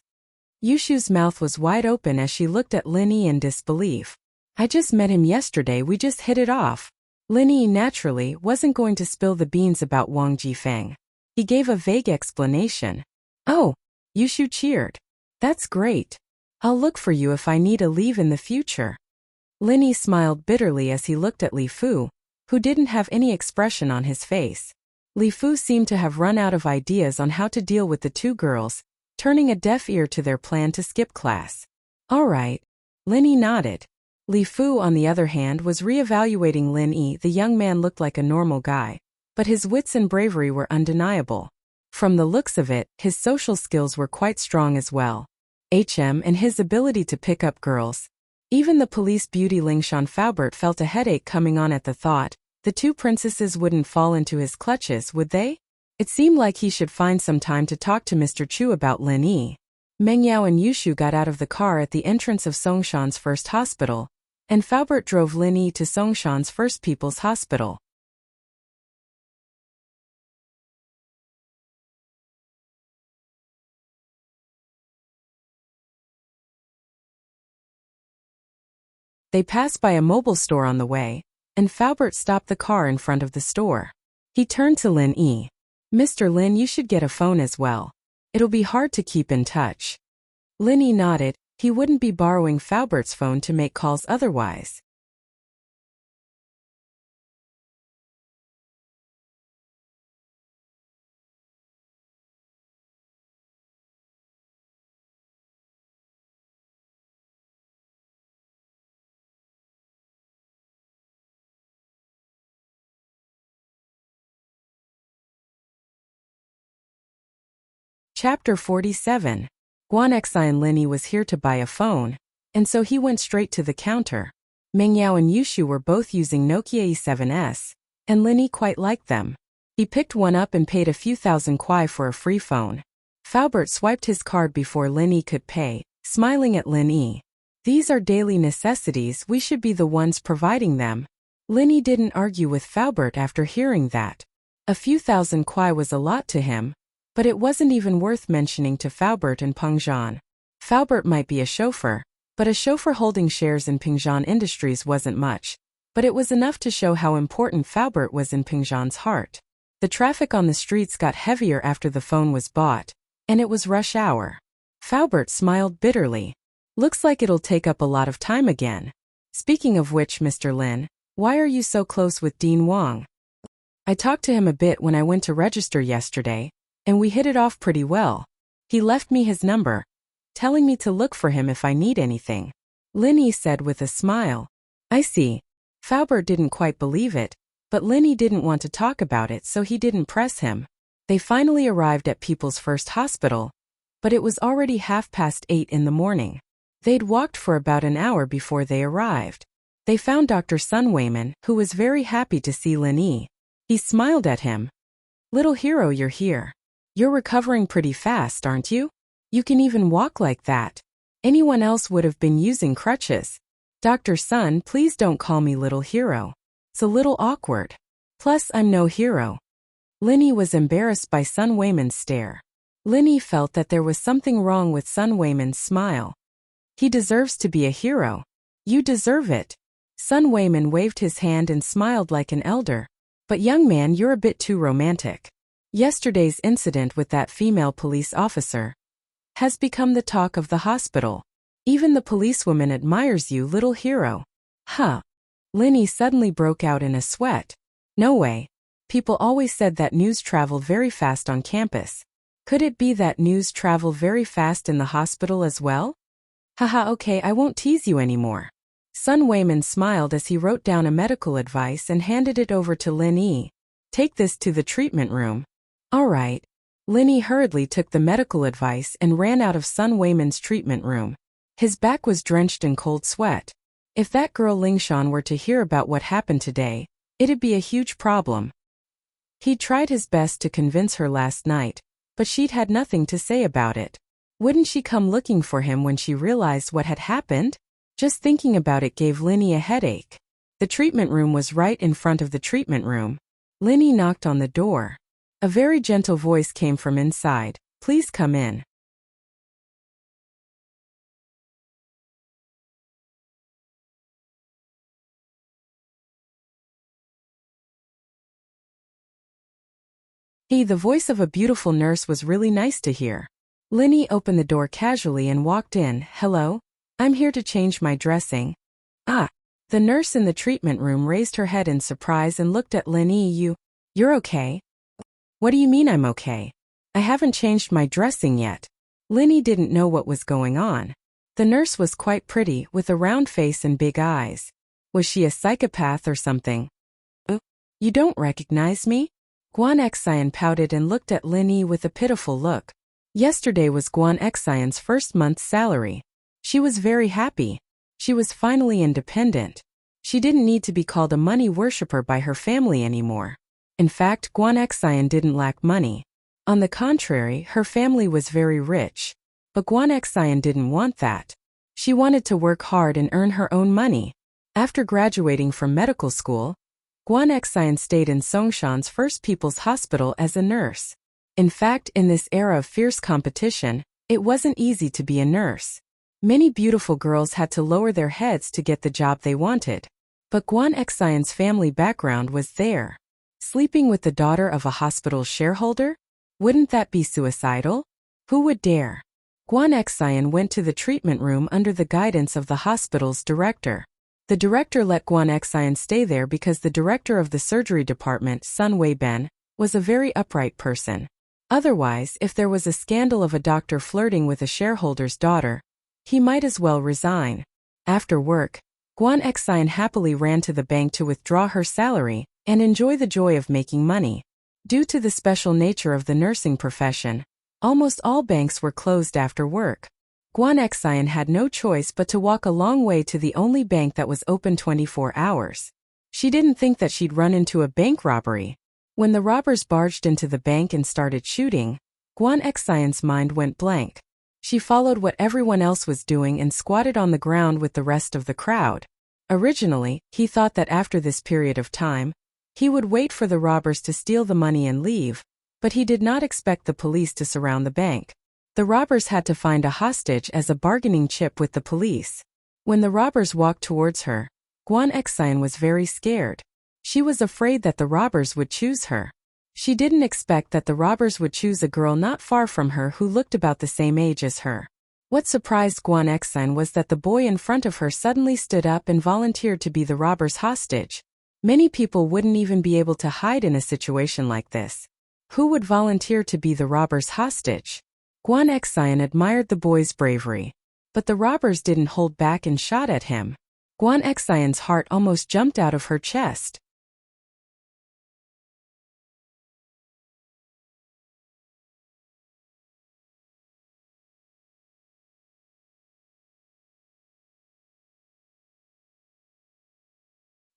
Yushu's mouth was wide open as she looked at Linny in disbelief. I just met him yesterday, we just hit it off. Linny, naturally, wasn't going to spill the beans about Wang Jifeng. He gave a vague explanation. Oh, Yushu cheered. That's great. I'll look for you if I need a leave in the future. Linny smiled bitterly as he looked at Li Fu, who didn't have any expression on his face. Li Fu seemed to have run out of ideas on how to deal with the two girls, turning a deaf ear to their plan to skip class. All right. Linny nodded. Li Fu, on the other hand, was re-evaluating Lin Yi. The young man looked like a normal guy, but his wits and bravery were undeniable. From the looks of it, his social skills were quite strong as well. And his ability to pick up girls. Even the police beauty Lingshan Faubert felt a headache coming on at the thought. The two princesses wouldn't fall into his clutches, would they? It seemed like he should find some time to talk to Mr. Chu about Lin Yi. Meng Yao and Yushu got out of the car at the entrance of Songshan's first hospital, and Faubert drove Lin Yi to Songshan's First People's Hospital. They passed by a mobile store on the way, and Faubert stopped the car in front of the store. He turned to Lin Yi. Mr. Lin, you should get a phone as well. It'll be hard to keep in touch. Lin Yi nodded. He wouldn't be borrowing Faubert's phone to make calls otherwise. Chapter 47. Guanxi and Lin Yi was here to buy a phone, and so he went straight to the counter. Meng Yao and Yushu were both using Nokia E7s, and Lin Yi quite liked them. He picked one up and paid a few thousand kuai for a free phone. Faubert swiped his card before Lin Yi could pay, smiling at Lin Yi. These are daily necessities, we should be the ones providing them. Lin Yi didn't argue with Faubert after hearing that. A few thousand kuai was a lot to him, but it wasn't even worth mentioning to Faubert and Peng Zhan. Faubert might be a chauffeur, but a chauffeur holding shares in Peng Zhan Industries wasn't much, but it was enough to show how important Faubert was in Peng Zhan's heart. The traffic on the streets got heavier after the phone was bought, and it was rush hour. Faubert smiled bitterly. Looks like it'll take up a lot of time again. Speaking of which, Mr. Lin, why are you so close with Dean Wang? I talked to him a bit when I went to register yesterday, and we hit it off pretty well. He left me his number, telling me to look for him if I need anything. Lin Yi said with a smile. I see. Faubert didn't quite believe it, but Lin Yi didn't want to talk about it, so he didn't press him. They finally arrived at People's First Hospital, but it was already 8:30 in the morning. They'd walked for about an hour before they arrived. They found Dr. Sun Weiman, who was very happy to see Lin Yi. He smiled at him. Little hero, you're here. You're recovering pretty fast, aren't you? You can even walk like that. Anyone else would have been using crutches. Dr. Sun, please don't call me little hero. It's a little awkward. Plus, I'm no hero. Lin Yi was embarrassed by Sun Weiman's stare. Lin Yi felt that there was something wrong with Sun Weiman's smile. He deserves to be a hero. You deserve it. Sun Weiman waved his hand and smiled like an elder. But young man, you're a bit too romantic. Yesterday's incident with that female police officer has become the talk of the hospital. Even the policewoman admires you, little hero. Huh. Lin Yi suddenly broke out in a sweat. No way. People always said that news traveled very fast on campus. Could it be that news traveled very fast in the hospital as well? Haha, okay, I won't tease you anymore. Sun Weiman smiled as he wrote down a medical advice and handed it over to Lin Yi. Take this to the treatment room. All right. Lin Yi hurriedly took the medical advice and ran out of Sun Weiman's treatment room. His back was drenched in cold sweat. If that girl Lingshan were to hear about what happened today, it'd be a huge problem. He'd tried his best to convince her last night, but she'd had nothing to say about it. Wouldn't she come looking for him when she realized what had happened? Just thinking about it gave Lin Yi a headache. The treatment room was right in front of the treatment room. Linny knocked on the door. A very gentle voice came from inside. "Please come in." The voice of a beautiful nurse was really nice to hear. Linny opened the door casually and walked in. "Hello? I'm here to change my dressing." "Ah." The nurse in the treatment room raised her head in surprise and looked at Linny. You're okay?" "What do you mean I'm okay? I haven't changed my dressing yet." Linny didn't know what was going on. The nurse was quite pretty, with a round face and big eyes. Was she a psychopath or something? You don't recognize me?" Guan Xian pouted and looked at Linny with a pitiful look. Yesterday was Guan Xian's first month's salary. She was very happy. She was finally independent. She didn't need to be called a money worshipper by her family anymore. In fact, Guan Xian didn't lack money. On the contrary, her family was very rich. But Guan Xian didn't want that. She wanted to work hard and earn her own money. After graduating from medical school, Guan Xian stayed in Songshan's First People's Hospital as a nurse. In fact, in this era of fierce competition, it wasn't easy to be a nurse. Many beautiful girls had to lower their heads to get the job they wanted. But Guan Xian's family background was there. Sleeping with the daughter of a hospital's shareholder? Wouldn't that be suicidal? Who would dare? Guan Xian went to the treatment room under the guidance of the hospital's director. The director let Guan Xian stay there because the director of the surgery department, Sun Weiben, was a very upright person. Otherwise, if there was a scandal of a doctor flirting with a shareholder's daughter, he might as well resign. After work, Guan Xian happily ran to the bank to withdraw her salary and enjoy the joy of making money. Due to the special nature of the nursing profession, almost all banks were closed after work. Guan Xian had no choice but to walk a long way to the only bank that was open 24 hours. She didn't think that she'd run into a bank robbery. When the robbers barged into the bank and started shooting, Guan Xian's mind went blank. She followed what everyone else was doing and squatted on the ground with the rest of the crowd. Originally, he thought that after this period of time, he would wait for the robbers to steal the money and leave, but he did not expect the police to surround the bank. The robbers had to find a hostage as a bargaining chip with the police. When the robbers walked towards her, Guan Xian was very scared. She was afraid that the robbers would choose her. She didn't expect that the robbers would choose a girl not far from her who looked about the same age as her. What surprised Guan Xian was that the boy in front of her suddenly stood up and volunteered to be the robbers' hostage. Many people wouldn't even be able to hide in a situation like this. Who would volunteer to be the robbers' hostage? Guan Xian admired the boy's bravery. But the robbers didn't hold back and shot at him. Guan Xian's heart almost jumped out of her chest.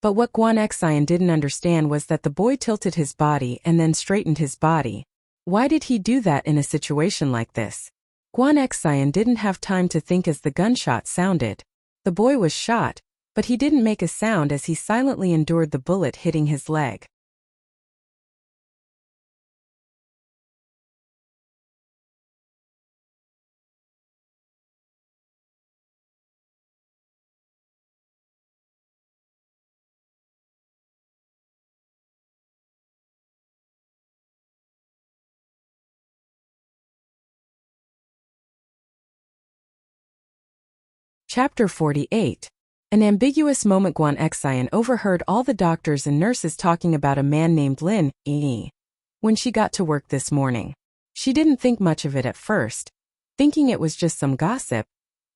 But what Guan Xian didn't understand was that the boy tilted his body and then straightened his body. Why did he do that in a situation like this? Guan Xian didn't have time to think as the gunshot sounded. The boy was shot, but he didn't make a sound as he silently endured the bullet hitting his leg. Chapter 48. An ambiguous moment. Guan Xian overheard all the doctors and nurses talking about a man named Lin Yi. When she got to work this morning, she didn't think much of it at first, thinking it was just some gossip,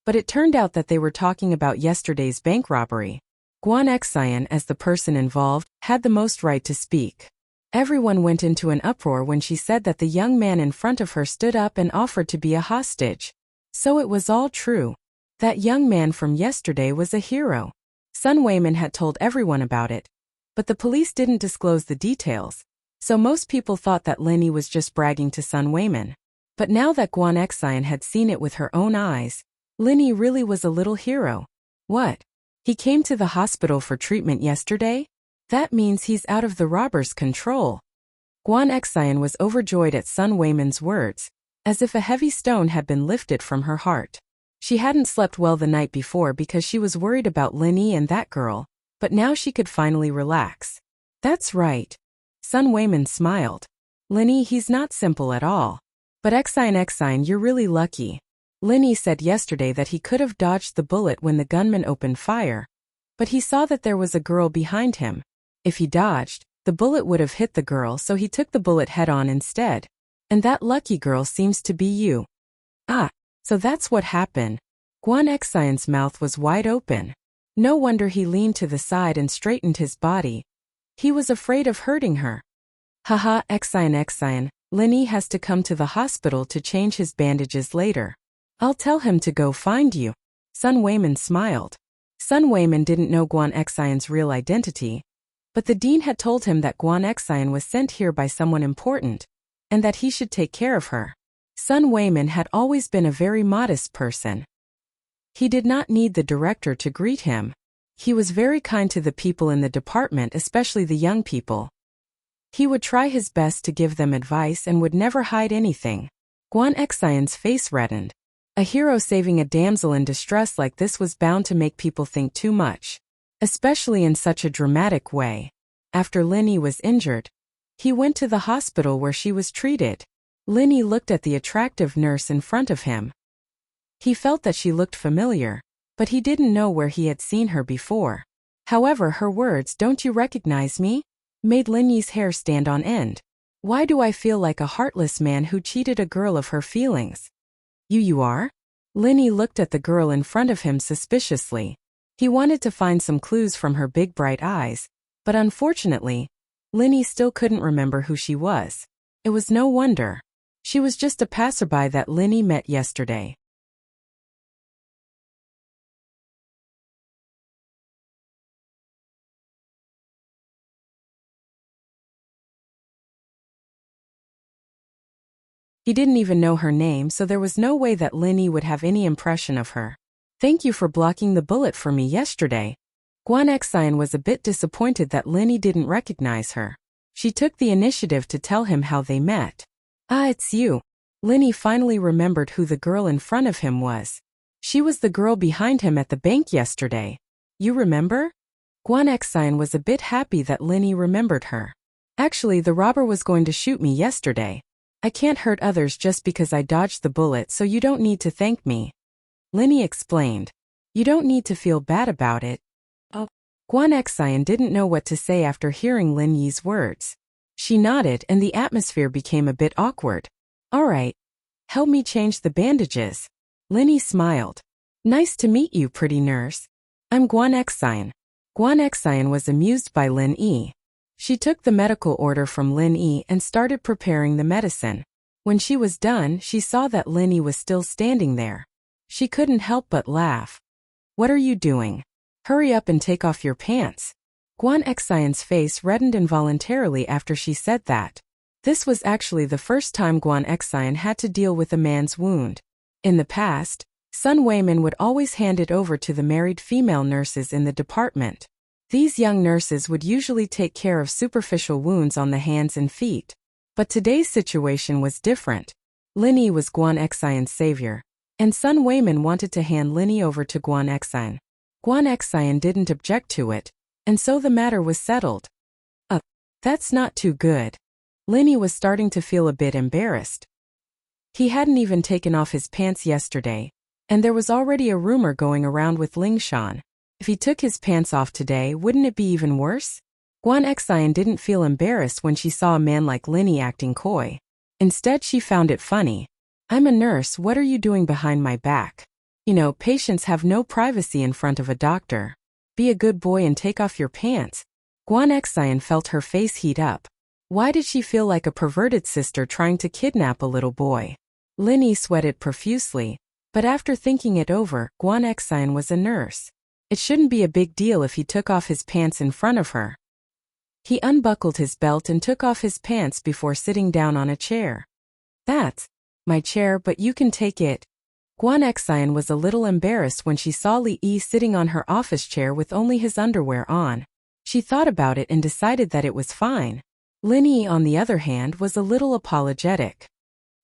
but it turned out that they were talking about yesterday's bank robbery. Guan Xian, as the person involved, had the most right to speak. Everyone went into an uproar when she said that the young man in front of her stood up and offered to be a hostage. So it was all true. That young man from yesterday was a hero. Sun Weiman had told everyone about it, but the police didn't disclose the details, so most people thought that Linny was just bragging to Sun Weiman. But now that Guan Xian had seen it with her own eyes, Linny really was a little hero. What? He came to the hospital for treatment yesterday? That means he's out of the robber's control. Guan Exine was overjoyed at Sun Weiman's words, as if a heavy stone had been lifted from her heart. She hadn't slept well the night before because she was worried about Lin Yi and that girl, but now she could finally relax. That's right. Sun Weiman smiled. Lin Yi, he's not simple at all. But Exine, you're really lucky. Lin Yi said yesterday that he could have dodged the bullet when the gunman opened fire, but he saw that there was a girl behind him. If he dodged, the bullet would have hit the girl, so he took the bullet head-on instead. And that lucky girl seems to be you. Ah, so that's what happened. Guan Exine's mouth was wide open. No wonder he leaned to the side and straightened his body. He was afraid of hurting her. Haha, Exine, Lin Yi has to come to the hospital to change his bandages later. I'll tell him to go find you. Sun Weiman smiled. Sun Weiman didn't know Guan Exine's real identity, but the dean had told him that Guan Exine was sent here by someone important, and that he should take care of her. Sun Weiman had always been a very modest person. He did not need the director to greet him. He was very kind to the people in the department, especially the young people. He would try his best to give them advice and would never hide anything. Guan Exine's face reddened. A hero saving a damsel in distress like this was bound to make people think too much, especially in such a dramatic way. After Lin Yi was injured, he went to the hospital where she was treated. Lin Yi looked at the attractive nurse in front of him. He felt that she looked familiar, but he didn't know where he had seen her before. However, her words, "Don't you recognize me?" made Lin Yi's hair stand on end. Why do I feel like a heartless man who cheated a girl of her feelings? You are? Lin Yi looked at the girl in front of him suspiciously. He wanted to find some clues from her big bright eyes, but unfortunately, Lin Yi still couldn't remember who she was. It was no wonder. She was just a passerby that Lin Yi met yesterday. He didn't even know her name, so there was no way that Lin Yi would have any impression of her. Thank you for blocking the bullet for me yesterday. Guan Exine was a bit disappointed that Lin Yi didn't recognize her. She took the initiative to tell him how they met. Ah, it's you. Lin Yi finally remembered who the girl in front of him was. She was the girl behind him at the bank yesterday. You remember? Guan Exine was a bit happy that Lin Yi remembered her. Actually, the robber was going to shoot me yesterday. I can't hurt others just because I dodged the bullet, so you don't need to thank me. Lin Yi explained. You don't need to feel bad about it. Oh. Guan Exine didn't know what to say after hearing Lin Yi's words. She nodded and the atmosphere became a bit awkward. All right. Help me change the bandages. Lin Yi smiled. Nice to meet you, pretty nurse. I'm Guan Exine. Guan Exine was amused by Lin Yi. She took the medical order from Lin Yi and started preparing the medicine. When she was done, she saw that Lin Yi was still standing there. She couldn't help but laugh. What are you doing? Hurry up and take off your pants. Guan Exine's face reddened involuntarily after she said that. This was actually the first time Guan Exine had to deal with a man's wound. In the past, Sun Weiman would always hand it over to the married female nurses in the department. These young nurses would usually take care of superficial wounds on the hands and feet. But today's situation was different. Lin Yi was Guan Exine's savior, and Sun Weiman wanted to hand Lin Yi over to Guan Exine. Guan Exine didn't object to it, and so the matter was settled. That's not too good. Lin Yi was starting to feel a bit embarrassed. He hadn't even taken off his pants yesterday, and there was already a rumor going around with Ling Shan. If he took his pants off today, wouldn't it be even worse? Guan Exine didn't feel embarrassed when she saw a man like Lin Yi acting coy. Instead, she found it funny. I'm a nurse, what are you doing behind my back? You know, patients have no privacy in front of a doctor. Be a good boy and take off your pants. Guan Exine felt her face heat up. Why did she feel like a perverted sister trying to kidnap a little boy? Lin Yi sweated profusely, but after thinking it over, Guan Exine was a nurse. It shouldn't be a big deal if he took off his pants in front of her. He unbuckled his belt and took off his pants before sitting down on a chair. That's my chair, but you can take it. Guan Exine was a little embarrassed when she saw Li Yi sitting on her office chair with only his underwear on. She thought about it and decided that it was fine. Lin Yi, on the other hand, was a little apologetic.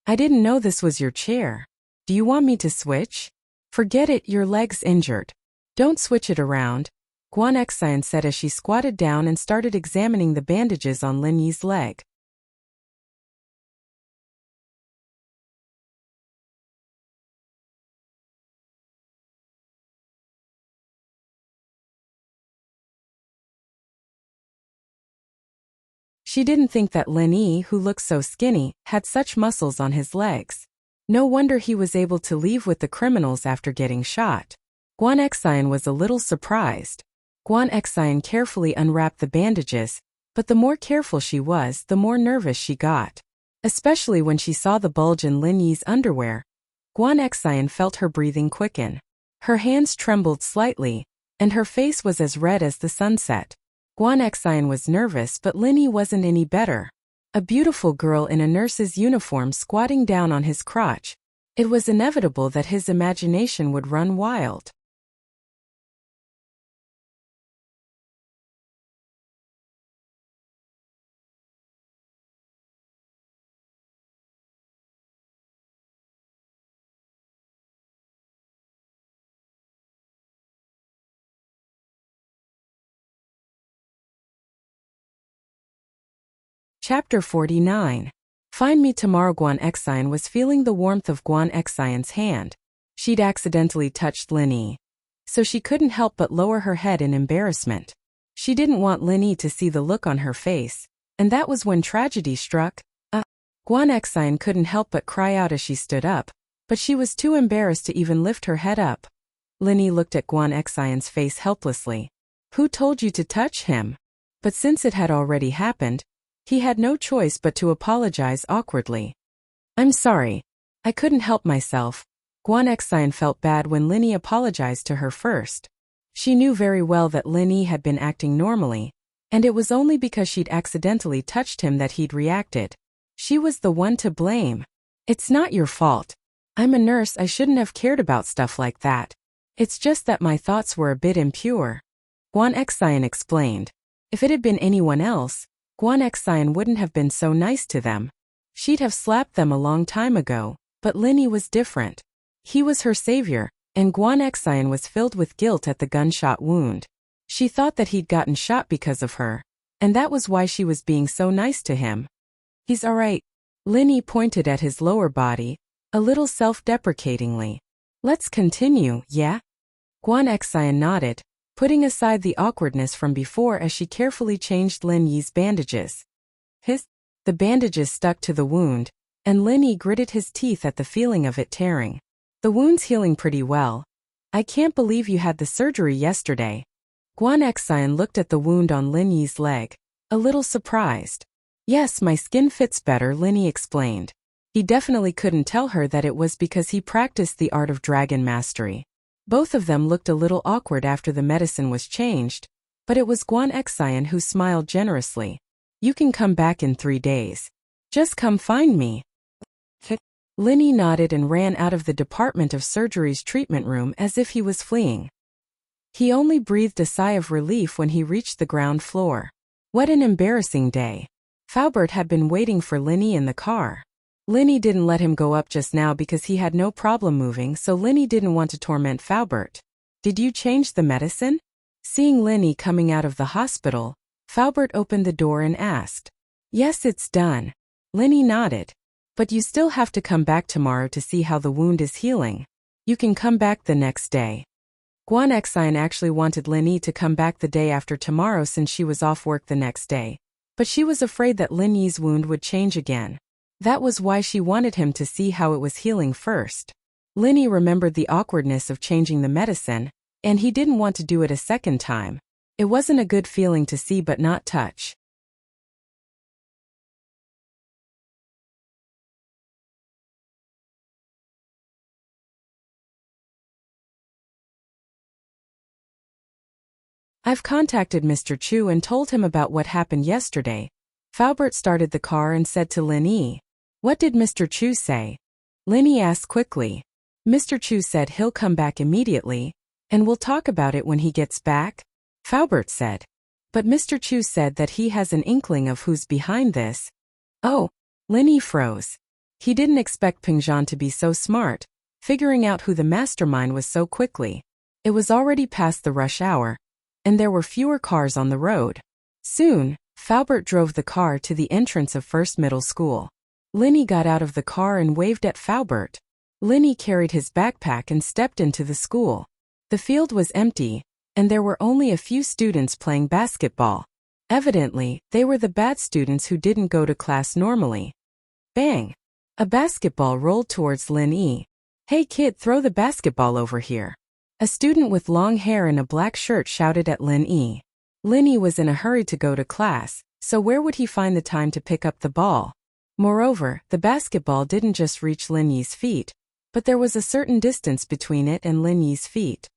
I didn't know this was your chair. Do you want me to switch? Forget it, your leg's injured. Don't switch it around, Guan Exine said as she squatted down and started examining the bandages on Lin Yi's leg. She didn't think that Lin Yi, who looked so skinny, had such muscles on his legs. No wonder he was able to leave with the criminals after getting shot. Guan Exine was a little surprised. Guan Exine carefully unwrapped the bandages, but the more careful she was, the more nervous she got. Especially when she saw the bulge in Lin Yi's underwear. Guan Exine felt her breathing quicken. Her hands trembled slightly, and her face was as red as the sunset. Guan Exine was nervous, but Lin Yi wasn't any better. A beautiful girl in a nurse's uniform squatting down on his crotch. It was inevitable that his imagination would run wild. Chapter 49. Find me tomorrow. Guan Exine was feeling the warmth of Guan Exine's hand. She'd accidentally touched Lin Yi, so she couldn't help but lower her head in embarrassment. She didn't want Lin Yi to see the look on her face, and that was when tragedy struck. Guan Exine couldn't help but cry out as she stood up, but she was too embarrassed to even lift her head up. Lin Yi looked at Guan Exine's face helplessly. Who told you to touch him? But since it had already happened, he had no choice but to apologize awkwardly. I'm sorry. I couldn't help myself. Guan Exine felt bad when Lin Yi apologized to her first. She knew very well that Lin Yi had been acting normally, and it was only because she'd accidentally touched him that he'd reacted. She was the one to blame. It's not your fault. I'm a nurse, I shouldn't have cared about stuff like that. It's just that my thoughts were a bit impure. Guan Exine explained. If it had been anyone else, Guan Exine wouldn't have been so nice to them. She'd have slapped them a long time ago, but Lin Yi was different. He was her savior, and Guan Exine was filled with guilt at the gunshot wound. She thought that he'd gotten shot because of her, and that was why she was being so nice to him. He's alright. Lin Yi pointed at his lower body, a little self-deprecatingly. Let's continue, yeah? Guan Exine nodded, putting aside the awkwardness from before as she carefully changed Lin Yi's bandages. The bandages stuck to the wound, and Lin Yi gritted his teeth at the feeling of it tearing. The wound's healing pretty well. I can't believe you had the surgery yesterday. Guan Exine looked at the wound on Lin Yi's leg, a little surprised. Yes, my skin fits better, Lin Yi explained. He definitely couldn't tell her that it was because he practiced the art of dragon mastery. Both of them looked a little awkward after the medicine was changed, but it was Guan Exine who smiled generously. You can come back in 3 days. Just come find me. Lin Yi nodded and ran out of the Department of Surgery's treatment room as if he was fleeing. He only breathed a sigh of relief when he reached the ground floor. What an embarrassing day. Faubert had been waiting for Lin Yi in the car. Lin Yi didn't let him go up just now because he had no problem moving, so Lin Yi didn't want to torment Faubert. Did you change the medicine? Seeing Lin Yi coming out of the hospital, Faubert opened the door and asked. Yes, it's done. Lin Yi nodded. But you still have to come back tomorrow to see how the wound is healing. You can come back the next day. Guan Exine actually wanted Lin Yi to come back the day after tomorrow since she was off work the next day. But she was afraid that Lin Yi's wound would change again. That was why she wanted him to see how it was healing first. Lin Yi remembered the awkwardness of changing the medicine, and he didn't want to do it a second time. It wasn't a good feeling to see but not touch. I've contacted Mr. Chu and told him about what happened yesterday. Faubert started the car and said to Lin Yi. What did Mr. Chu say? Lin Yi asked quickly. Mr. Chu said he'll come back immediately, and we'll talk about it when he gets back, Faubert said. But Mr. Chu said that he has an inkling of who's behind this. Oh, Lin Yi froze. He didn't expect Peng Zhan to be so smart, figuring out who the mastermind was so quickly. It was already past the rush hour, and there were fewer cars on the road. Soon, Faubert drove the car to the entrance of First Middle School. Lin Yi got out of the car and waved at Faubert. Lin Yi carried his backpack and stepped into the school. The field was empty, and there were only a few students playing basketball. Evidently, they were the bad students who didn't go to class normally. Bang! A basketball rolled towards Lin Yi. Hey kid, throw the basketball over here. A student with long hair and a black shirt shouted at Lin Yi. Lin Yi was in a hurry to go to class, so where would he find the time to pick up the ball? Moreover, the basketball didn't just reach Lin Yi's feet, but there was a certain distance between it and Lin Yi's feet.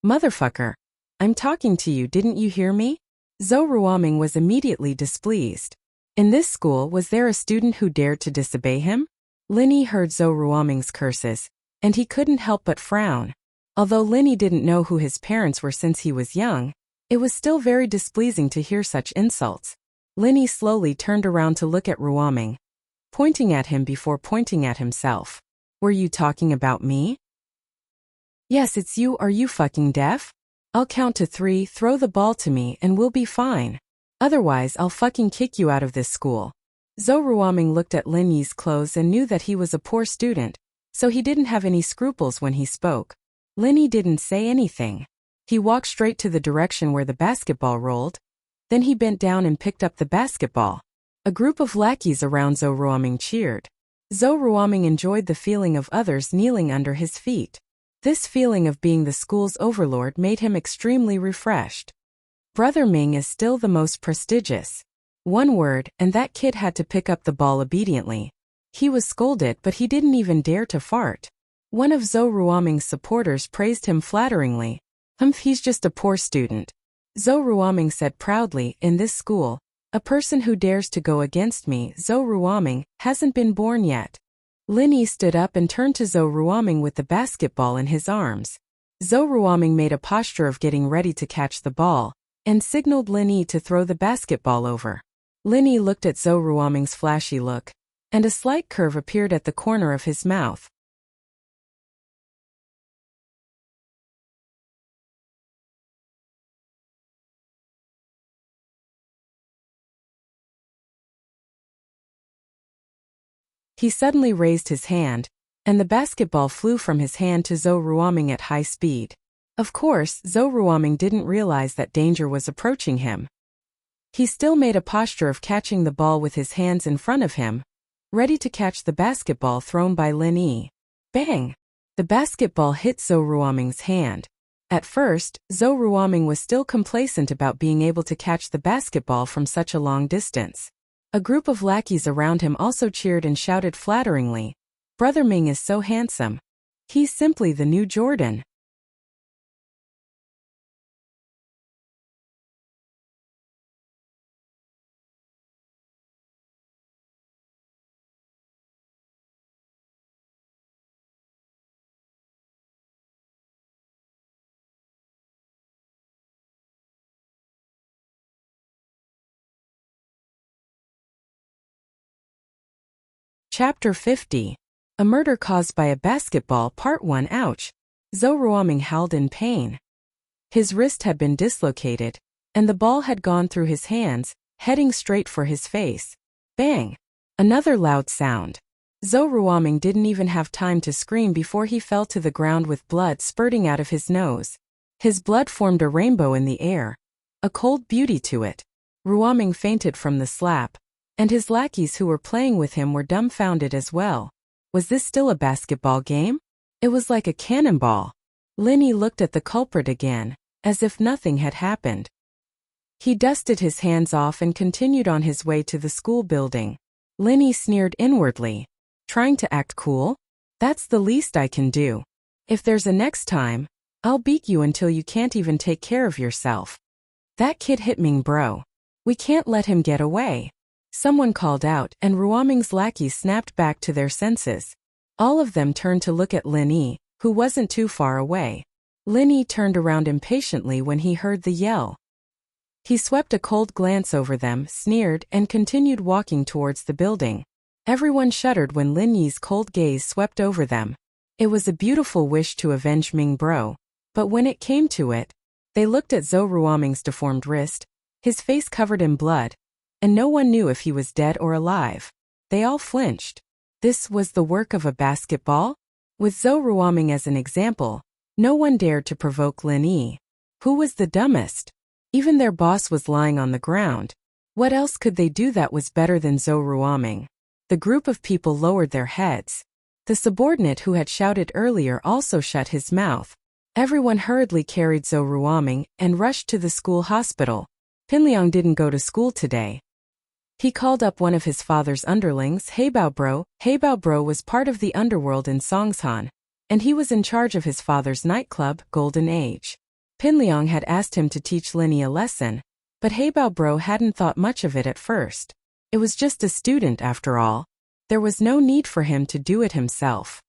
Motherfucker! I'm talking to you, didn't you hear me? Zhou Ruoming was immediately displeased. In this school, was there a student who dared to disobey him? Lin Yi heard Zhou Ruoming's curses, and he couldn't help but frown. Although Lin Yi didn't know who his parents were since he was young, it was still very displeasing to hear such insults. Lin Yi slowly turned around to look at Ruoming, pointing at him before pointing at himself. Were you talking about me? Yes, it's you. Are you fucking deaf? I'll count to 3, throw the ball to me, and we'll be fine. Otherwise, I'll fucking kick you out of this school. Zhou Ruoming looked at Lin Yi's clothes and knew that he was a poor student, so he didn't have any scruples when he spoke. Lin Yi didn't say anything. He walked straight to the direction where the basketball rolled. Then he bent down and picked up the basketball. A group of lackeys around Zhou Ruoming cheered. Zhou Ruoming enjoyed the feeling of others kneeling under his feet. This feeling of being the school's overlord made him extremely refreshed. Brother Ming is still the most prestigious. One word, and that kid had to pick up the ball obediently. He was scolded, but he didn't even dare to fart. One of Zhou Ruoming's supporters praised him flatteringly. He's just a poor student. Zhou Ruoming said proudly, in this school, a person who dares to go against me, Zhou Ruoming, hasn't been born yet. Lin Yi stood up and turned to Zhou Ruoming with the basketball in his arms. Zhou Ruoming made a posture of getting ready to catch the ball, and signaled Lin Yi to throw the basketball over. Lin Yi looked at Zhou Ruoming's flashy look, and a slight curve appeared at the corner of his mouth. He suddenly raised his hand, and the basketball flew from his hand to Zhou Ruoming at high speed. Of course, Zhou Ruoming didn't realize that danger was approaching him. He still made a posture of catching the ball with his hands in front of him, ready to catch the basketball thrown by Lin Yi. Bang! The basketball hit Zhou Ruoming's hand. At first, Zhou Ruoming was still complacent about being able to catch the basketball from such a long distance. A group of lackeys around him also cheered and shouted flatteringly, Brother Ming is so handsome. He's simply the new Jordan. Chapter 50. A Murder Caused by a Basketball Part 1. Ouch! Zhou Ruoming howled in pain. His wrist had been dislocated, and the ball had gone through his hands, heading straight for his face. Bang! Another loud sound. Zhou Ruoming didn't even have time to scream before he fell to the ground with blood spurting out of his nose. His blood formed a rainbow in the air, a cold beauty to it. Ruoming fainted from the slap, and his lackeys who were playing with him were dumbfounded as well. Was this still a basketball game? It was like a cannonball. Lin Yi looked at the culprit again, as if nothing had happened. He dusted his hands off and continued on his way to the school building. Lin Yi sneered inwardly. Trying to act cool? That's the least I can do. If there's a next time, I'll beat you until you can't even take care of yourself. That kid hit Ming bro. We can't let him get away. Someone called out, and Ruoming's lackeys snapped back to their senses. All of them turned to look at Lin Yi, who wasn't too far away. Lin Yi turned around impatiently when he heard the yell. He swept a cold glance over them, sneered, and continued walking towards the building. Everyone shuddered when Lin Yi's cold gaze swept over them. It was a beautiful wish to avenge Ming Bro, but when it came to it, they looked at Zhou Ruoming's deformed wrist, his face covered in blood, and no one knew if he was dead or alive. They all flinched. This was the work of a basketball? With Zhou Ruoming as an example, no one dared to provoke Lin Yi. Who was the dumbest? Even their boss was lying on the ground. What else could they do that was better than Zhou Ruoming? The group of people lowered their heads. The subordinate who had shouted earlier also shut his mouth. Everyone hurriedly carried Zhou Ruoming and rushed to the school hospital. Pinliang didn't go to school today. He called up one of his father's underlings, Heibao Bro. Heibao Bro was part of the underworld in Songshan, and he was in charge of his father's nightclub, Golden Age. Pinliang had asked him to teach Lin Yi a lesson, but Heibao Bro hadn't thought much of it at first. It was just a student after all. There was no need for him to do it himself.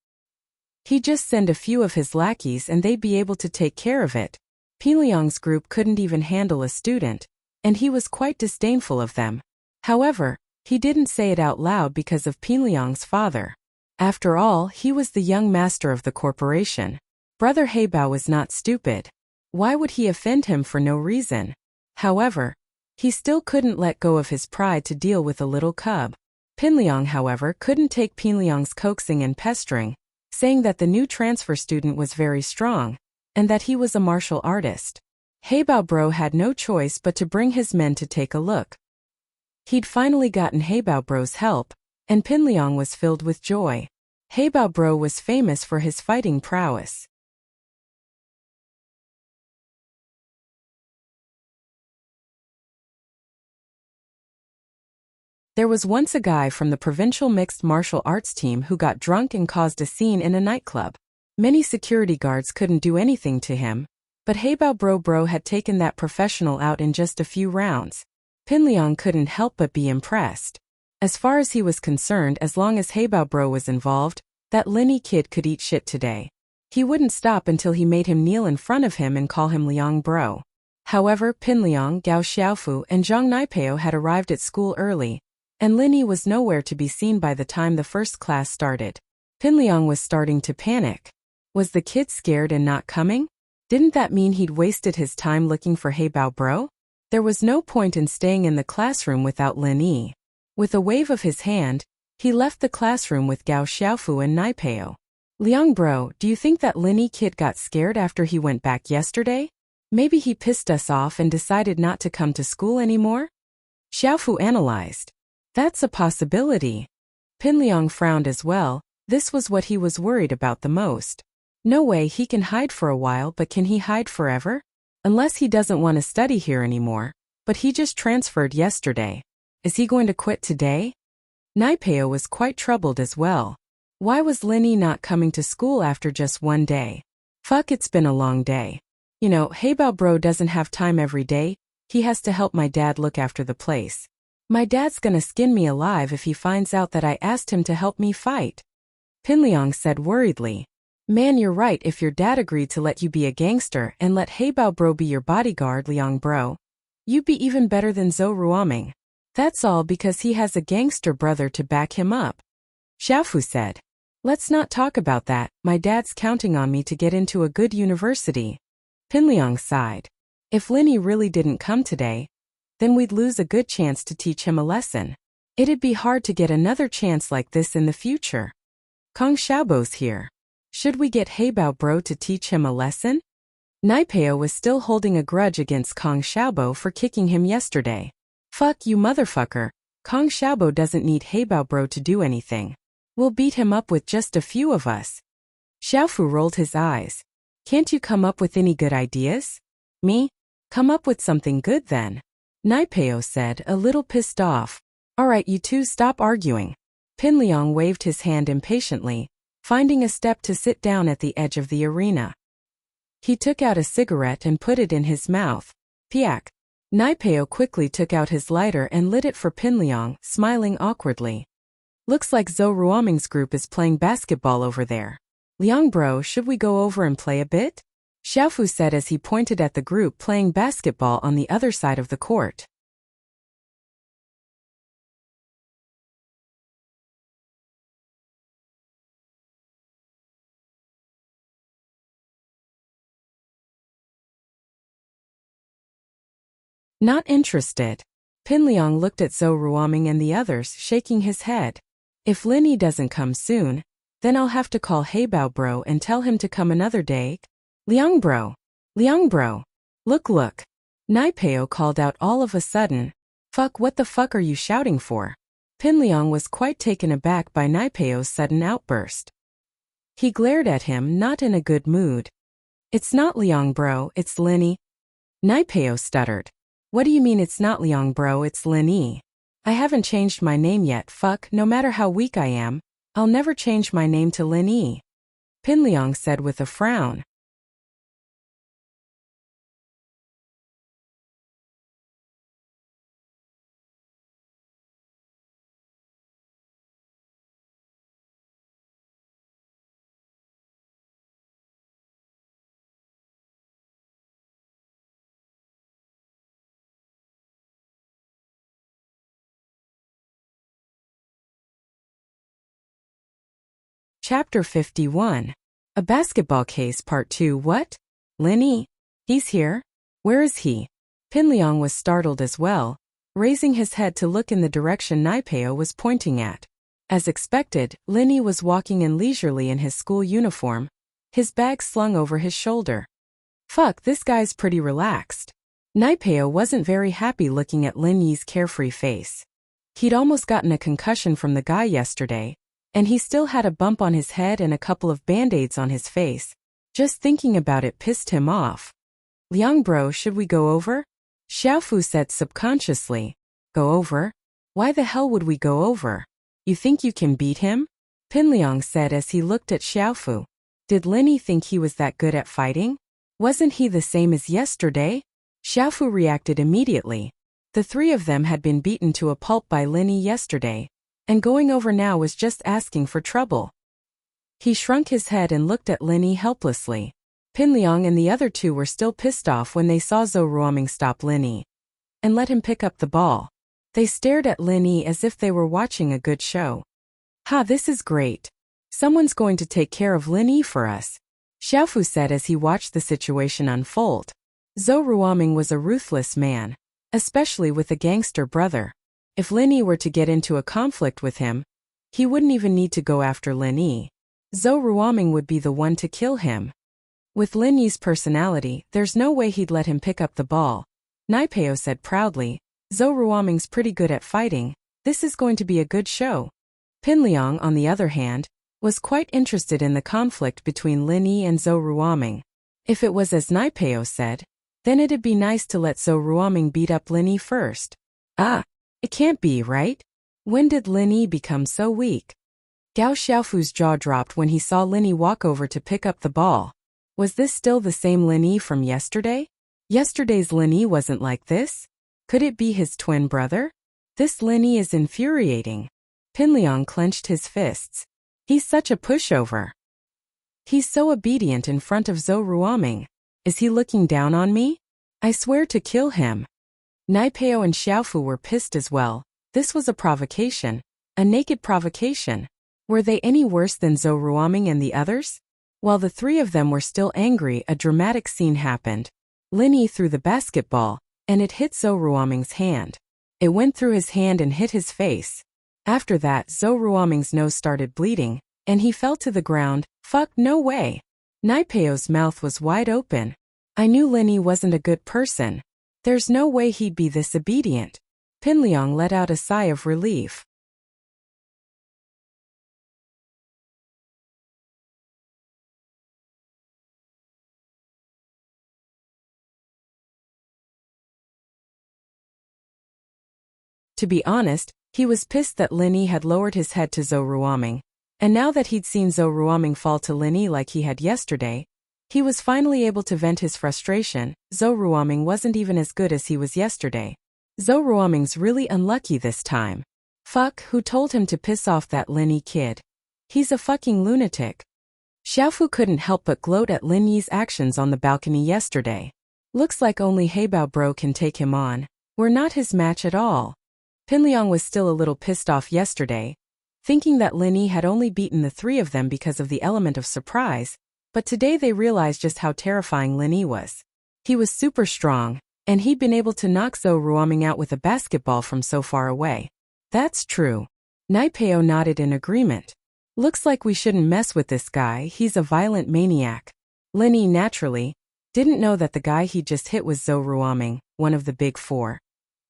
He'd just send a few of his lackeys and they'd be able to take care of it. Pinliang's group couldn't even handle a student, and he was quite disdainful of them. However, he didn't say it out loud because of Pinliang's father. After all, he was the young master of the corporation. Brother Heibao was not stupid. Why would he offend him for no reason? However, he still couldn't let go of his pride to deal with a little cub. Pinliang, however, couldn't take Pinliang's coaxing and pestering, saying that the new transfer student was very strong, and that he was a martial artist. Heibao Bro had no choice but to bring his men to take a look. He'd finally gotten Heibao Bro's help, and Pinliang was filled with joy. Heibao Bro was famous for his fighting prowess. There was once a guy from the provincial mixed martial arts team who got drunk and caused a scene in a nightclub. Many security guards couldn't do anything to him, but Heibao Bro had taken that professional out in just a few rounds. Pinliang couldn't help but be impressed. As far as he was concerned, as long as Heibao Bro was involved, that Lin Yi kid could eat shit today. He wouldn't stop until he made him kneel in front of him and call him Liang Bro. However, Pinliang, Gao Xiaofu, and Zhang Naipeo had arrived at school early, and Lin Yi was nowhere to be seen by the time the first class started. Pinliang was starting to panic. Was the kid scared and not coming? Didn't that mean he'd wasted his time looking for Heibao Bro? There was no point in staying in the classroom without Lin Yi. With a wave of his hand, he left the classroom with Gao Xiaofu and Naipeo. Liang Bro, do you think that Lin Yi kid got scared after he went back yesterday? Maybe he pissed us off and decided not to come to school anymore? Xiaofu analyzed. That's a possibility. Pinliang frowned as well. This was what he was worried about the most. No way he can hide for a while, but can he hide forever? Unless he doesn't want to study here anymore. But he just transferred yesterday. Is he going to quit today? Naipeo was quite troubled as well. Why was Lin Yi not coming to school after just one day? Fuck, it's been a long day. You know, Heibao Bro doesn't have time every day. He has to help my dad look after the place. My dad's gonna skin me alive if he finds out that I asked him to help me fight. Pinliang said worriedly. Man, you're right. If your dad agreed to let you be a gangster and let Heibao Bro be your bodyguard, Liang Bro, you'd be even better than Zhou Ruoming. That's all because he has a gangster brother to back him up. Xiaofu said. Let's not talk about that. My dad's counting on me to get into a good university. Pinliang sighed. If Lin Yi really didn't come today, then we'd lose a good chance to teach him a lesson. It'd be hard to get another chance like this in the future. Kong Xiaobo's here. Should we get Heibao Bro to teach him a lesson? Naipeo was still holding a grudge against Kong Xiaobo for kicking him yesterday. Fuck you, motherfucker. Kong Xiaobo doesn't need Heibao Bro to do anything. We'll beat him up with just a few of us. Xiaofu rolled his eyes. Can't you come up with any good ideas? Me? Come up with something good then. Naipeo said, a little pissed off. Alright, you two, stop arguing. Pinliang waved his hand impatiently, finding a step to sit down at the edge of the arena. He took out a cigarette and put it in his mouth. Piak. Naipeo quickly took out his lighter and lit it for Pinliang, smiling awkwardly. Looks like Zhou Ruoming's group is playing basketball over there. Liang bro, should we go over and play a bit? Xiaofu said as he pointed at the group playing basketball on the other side of the court. Not interested. Pinliang looked at Zhou Ruoming and the others, shaking his head. If Linny doesn't come soon, then I'll have to call Heibao bro and tell him to come another day. Liang bro! Liang bro! Look! Naipeo called out all of a sudden. Fuck, what the fuck are you shouting for? Pinliang was quite taken aback by Naipeo's sudden outburst. He glared at him, not in a good mood. It's not Liang bro, it's Linny. Naipeo stuttered. What do you mean it's not Liang bro, it's Linny? I haven't changed my name yet, fuck, no matter how weak I am, I'll never change my name to Linny. Pinliang said with a frown. Chapter 51. A Basketball Case Part 2. What? Linny? He's here? Where is he? Pinliang was startled as well, raising his head to look in the direction Naipeo was pointing at. As expected, Linny was walking in leisurely in his school uniform, his bag slung over his shoulder. Fuck, this guy's pretty relaxed. Naipeo wasn't very happy looking at Linny's carefree face. He'd almost gotten a concussion from the guy yesterday, and he still had a bump on his head and a couple of band-aids on his face. Just thinking about it pissed him off. Liang bro, should we go over? Xiaofu said subconsciously. Go over? Why the hell would we go over? You think you can beat him? Pinliang said as he looked at Xiaofu. Did Linny think he was that good at fighting? Wasn't he the same as yesterday? Xiaofu reacted immediately. The three of them had been beaten to a pulp by Linny yesterday, and going over now was just asking for trouble. He shrunk his head and looked at Linny helplessly. Pinliang and the other two were still pissed off when they saw Zhou Ruoming stop Linny and let him pick up the ball. They stared at Linny as if they were watching a good show. Ha, this is great. Someone's going to take care of Linny for us, Xiaofu said as he watched the situation unfold. Zhou Ruoming was a ruthless man, especially with a gangster brother. If Linny were to get into a conflict with him, he wouldn't even need to go after Linny. Zhou Ruoming would be the one to kill him. With Linny's personality, there's no way he'd let him pick up the ball. Naipeo said proudly, Zhou Ruoming's pretty good at fighting, this is going to be a good show. Pinliang, on the other hand, was quite interested in the conflict between Linny and Zhou Ruoming. If it was as Naipeo said, then it'd be nice to let Zhou Ruoming beat up Linny first. It can't be, right? When did Linny become so weak? Gao Xiaofu's jaw dropped when he saw Linny walk over to pick up the ball. Was this still the same Linny from yesterday? Yesterday's Linny wasn't like this? Could it be his twin brother? This Linny is infuriating. Pinliang clenched his fists. He's such a pushover. He's so obedient in front of Zhou Ruoming. Is he looking down on me? I swear to kill him. Naipeo and Xiaofu were pissed as well. This was a provocation. A naked provocation. Were they any worse than Zhou Ruoming and the others? While the three of them were still angry, a dramatic scene happened. Linny threw the basketball, and it hit Zhou Ruoming's hand. It went through his hand and hit his face. After that, Zhou Ruoming's nose started bleeding, and he fell to the ground. Fuck, no way. Naipeo's mouth was wide open. I knew Linny wasn't a good person. There's no way he'd be this obedient. Pinliang let out a sigh of relief. To be honest, he was pissed that Linny had lowered his head to Zhou Ruoming, and now that he'd seen Zhou Ruoming fall to Linny like he had yesterday, he was finally able to vent his frustration. Zhou Ruoming wasn't even as good as he was yesterday. Zhou Ruoming's really unlucky this time. Fuck, who told him to piss off that Linny kid? He's a fucking lunatic. Xiaofu couldn't help but gloat at Lin Yi's actions on the balcony yesterday. Looks like only Heibao bro can take him on. We're not his match at all. Pinliang was still a little pissed off yesterday, thinking that Lin Yi had only beaten the three of them because of the element of surprise, but today they realized just how terrifying Lin Yi was. He was super strong, and he'd been able to knock Zhou Ruoming out with a basketball from so far away. That's true. Naipeo nodded in agreement. Looks like we shouldn't mess with this guy, he's a violent maniac. Lin Yi naturally didn't know that the guy he just hit was Zhou Ruoming, one of the big four.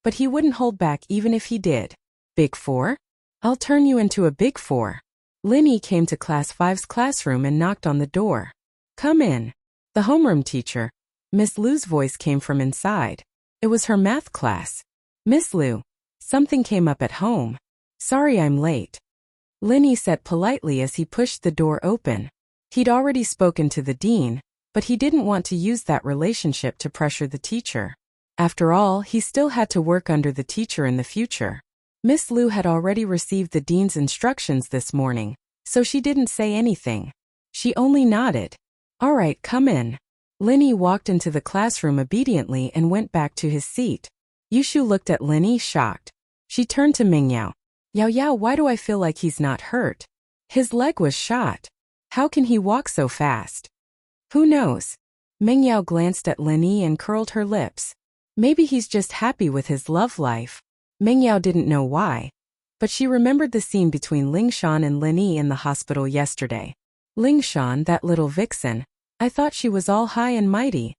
But he wouldn't hold back even if he did. Big four? I'll turn you into a big four. Lin Yi came to Class 5's classroom and knocked on the door. Come in. The homeroom teacher, Miss Lu's voice came from inside. It was her math class. Miss Lu, something came up at home. Sorry I'm late. Lin Yi said politely as he pushed the door open. He'd already spoken to the dean, but he didn't want to use that relationship to pressure the teacher. After all, he still had to work under the teacher in the future. Miss Lu had already received the dean's instructions this morning, so she didn't say anything. She only nodded. All right, come in. Lin Yi walked into the classroom obediently and went back to his seat. Yushu looked at Lin Yi shocked. She turned to Mingyao. Yao Yao, why do I feel like he's not hurt? His leg was shot. How can he walk so fast? Who knows? Mingyao glanced at Lin Yi and curled her lips. Maybe he's just happy with his love life. Mingyao didn't know why, but she remembered the scene between Lingshan and Lin Yi in the hospital yesterday. Lingshan, that little vixen. I thought she was all high and mighty.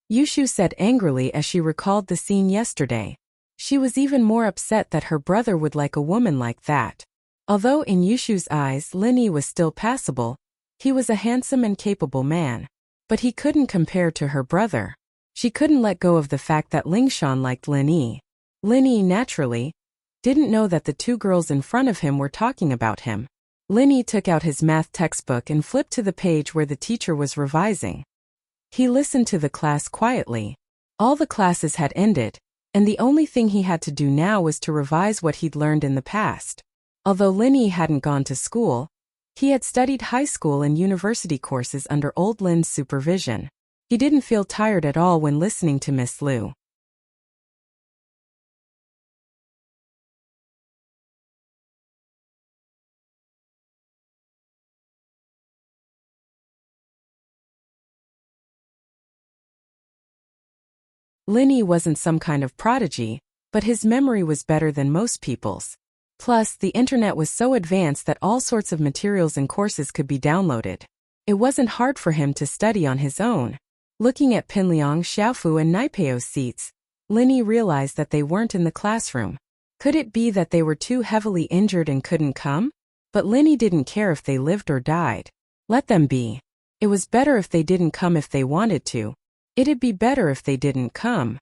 Yushu said angrily as she recalled the scene yesterday. She was even more upset that her brother would like a woman like that. Although in Yushu's eyes Lin Yi was still passable, he was a handsome and capable man. But he couldn't compare to her brother. She couldn't let go of the fact that Lingshan liked Lin Yi. Lin Yi, naturally, didn't know that the two girls in front of him were talking about him. Lin Yi took out his math textbook and flipped to the page where the teacher was revising. He listened to the class quietly. All the classes had ended, and the only thing he had to do now was to revise what he'd learned in the past. Although Lin Yi hadn't gone to school, he had studied high school and university courses under old Lin's supervision. He didn't feel tired at all when listening to Miss Lu. Lin Yi wasn't some kind of prodigy, but his memory was better than most people's. Plus, the internet was so advanced that all sorts of materials and courses could be downloaded. It wasn't hard for him to study on his own. Looking at Pinliang, Xiaofu and Naipeo's seats, Lin Yi realized that they weren't in the classroom. Could it be that they were too heavily injured and couldn't come? But Lin Yi didn't care if they lived or died. Let them be. It was better if they didn't come if they wanted to. It'd be better if they didn't come.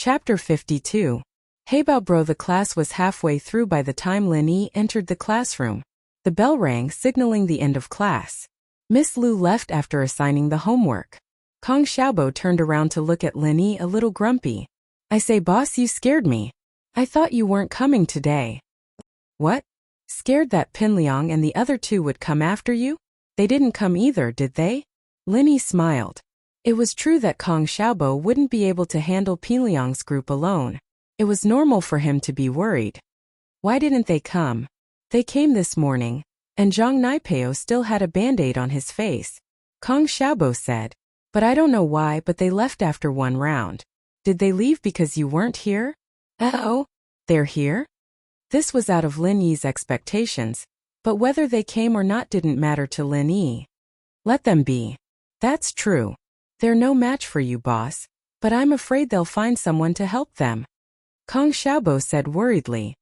Chapter 52. Heibao bro. The class was halfway through by the time Lin Yi entered the classroom. The bell rang, signaling the end of class. Miss Lu left after assigning the homework. Kong Xiaobo turned around to look at Lin Yi a little grumpy. I say, boss, you scared me. I thought you weren't coming today. What? Scared that Pinliang and the other two would come after you? They didn't come either, did they? Lin Yi smiled. It was true that Kong Xiaobo wouldn't be able to handle Pinliang's group alone. It was normal for him to be worried. Why didn't they come? They came this morning, and Zhang Naipeo still had a band-aid on his face. Kong Xiaobo said, but I don't know why, but they left after one round. Did they leave because you weren't here? Oh, they're here? This was out of Lin Yi's expectations, but whether they came or not didn't matter to Lin Yi. Let them be. That's true. They're no match for you, boss, but I'm afraid they'll find someone to help them. Kong Xiaobo said worriedly.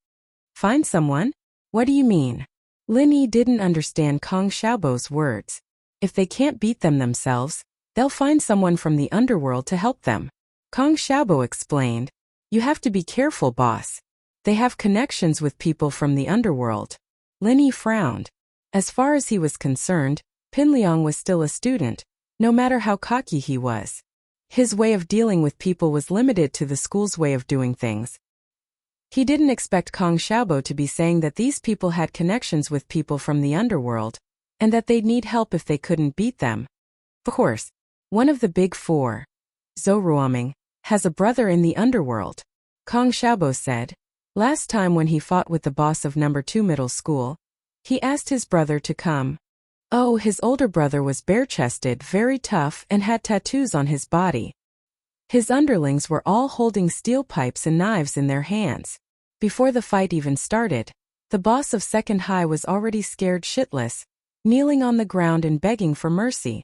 Find someone? What do you mean? Lin Yi didn't understand Kong Xiaobo's words. If they can't beat them themselves, They'll find someone from the underworld to help them. Kong Xiaobo explained. You have to be careful, boss. They have connections with people from the underworld. Lin Yi frowned. As far as he was concerned, Pin Liang was still a student, no matter how cocky he was. His way of dealing with people was limited to the school's way of doing things. He didn't expect Kong Xiaobo to be saying that these people had connections with people from the underworld, and that they'd need help if they couldn't beat them. Of course, one of the big four, Zhou Ruoming, has a brother in the underworld. Kong Xiaobo said. Last time when he fought with the boss of number 2 middle school, he asked his brother to come. Oh, his older brother was bare-chested, very tough, and had tattoos on his body. His underlings were all holding steel pipes and knives in their hands. Before the fight even started, the boss of second high was already scared shitless, kneeling on the ground and begging for mercy.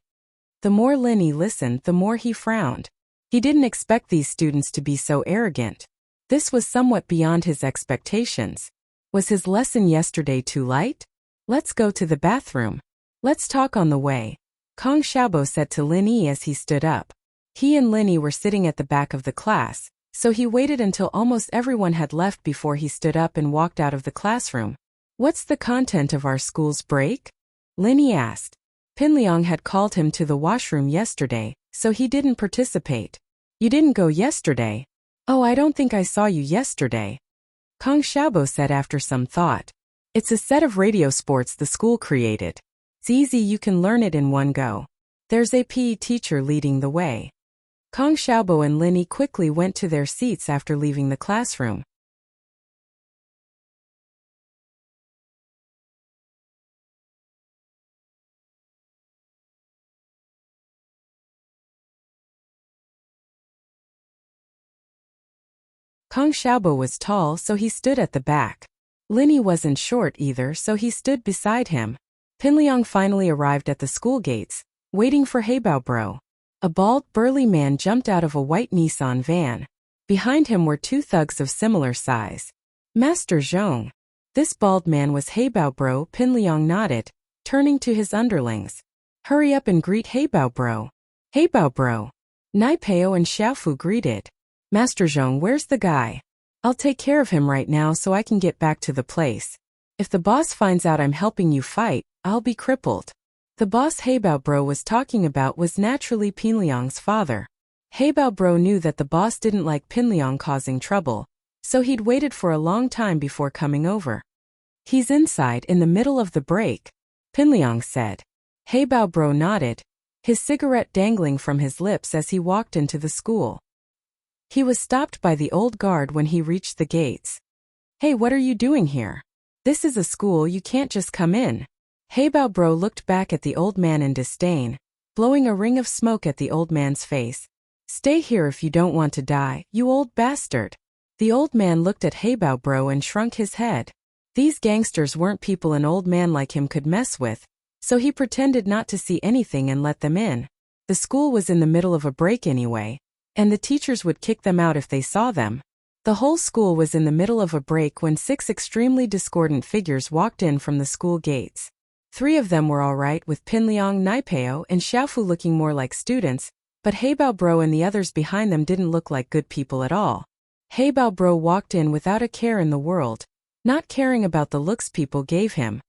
The more Lin Yi listened, the more he frowned. He didn't expect these students to be so arrogant. This was somewhat beyond his expectations. Was his lesson yesterday too light? Let's go to the bathroom. Let's talk on the way, Kong Xiaobo said to Lin Yi as he stood up. He and Lin Yi were sitting at the back of the class, so he waited until almost everyone had left before he stood up and walked out of the classroom. What's the content of our school's break? Lin Yi asked. Pin Liang had called him to the washroom yesterday, so he didn't participate. You didn't go yesterday? Oh, I don't think I saw you yesterday, Kong Xiaobo said after some thought. It's a set of radio sports the school created. It's easy, you can learn it in one go. There's a PE teacher leading the way. Kong Xiaobo and Lin Yi quickly went to their seats after leaving the classroom. Kong Xiaobo was tall, so he stood at the back. Lin Yi wasn't short either, so he stood beside him. Pin Liang finally arrived at the school gates, waiting for Heibao Bro. A bald, burly man jumped out of a white Nissan van. Behind him were 2 thugs of similar size. Master Zhong. This bald man was Heibao Bro. Pin Liang nodded, turning to his underlings. Hurry up and greet Heibao Bro. Heibao Bro. Naipeo and Xiaofu greeted. Master Zhong, where's the guy? I'll take care of him right now so I can get back to the place. If the boss finds out I'm helping you fight, I'll be crippled. The boss Heibao Bro was talking about was naturally Pin Liang's father. Heibao Bro knew that the boss didn't like Pin Liang causing trouble, so he'd waited for a long time before coming over. He's inside in the middle of the break, Pin Liang said. Heibao Bro nodded, his cigarette dangling from his lips as he walked into the school. He was stopped by the old guard when he reached the gates. Hey, what are you doing here? This is a school, you can't just come in. Heibao Bro looked back at the old man in disdain, blowing a ring of smoke at the old man's face. Stay here if you don't want to die, you old bastard. The old man looked at Heibao Bro and shrunk his head. These gangsters weren't people an old man like him could mess with, so he pretended not to see anything and let them in. The school was in the middle of a break anyway, and the teachers would kick them out if they saw them. The whole school was in the middle of a break when 6 extremely discordant figures walked in from the school gates. 3 of them were alright, with Pin Liang, Naipeo, and Xiaofu looking more like students, but Heibao Bro and the others behind them didn't look like good people at all. Heibao Bro walked in without a care in the world, not caring about the looks people gave him.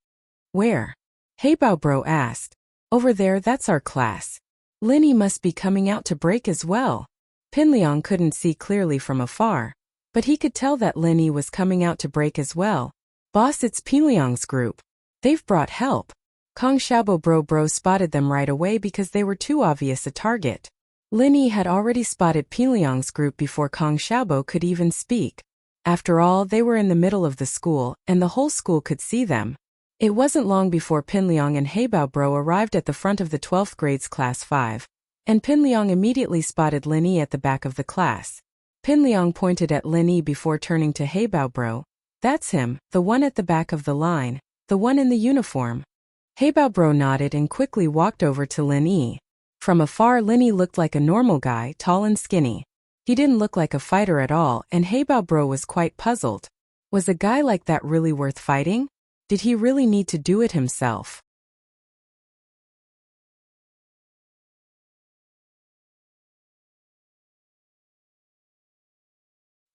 Where? Heibao Bro asked. Over there, that's our class. Lin Yi must be coming out to break as well. Pin Liang couldn't see clearly from afar, but he could tell that Lin Yi was coming out to break as well. Boss, it's Pin Liang's group. They've brought help. Kong Xiaobo Bro spotted them right away because they were too obvious a target. Lin Yi had already spotted Pin Liang's group before Kong Xiaobo could even speak. After all, they were in the middle of the school, and the whole school could see them. It wasn't long before Pin Liang and Heibao Bro arrived at the front of the 12th grade's class 5. And Pin Liang immediately spotted Lin Yi at the back of the class. Pin Liang pointed at Lin Yi before turning to Heibao Bro. That's him, the one at the back of the line, the one in the uniform. Heibao Bro nodded and quickly walked over to Lin Yi. From afar, Lin Yi looked like a normal guy, tall and skinny. He didn't look like a fighter at all, and Heibao Bro was quite puzzled. Was a guy like that really worth fighting? Did he really need to do it himself?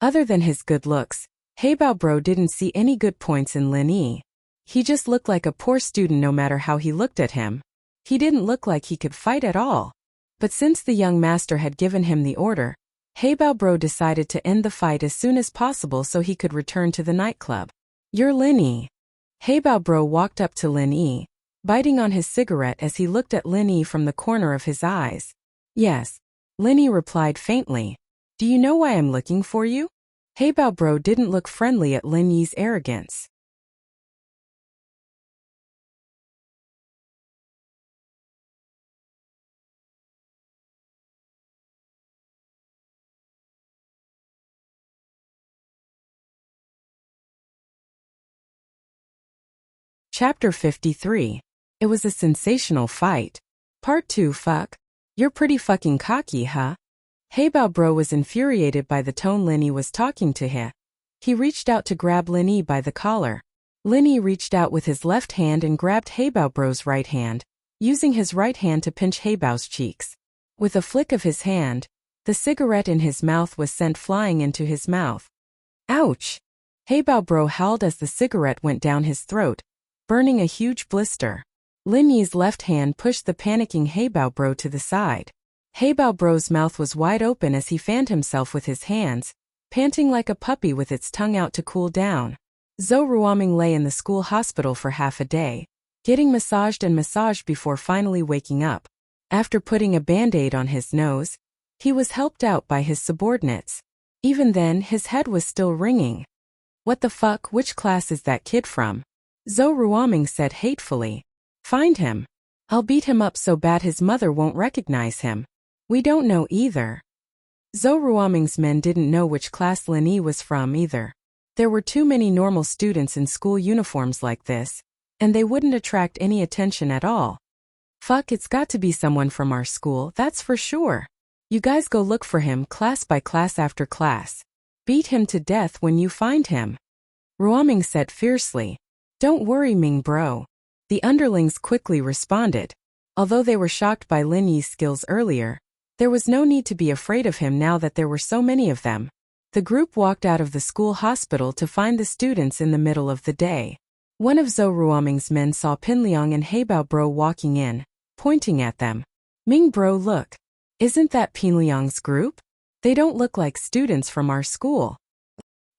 Other than his good looks, Heibao Bro didn't see any good points in Lin Yi. He just looked like a poor student no matter how he looked at him. He didn't look like he could fight at all. But since the young master had given him the order, Heibao Bro decided to end the fight as soon as possible so he could return to the nightclub. "You're Lin Yi." Heibao Bro walked up to Lin Yi, biting on his cigarette as he looked at Lin Yi from the corner of his eyes. "Yes." Lin Yi replied faintly. "Do you know why I'm looking for you?" Heibao Bro didn't look friendly at Lin Yi's arrogance. Chapter 53. It was a sensational fight. Part 2. Fuck. You're pretty fucking cocky, huh? Heibao Bro was infuriated by the tone Lin Yi was talking to him. He reached out to grab Lin Yi by the collar. Lin Yi reached out with his left hand and grabbed Heibao Bro's right hand, using his right hand to pinch Heibao's cheeks. With a flick of his hand, the cigarette in his mouth was sent flying into his mouth. Ouch! Heibao Bro howled as the cigarette went down his throat, burning a huge blister. Lin Yi's left hand pushed the panicking Heibao Bro to the side. Heibao Bro's mouth was wide open as he fanned himself with his hands, panting like a puppy with its tongue out to cool down. Zhou Ruoming lay in the school hospital for half a day, getting massaged and massaged before finally waking up. After putting a band-aid on his nose, he was helped out by his subordinates. Even then, his head was still ringing. "What the fuck, which class is that kid from?" Zhou Ruoming said hatefully. "Find him. I'll beat him up so bad his mother won't recognize him." "We don't know either." Zhou Ruoming's men didn't know which class Lin Yi was from either. There were too many normal students in school uniforms like this, and they wouldn't attract any attention at all. "Fuck, it's got to be someone from our school, that's for sure. You guys go look for him class by class after class. Beat him to death when you find him," Ruoming said fiercely. "Don't worry, Ming Bro." The underlings quickly responded. Although they were shocked by Lin Yi's skills earlier, there was no need to be afraid of him now that there were so many of them. The group walked out of the school hospital to find the students in the middle of the day. One of Zhou Ruoming's men saw Pinliang and Heibao Bro walking in, pointing at them. "Ming Bro, look. Isn't that Pinliang's group? They don't look like students from our school."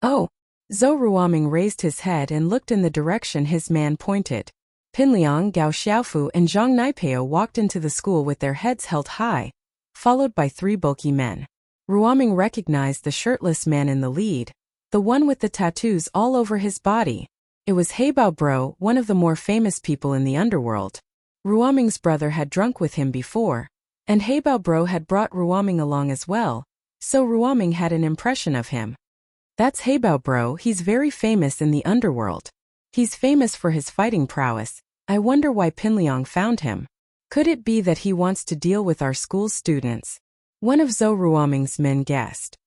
"Oh." Zhou Ruoming raised his head and looked in the direction his man pointed. Pinliang, Gao Xiaofu and Zhang Naipeo walked into the school with their heads held high, followed by 3 bulky men. Ruoming recognized the shirtless man in the lead, the one with the tattoos all over his body. It was Heibao Bro, one of the more famous people in the underworld. Ruoming's brother had drunk with him before, and Heibao Bro had brought Ruoming along as well, so Ruoming had an impression of him. "That's Heibao Bro, he's very famous in the underworld. He's famous for his fighting prowess. I wonder why Pinliang found him. Could it be that he wants to deal with our school students?" One of Zhou Ruoming's men guessed.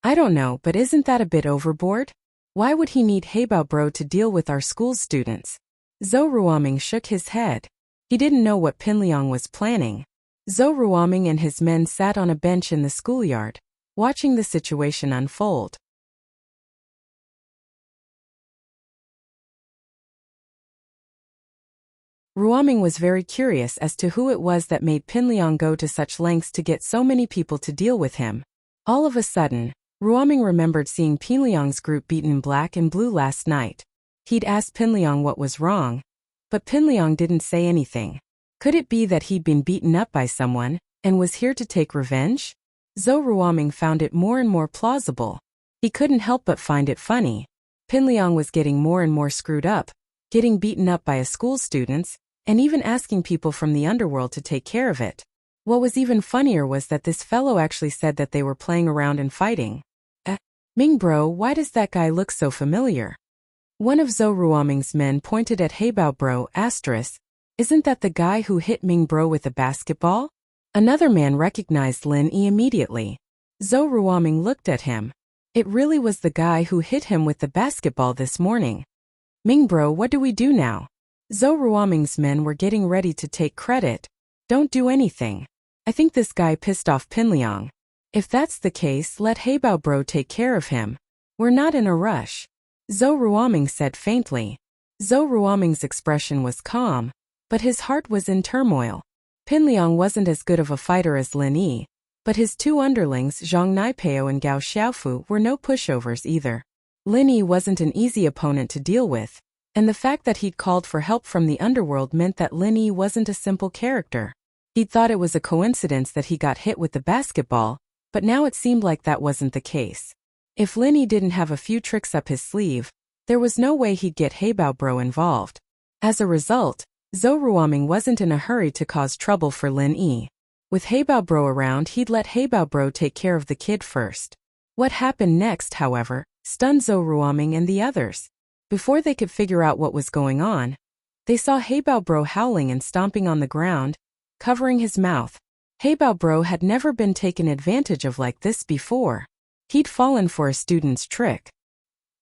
"I don't know, but isn't that a bit overboard? Why would he need Heibao Bro to deal with our school students?" Zhou Ruoming shook his head. He didn't know what Pinliang was planning. Zhou Ruoming and his men sat on a bench in the schoolyard, watching the situation unfold. Ruoming was very curious as to who it was that made Pinliang go to such lengths to get so many people to deal with him. All of a sudden, Ruoming remembered seeing Pinliang's group beaten black and blue last night. He'd asked Pinliang what was wrong, but Pinliang didn't say anything. Could it be that he'd been beaten up by someone, and was here to take revenge? Zhou Ruoming found it more and more plausible. He couldn't help but find it funny. Pinliang was getting more and more screwed up, getting beaten up by a school students, and even asking people from the underworld to take care of it. What was even funnier was that this fellow actually said that they were playing around and fighting. Ming Bro, why does that guy look so familiar?" One of Zhou Ruoming's men pointed at Heibao Bro, *, "Isn't that the guy who hit Ming Bro with a basketball?" Another man recognized Lin Yi immediately. Zhou Ruoming looked at him. It really was the guy who hit him with the basketball this morning. "Ming Bro, what do we do now?" Zhou Ruoming's men were getting ready to take credit. "Don't do anything. I think this guy pissed off Pinliang. If that's the case, let Heibao bro take care of him. We're not in a rush. Zhou Ruoming said faintly. Zhou Ruoming's expression was calm, but his heart was in turmoil. Pinliang wasn't as good of a fighter as Lin Yi, but his two underlings Zhang Naipeo and Gao Xiaofu were no pushovers either. Lin Yi wasn't an easy opponent to deal with, and the fact that he'd called for help from the underworld meant that Lin Yi wasn't a simple character. He'd thought it was a coincidence that he got hit with the basketball, but now it seemed like that wasn't the case. If Lin Yi didn't have a few tricks up his sleeve, there was no way he'd get Heibao bro involved. As a result, Zhou Ruoming wasn't in a hurry to cause trouble for Lin Yi. With Heibao bro around, he'd let Heibao bro take care of the kid first. What happened next, however, stunned Zhou Ruoming and the others. Before they could figure out what was going on, they saw Heibao bro howling and stomping on the ground, covering his mouth. Heibao bro had never been taken advantage of like this before. He'd fallen for a student's trick.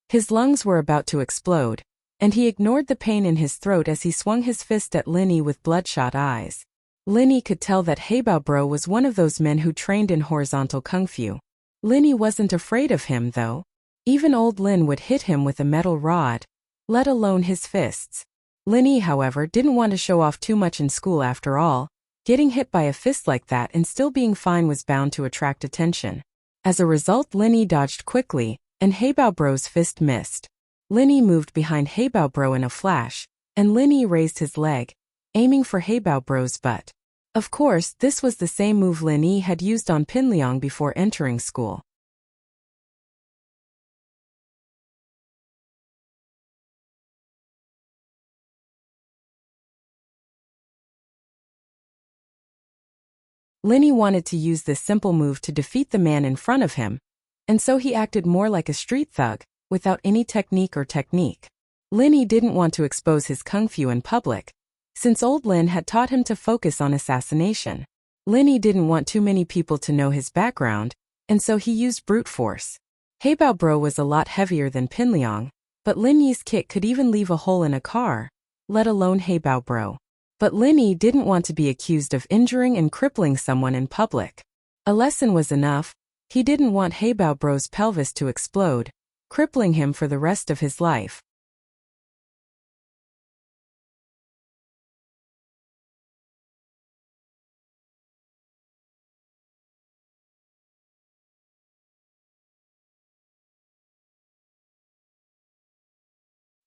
His lungs were about to explode, and he ignored the pain in his throat as he swung his fist at Lin Yi with bloodshot eyes. Lin Yi could tell that Heibao bro was one of those men who trained in horizontal kung fu. Lin Yi wasn't afraid of him, though. Even old Lin would hit him with a metal rod, let alone his fists. Lin Yi, however, didn't want to show off too much in school after all. Getting hit by a fist like that and still being fine was bound to attract attention. As a result, Lin Yi dodged quickly, and Heibao bro's fist missed. Lin Yi moved behind Heibao bro in a flash, and Lin Yi raised his leg, aiming for Heibao bro's butt. Of course, this was the same move Lin Yi had used on Pinliang before entering school. Lin Yi wanted to use this simple move to defeat the man in front of him, and so he acted more like a street thug, without any technique. Lin Yi didn't want to expose his kung fu in public, since old Lin had taught him to focus on assassination. Lin Yi didn't want too many people to know his background, and so he used brute force. Heibao bro was a lot heavier than Pinliang, but Lin Yi's kick could even leave a hole in a car, let alone Heibao bro. But Lin Yi didn't want to be accused of injuring and crippling someone in public. A lesson was enough. He didn't want Heibao bro's pelvis to explode, crippling him for the rest of his life.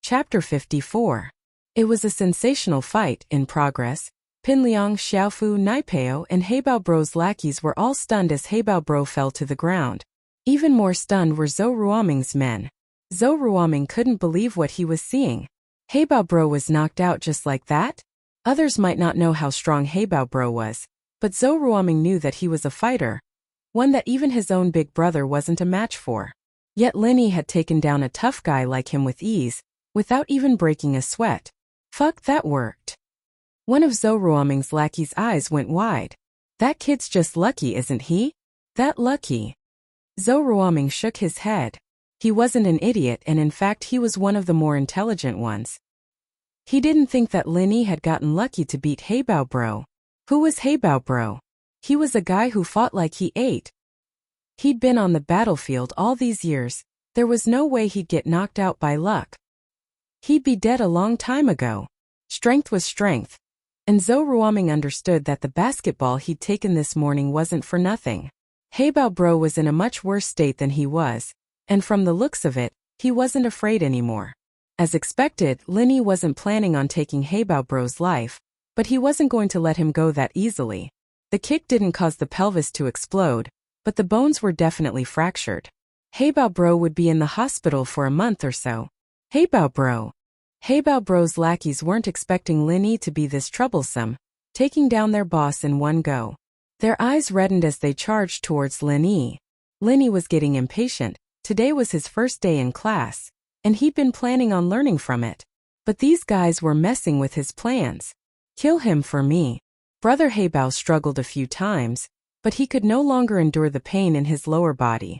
Chapter 54. It was a sensational fight in progress. Pinliang, Xiaofu, Naipeo, and Heibao bro's lackeys were all stunned as Heibao bro fell to the ground. Even more stunned were Zhou Ruoming's men. Zhou Ruoming couldn't believe what he was seeing. Heibao bro was knocked out just like that? Others might not know how strong Heibao bro was, but Zhou Ruoming knew that he was a fighter, one that even his own big brother wasn't a match for. Yet Lin Yi had taken down a tough guy like him with ease, without even breaking a sweat. Fuck, that worked. One of Zhou Ruoming's lackeys' eyes went wide. That kid's just lucky, isn't he? That lucky. Zhou Ruoming shook his head. He wasn't an idiot, and in fact he was one of the more intelligent ones. He didn't think that Lin Yi had gotten lucky to beat Heibao bro. Who was Heibao bro? He was a guy who fought like he ate. He'd been on the battlefield all these years. There was no way he'd get knocked out by luck. He'd be dead a long time ago. Strength was strength. And Zhou Ruoming understood that the basketball he'd taken this morning wasn't for nothing. Heibao bro was in a much worse state than he was, and from the looks of it, he wasn't afraid anymore. As expected, Lin Yi wasn't planning on taking Heibao bro's life, but he wasn't going to let him go that easily. The kick didn't cause the pelvis to explode, but the bones were definitely fractured. Heibao bro would be in the hospital for a month or so. Heibao bro. Heibao bro's lackeys weren't expecting Lin Yi to be this troublesome, taking down their boss in one go. Their eyes reddened as they charged towards Lin Yi. Lin Yi was getting impatient. Today was his first day in class, and he'd been planning on learning from it. But these guys were messing with his plans. Kill him for me. Brother Heibao struggled a few times, but he could no longer endure the pain in his lower body.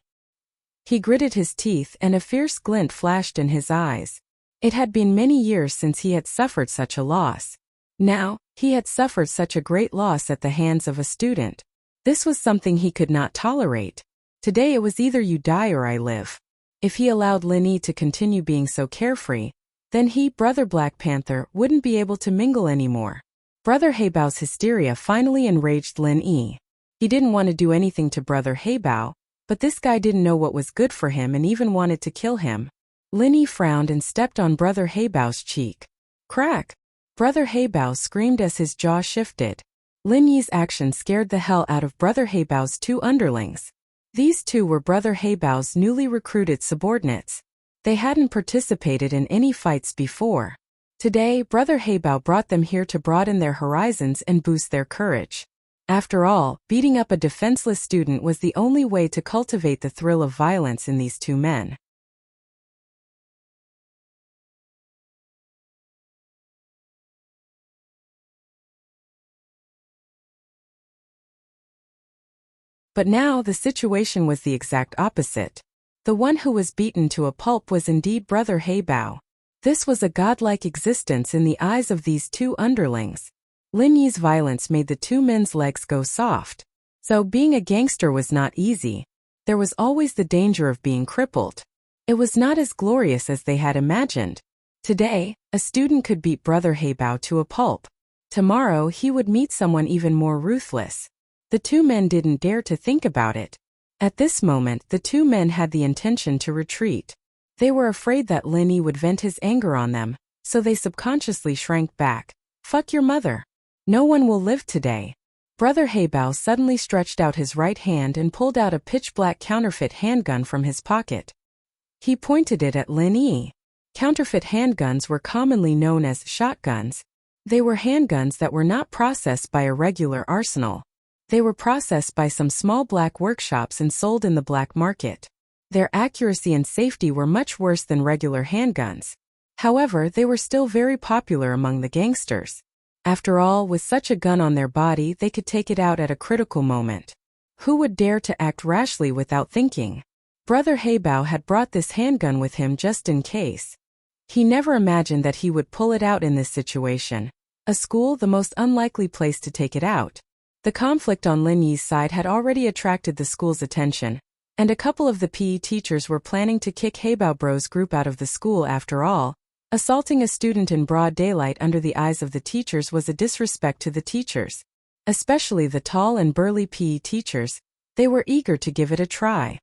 He gritted his teeth and a fierce glint flashed in his eyes. It had been many years since he had suffered such a loss. Now, he had suffered such a great loss at the hands of a student. This was something he could not tolerate. Today it was either you die or I live. If he allowed Lin Yi to continue being so carefree, then he, Brother Black Panther, wouldn't be able to mingle anymore. Brother Heibao's hysteria finally enraged Lin Yi. He didn't want to do anything to Brother Heibao, but this guy didn't know what was good for him and even wanted to kill him. Lin Yi frowned and stepped on Brother Heibao's cheek. Crack! Brother Heibao screamed as his jaw shifted. Lin Yi's action scared the hell out of Brother Heibao's two underlings. These two were Brother Heibao's newly recruited subordinates. They hadn't participated in any fights before. Today, Brother Heibao brought them here to broaden their horizons and boost their courage. After all, beating up a defenseless student was the only way to cultivate the thrill of violence in these two men. But now the situation was the exact opposite. The one who was beaten to a pulp was indeed Brother Heibao. This was a godlike existence in the eyes of these two underlings. Lin Yi's violence made the two men's legs go soft. So being a gangster was not easy. There was always the danger of being crippled. It was not as glorious as they had imagined. Today, a student could beat Brother Heibao to a pulp. Tomorrow he would meet someone even more ruthless. The two men didn't dare to think about it. At this moment, the two men had the intention to retreat. They were afraid that Lin Yi would vent his anger on them, so they subconsciously shrank back. Fuck your mother. No one will live today. Brother Heibao suddenly stretched out his right hand and pulled out a pitch-black counterfeit handgun from his pocket. He pointed it at Lin Yi. Counterfeit handguns were commonly known as shotguns. They were handguns that were not processed by a regular arsenal. They were processed by some small black workshops and sold in the black market. Their accuracy and safety were much worse than regular handguns. However, they were still very popular among the gangsters. After all, with such a gun on their body, they could take it out at a critical moment. Who would dare to act rashly without thinking? Brother Heibao had brought this handgun with him just in case. He never imagined that he would pull it out in this situation. A school, the most unlikely place to take it out. The conflict on Lin Yi's side had already attracted the school's attention, and a couple of the PE teachers were planning to kick Heibao Bro's group out of the school after all. Assaulting a student in broad daylight under the eyes of the teachers was a disrespect to the teachers. Especially the tall and burly PE teachers, they were eager to give it a try.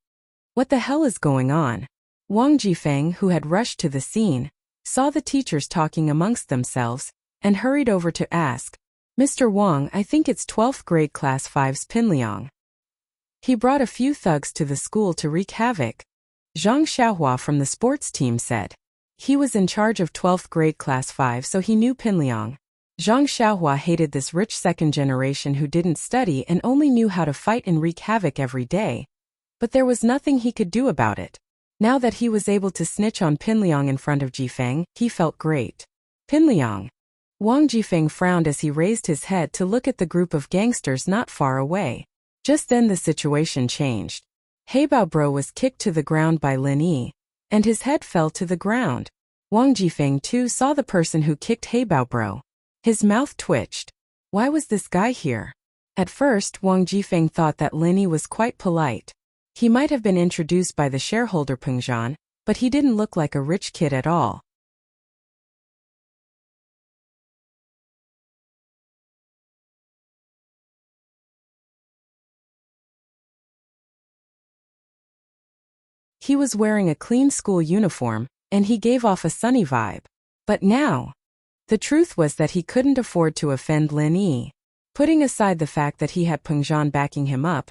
What the hell is going on? Wang Jifeng, who had rushed to the scene, saw the teachers talking amongst themselves, and hurried over to ask, Mr. Wang, I think it's 12th grade class 5's Pinliang. He brought a few thugs to the school to wreak havoc. Zhang Xiaohua from the sports team said. He was in charge of 12th grade class 5, so he knew Pinliang. Zhang Xiaohua hated this rich second generation who didn't study and only knew how to fight and wreak havoc every day. But there was nothing he could do about it. Now that he was able to snitch on Pinliang in front of Jifeng, he felt great. Pinliang. Wang Jifeng frowned as he raised his head to look at the group of gangsters not far away. Just then the situation changed. Heibao Bro was kicked to the ground by Lin Yi, and his head fell to the ground. Wang Jifeng too saw the person who kicked Heibao Bro. His mouth twitched. Why was this guy here? At first, Wang Jifeng thought that Lin Yi was quite polite. He might have been introduced by the shareholder Peng Zhan, but he didn't look like a rich kid at all. He was wearing a clean school uniform, and he gave off a sunny vibe. But now, the truth was that he couldn't afford to offend Lin Yi. Putting aside the fact that he had Peng Zhan backing him up,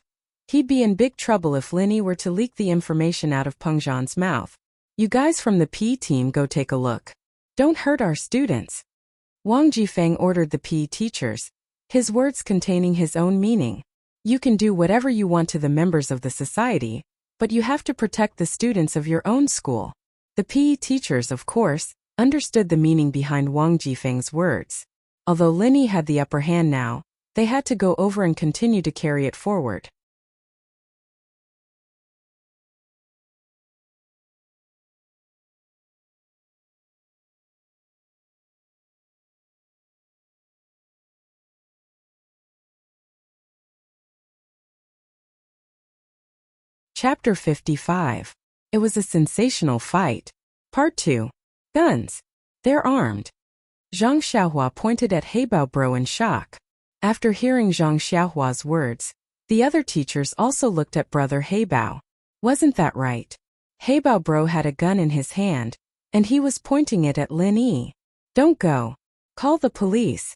he'd be in big trouble if Lin Yi were to leak the information out of Peng Zhan's mouth. You guys from the PE team go take a look. Don't hurt our students. Wang Jifeng ordered the PE teachers, his words containing his own meaning. You can do whatever you want to the members of the society, but you have to protect the students of your own school. The PE teachers, of course, understood the meaning behind Wang Jifeng's words. Although Lin Yi had the upper hand now, they had to go over and continue to carry it forward. Chapter 55. It was a sensational fight. Part 2. Guns. They're armed. Zhang Xiaohua pointed at Heibao Bro in shock. After hearing Zhang Xiaohua's words, the other teachers also looked at brother Heibao. Wasn't that right? Heibao Bro had a gun in his hand, and he was pointing it at Lin Yi. Don't go. Call the police.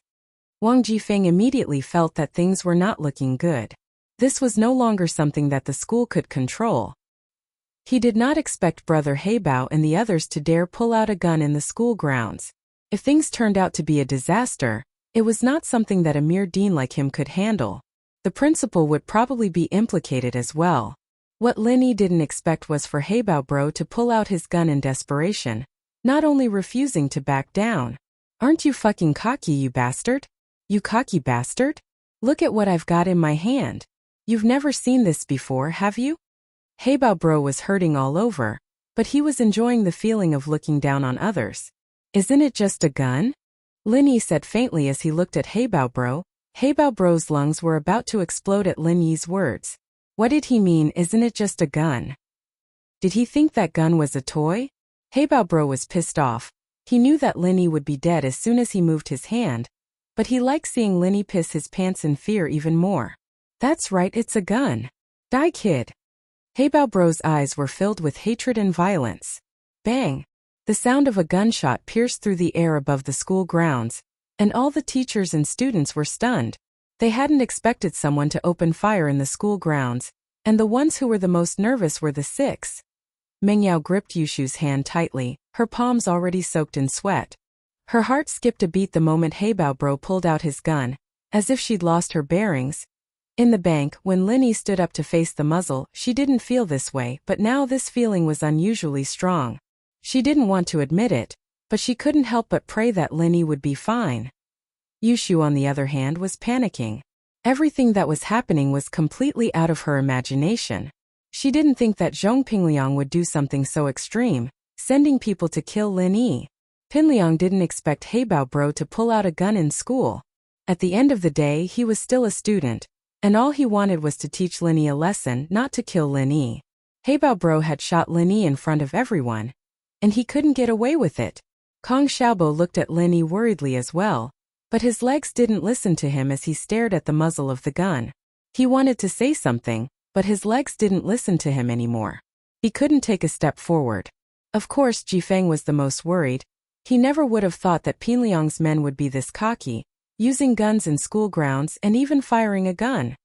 Wang Jifeng immediately felt that things were not looking good. This was no longer something that the school could control. He did not expect brother Heibao and the others to dare pull out a gun in the school grounds. If things turned out to be a disaster, it was not something that a mere dean like him could handle. The principal would probably be implicated as well. What Lin Yi didn't expect was for Heibao Bro to pull out his gun in desperation, not only refusing to back down. Aren't you fucking cocky, you bastard? You cocky bastard? Look at what I've got in my hand. You've never seen this before, have you? Heibao Bro was hurting all over, but he was enjoying the feeling of looking down on others. Isn't it just a gun? Lin Yi said faintly as he looked at Heibao Bro. Heibao Bro's lungs were about to explode at Lin Yi's words. What did he mean, isn't it just a gun? Did he think that gun was a toy? Heibao Bro was pissed off. He knew that Lin Yi would be dead as soon as he moved his hand, but he liked seeing Lin Yi piss his pants in fear even more. That's right, it's a gun. Die, kid. Heibao Bro's eyes were filled with hatred and violence. Bang! The sound of a gunshot pierced through the air above the school grounds, and all the teachers and students were stunned. They hadn't expected someone to open fire in the school grounds, and the ones who were the most nervous were the 6. Mengyao gripped Yushu's hand tightly, her palms already soaked in sweat. Her heart skipped a beat the moment Heibao Bro pulled out his gun, as if she'd lost her bearings. In the bank, when Lin Yi stood up to face the muzzle, she didn't feel this way, but now this feeling was unusually strong. She didn't want to admit it, but she couldn't help but pray that Lin Yi would be fine. Yushu, on the other hand, was panicking. Everything that was happening was completely out of her imagination. She didn't think that Zhong Pingliang would do something so extreme, sending people to kill Lin Yi. Pingliang didn't expect Heibao Bro to pull out a gun in school. At the end of the day, he was still a student, and all he wanted was to teach Lin Yi a lesson, not to kill Lin Yi. Heibao Bro had shot Lin Yi in front of everyone, and he couldn't get away with it. Kong Xiaobo looked at Lin Yi worriedly as well, but his legs didn't listen to him as he stared at the muzzle of the gun. He wanted to say something, but his legs didn't listen to him anymore. He couldn't take a step forward. Of course, Jifeng was the most worried. He never would have thought that Pingliang's men would be this cocky, using guns in school grounds and even firing a gun.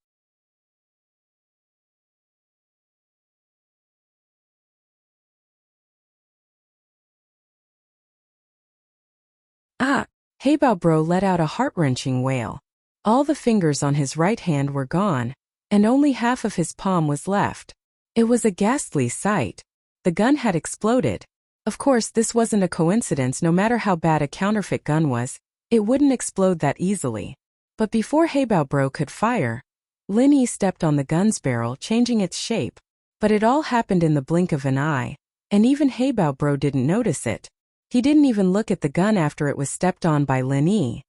Ah! Heibao Bro let out a heart-wrenching wail. All the fingers on his right hand were gone, and only half of his palm was left. It was a ghastly sight. The gun had exploded. Of course, this wasn't a coincidence. No matter how bad a counterfeit gun was, it wouldn't explode that easily. But before Heibao Bro could fire, Lin Yi stepped on the gun's barrel, changing its shape. But it all happened in the blink of an eye, and even Heibao Bro didn't notice it. He didn't even look at the gun after it was stepped on by Lin Yi.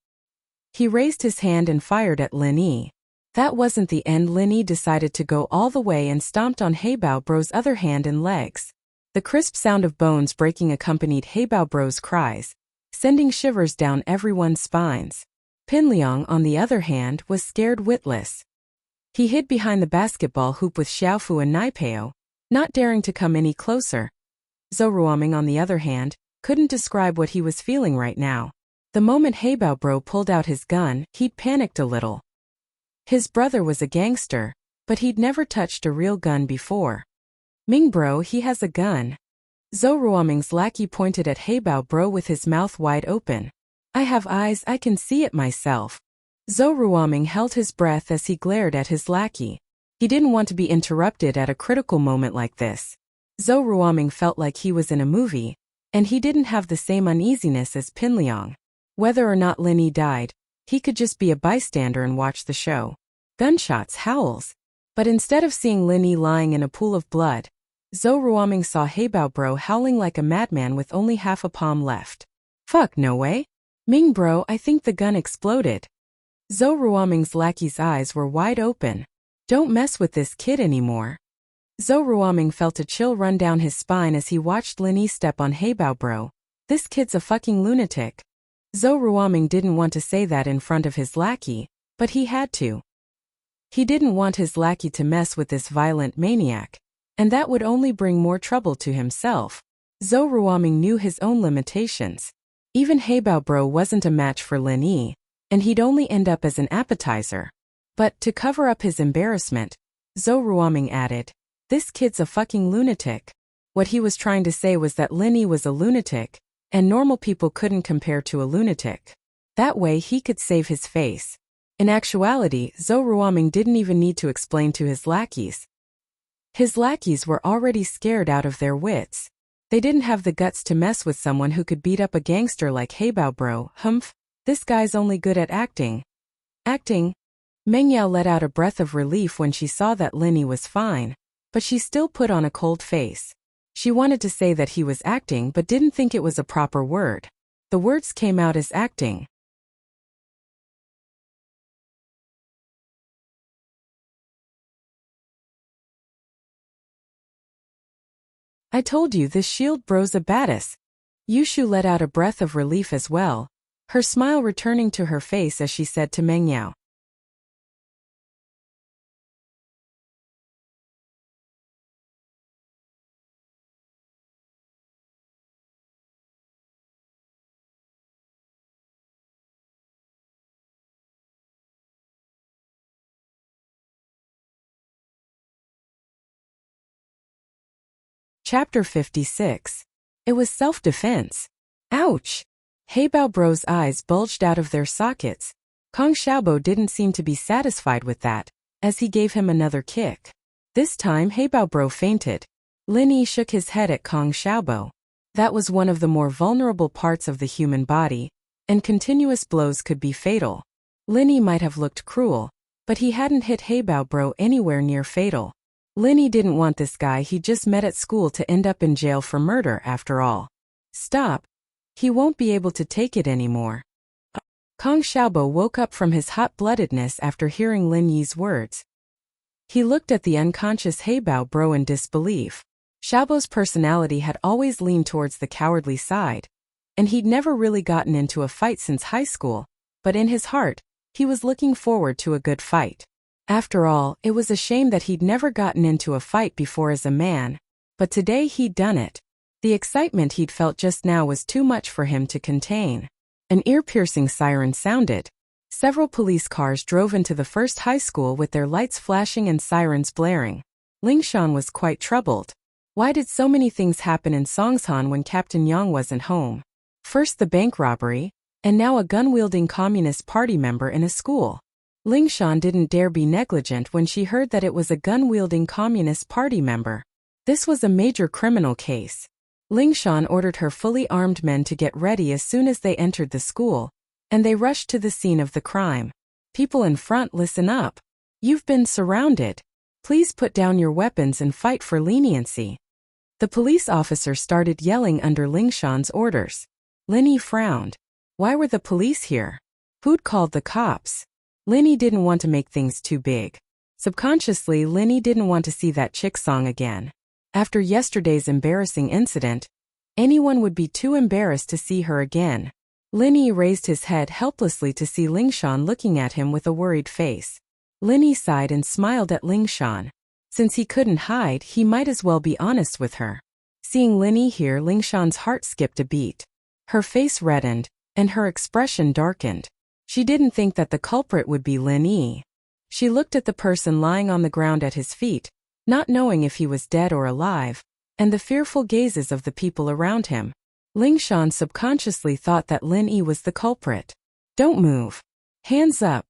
He raised his hand and fired at Lin Yi. That wasn't the end. Lin Yi decided to go all the way and stomped on Heibao Bro's other hand and legs. The crisp sound of bones breaking accompanied Heibao Bro's cries, sending shivers down everyone's spines. Pingliang, on the other hand, was scared witless. He hid behind the basketball hoop with Xiaofu and Naipeo, not daring to come any closer. Zhou Ruoming, on the other hand, couldn't describe what he was feeling right now. The moment Heibao Bro pulled out his gun, he'd panicked a little. His brother was a gangster, but he'd never touched a real gun before. Ming Bro, he has a gun. Zhou Ruoming's lackey pointed at Heibao Bro with his mouth wide open. I have eyes, I can see it myself. Zhou Ruoming held his breath as he glared at his lackey. He didn't want to be interrupted at a critical moment like this. Zhou Ruoming felt like he was in a movie, and he didn't have the same uneasiness as Pingliang. Whether or not Lin Yi died, he could just be a bystander and watch the show. Gunshots, howls. But instead of seeing Lin Yi lying in a pool of blood, Zhou Ruoming saw Heibao Bro howling like a madman with only half a palm left. Fuck, no way. Ming Bro, I think the gun exploded. Zhou Ruoming's lackey's eyes were wide open. Don't mess with this kid anymore. Zhou Ruoming felt a chill run down his spine as he watched Lin Yi step on Hey Bao Bro. This kid's a fucking lunatic. Zhou Ruoming didn't want to say that in front of his lackey, but he had to. He didn't want his lackey to mess with this violent maniac, and that would only bring more trouble to himself. Zhou Ruoming knew his own limitations. Even Hey Bao Bro wasn't a match for Lin Yi, and he'd only end up as an appetizer. But, to cover up his embarrassment, Zhou Ruoming added, "This kid's a fucking lunatic." What he was trying to say was that Lin Yi was a lunatic, and normal people couldn't compare to a lunatic. That way he could save his face. In actuality, Zhou Ruoming didn't even need to explain to his lackeys. His lackeys were already scared out of their wits. They didn't have the guts to mess with someone who could beat up a gangster like Hey Bao Bro. Humph, this guy's only good at acting. Acting? Meng Yao let out a breath of relief when she saw that Lin Yi was fine, but she still put on a cold face. She wanted to say that he was acting but didn't think it was a proper word. The words came out as acting. "I told you this shield bro's a badass." Yushu let out a breath of relief as well, her smile returning to her face as she said to Meng Yao. Chapter 56. It was self-defense. Ouch! Hey Bao Bro's eyes bulged out of their sockets. Kong Xiaobo didn't seem to be satisfied with that, as he gave him another kick. This time Hey Bao Bro fainted. Lin Yi shook his head at Kong Xiaobo. That was one of the more vulnerable parts of the human body, and continuous blows could be fatal. Lin Yi might have looked cruel, but he hadn't hit Hey Bao Bro anywhere near fatal. Lin Yi didn't want this guy he just met at school to end up in jail for murder after all. Stop. He won't be able to take it anymore. Kong Xiaobo woke up from his hot-bloodedness after hearing Lin Yi's words. He looked at the unconscious Hey Bao Bro in disbelief. Xiaobo's personality had always leaned towards the cowardly side, and he'd never really gotten into a fight since high school, but in his heart, he was looking forward to a good fight. After all, it was a shame that he'd never gotten into a fight before as a man, but today he'd done it. The excitement he'd felt just now was too much for him to contain. An ear-piercing siren sounded. Several police cars drove into the first high school with their lights flashing and sirens blaring. Lingshan was quite troubled. Why did so many things happen in Songshan when Captain Yang wasn't home? First the bank robbery, and now a gun-wielding Communist Party member in a school. Lingshan didn't dare be negligent when she heard that it was a gun-wielding Communist Party member. This was a major criminal case. Lingshan ordered her fully armed men to get ready as soon as they entered the school, and they rushed to the scene of the crime. "People in front, listen up. You've been surrounded. Please put down your weapons and fight for leniency." The police officer started yelling under Lingshan's orders. Lin Yi frowned. Why were the police here? Who'd called the cops? Lin Yi didn't want to make things too big. Subconsciously, Lin Yi didn't want to see that chick song again. After yesterday's embarrassing incident, anyone would be too embarrassed to see her again. Lin Yi raised his head helplessly to see Lingshan looking at him with a worried face. Lin Yi sighed and smiled at Lingshan. Since he couldn't hide, he might as well be honest with her. Seeing Lin Yi here, Lingshan's heart skipped a beat. Her face reddened, and her expression darkened. She didn't think that the culprit would be Lin Yi. She looked at the person lying on the ground at his feet, not knowing if he was dead or alive, and the fearful gazes of the people around him. Lingshan subconsciously thought that Lin Yi was the culprit. "Don't move. Hands up."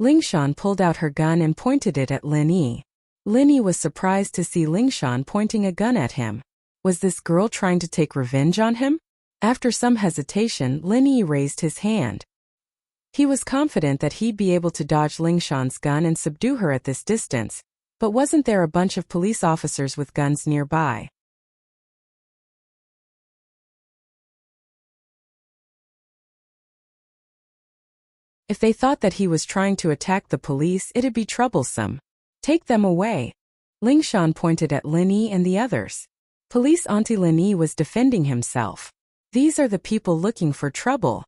Lingshan pulled out her gun and pointed it at Lin Yi. Lin Yi was surprised to see Lingshan pointing a gun at him. Was this girl trying to take revenge on him? After some hesitation, Lin Yi raised his hand. He was confident that he'd be able to dodge Lingshan's gun and subdue her at this distance, but wasn't there a bunch of police officers with guns nearby? If they thought that he was trying to attack the police, it'd be troublesome. "Take them away." Ling Shan pointed at Lin Yi and the others. Police Auntie Lin Yi was defending himself. These are the people looking for trouble.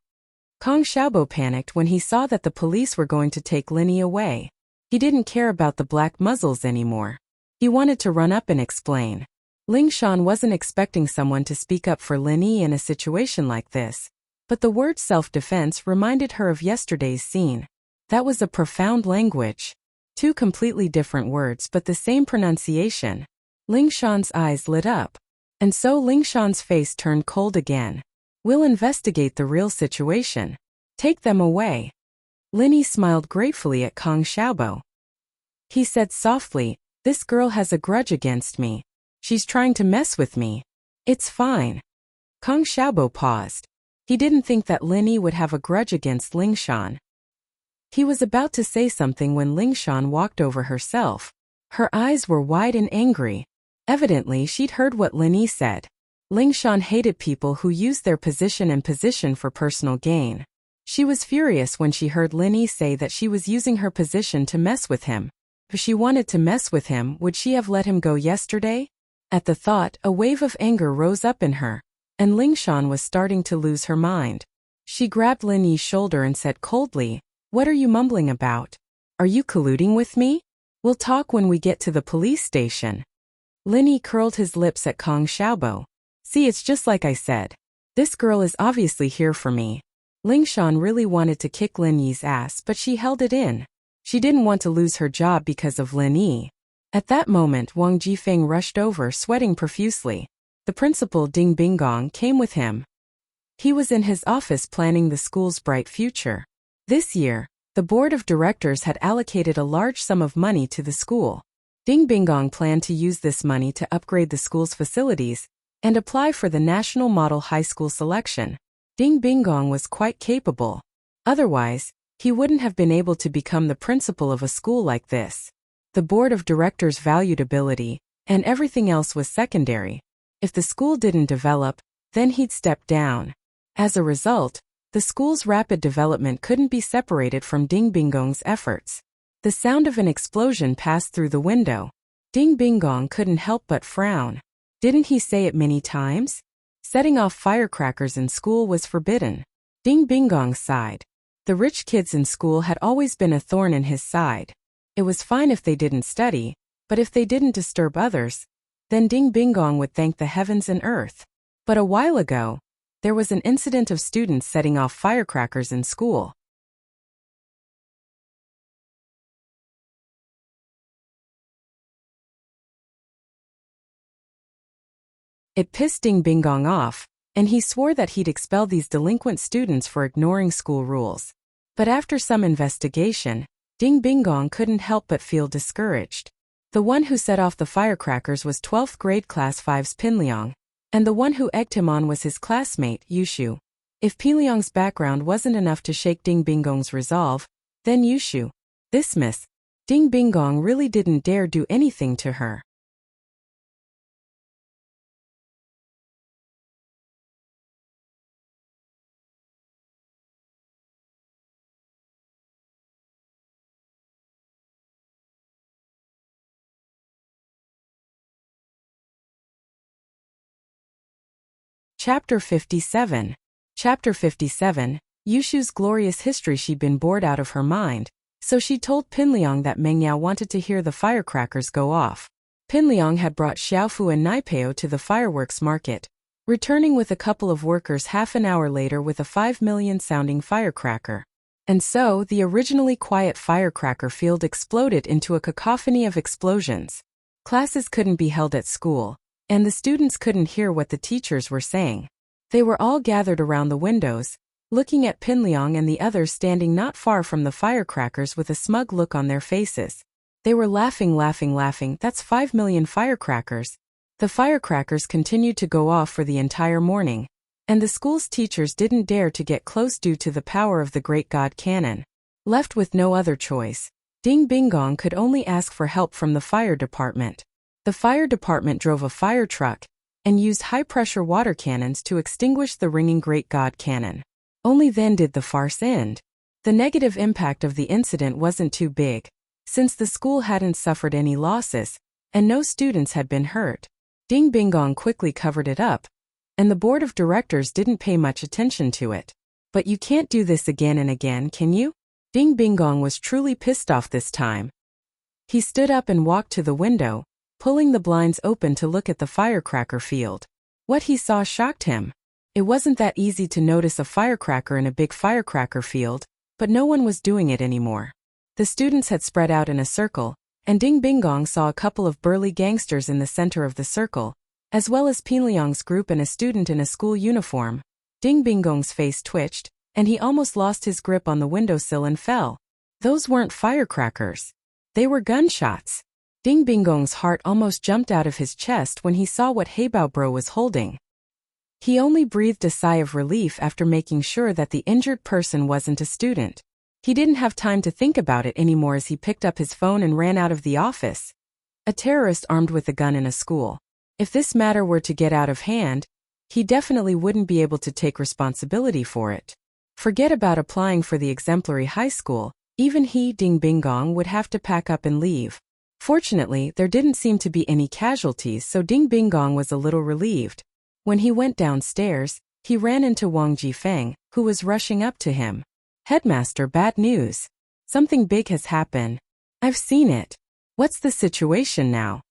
Kong Xiaobo panicked when he saw that the police were going to take Lin Yi away. He didn't care about the black muzzles anymore. He wanted to run up and explain. Ling Shan wasn't expecting someone to speak up for Lin Yi in a situation like this, but the word self-defense reminded her of yesterday's scene. That was a profound language. Two completely different words but the same pronunciation. Ling Shan's eyes lit up. And so Ling Shan's face turned cold again. We'll investigate the real situation. Take them away. Lin Yi smiled gratefully at Kong Xiaobo. He said softly, "This girl has a grudge against me. She's trying to mess with me. It's fine." Kong Xiaobo paused. He didn't think that Lin Yi would have a grudge against Ling Shan. He was about to say something when Ling Shan walked over herself. Her eyes were wide and angry. Evidently she'd heard what Lin Yi said. Ling Shan hated people who used their position for personal gain. She was furious when she heard Lin Yi say that she was using her position to mess with him. If she wanted to mess with him, would she have let him go yesterday? At the thought, a wave of anger rose up in her, and Ling Shan was starting to lose her mind. She grabbed Lin Yi's shoulder and said coldly, "What are you mumbling about? Are you colluding with me? We'll talk when we get to the police station." Lin Yi curled his lips at Kong Xiaobo. "See, it's just like I said. This girl is obviously here for me." Ling Shan really wanted to kick Lin Yi's ass, but she held it in. She didn't want to lose her job because of Lin Yi. At that moment, Wang Jifeng rushed over, sweating profusely. The principal Ding Binggong came with him. He was in his office planning the school's bright future. This year, the board of directors had allocated a large sum of money to the school. Ding Binggong planned to use this money to upgrade the school's facilities and apply for the National Model High School selection. Ding Binggong was quite capable. Otherwise, he wouldn't have been able to become the principal of a school like this. The board of directors valued ability, and everything else was secondary. If the school didn't develop, then he'd step down. As a result, the school's rapid development couldn't be separated from Ding Binggong's efforts. The sound of an explosion passed through the window. Ding Binggong couldn't help but frown. Didn't he say it many times? Setting off firecrackers in school was forbidden. Ding Binggong sighed. The rich kids in school had always been a thorn in his side. It was fine if they didn't study, but if they didn't disturb others, then Ding Binggong would thank the heavens and earth. But a while ago, there was an incident of students setting off firecrackers in school. It pissed Ding Binggong off, and he swore that he'd expel these delinquent students for ignoring school rules. But after some investigation, Ding Binggong couldn't help but feel discouraged. The one who set off the firecrackers was 12th grade class 5's Pinliang, and the one who egged him on was his classmate, Yushu. If Pinliang's background wasn't enough to shake Ding Binggong's resolve, then Yushu, this miss, Ding Binggong really didn't dare do anything to her. Chapter 57. Chapter 57. Yushu's glorious history. She'd been bored out of her mind, so she told Pinliang that Meng Yao wanted to hear the firecrackers go off. Pinliang had brought Xiaofu and Naipeo to the fireworks market, returning with a couple of workers half an hour later with a 5 million sounding firecracker. And so, the originally quiet firecracker field exploded into a cacophony of explosions. Classes couldn't be held at school, and the students couldn't hear what the teachers were saying. They were all gathered around the windows, looking at Pinliang and the others standing not far from the firecrackers with a smug look on their faces. They were laughing. That's 5 million firecrackers. The firecrackers continued to go off for the entire morning, and the school's teachers didn't dare to get close due to the power of the great god cannon. Left with no other choice, Ding Binggong could only ask for help from the fire department. The fire department drove a fire truck and used high-pressure water cannons to extinguish the ringing great god cannon. Only then did the farce end. The negative impact of the incident wasn't too big, since the school hadn't suffered any losses, and no students had been hurt. Ding Bingong quickly covered it up, and the board of directors didn't pay much attention to it. But you can't do this again and again, can you? Ding Bingong was truly pissed off this time. He stood up and walked to the window, pulling the blinds open to look at the firecracker field. What he saw shocked him. It wasn't that easy to notice a firecracker in a big firecracker field, but no one was doing it anymore. The students had spread out in a circle, and Ding Bingong saw a couple of burly gangsters in the center of the circle, as well as Pinliang's group and a student in a school uniform. Ding Bingong's face twitched, and he almost lost his grip on the windowsill and fell. Those weren't firecrackers. They were gunshots. Ding Bingong's heart almost jumped out of his chest when he saw what Heibao Bro was holding. He only breathed a sigh of relief after making sure that the injured person wasn't a student. He didn't have time to think about it anymore as he picked up his phone and ran out of the office. A terrorist armed with a gun in a school. If this matter were to get out of hand, he definitely wouldn't be able to take responsibility for it. Forget about applying for the exemplary high school, even he, Ding Bingong, would have to pack up and leave. Fortunately, there didn't seem to be any casualties, so Ding Bingong was a little relieved. When he went downstairs, he ran into Wang Jifeng, who was rushing up to him. "Headmaster, bad news. Something big has happened. I've seen it. What's the situation now?"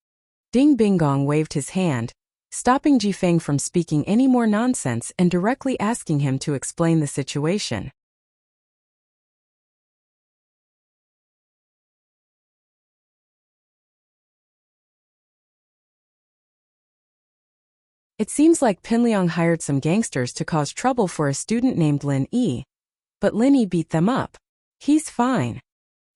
Ding Bingong waved his hand, stopping Jifeng from speaking any more nonsense and directly asking him to explain the situation. It seems like Pinliang hired some gangsters to cause trouble for a student named Lin Yi. But Lin Yi beat them up. He's fine.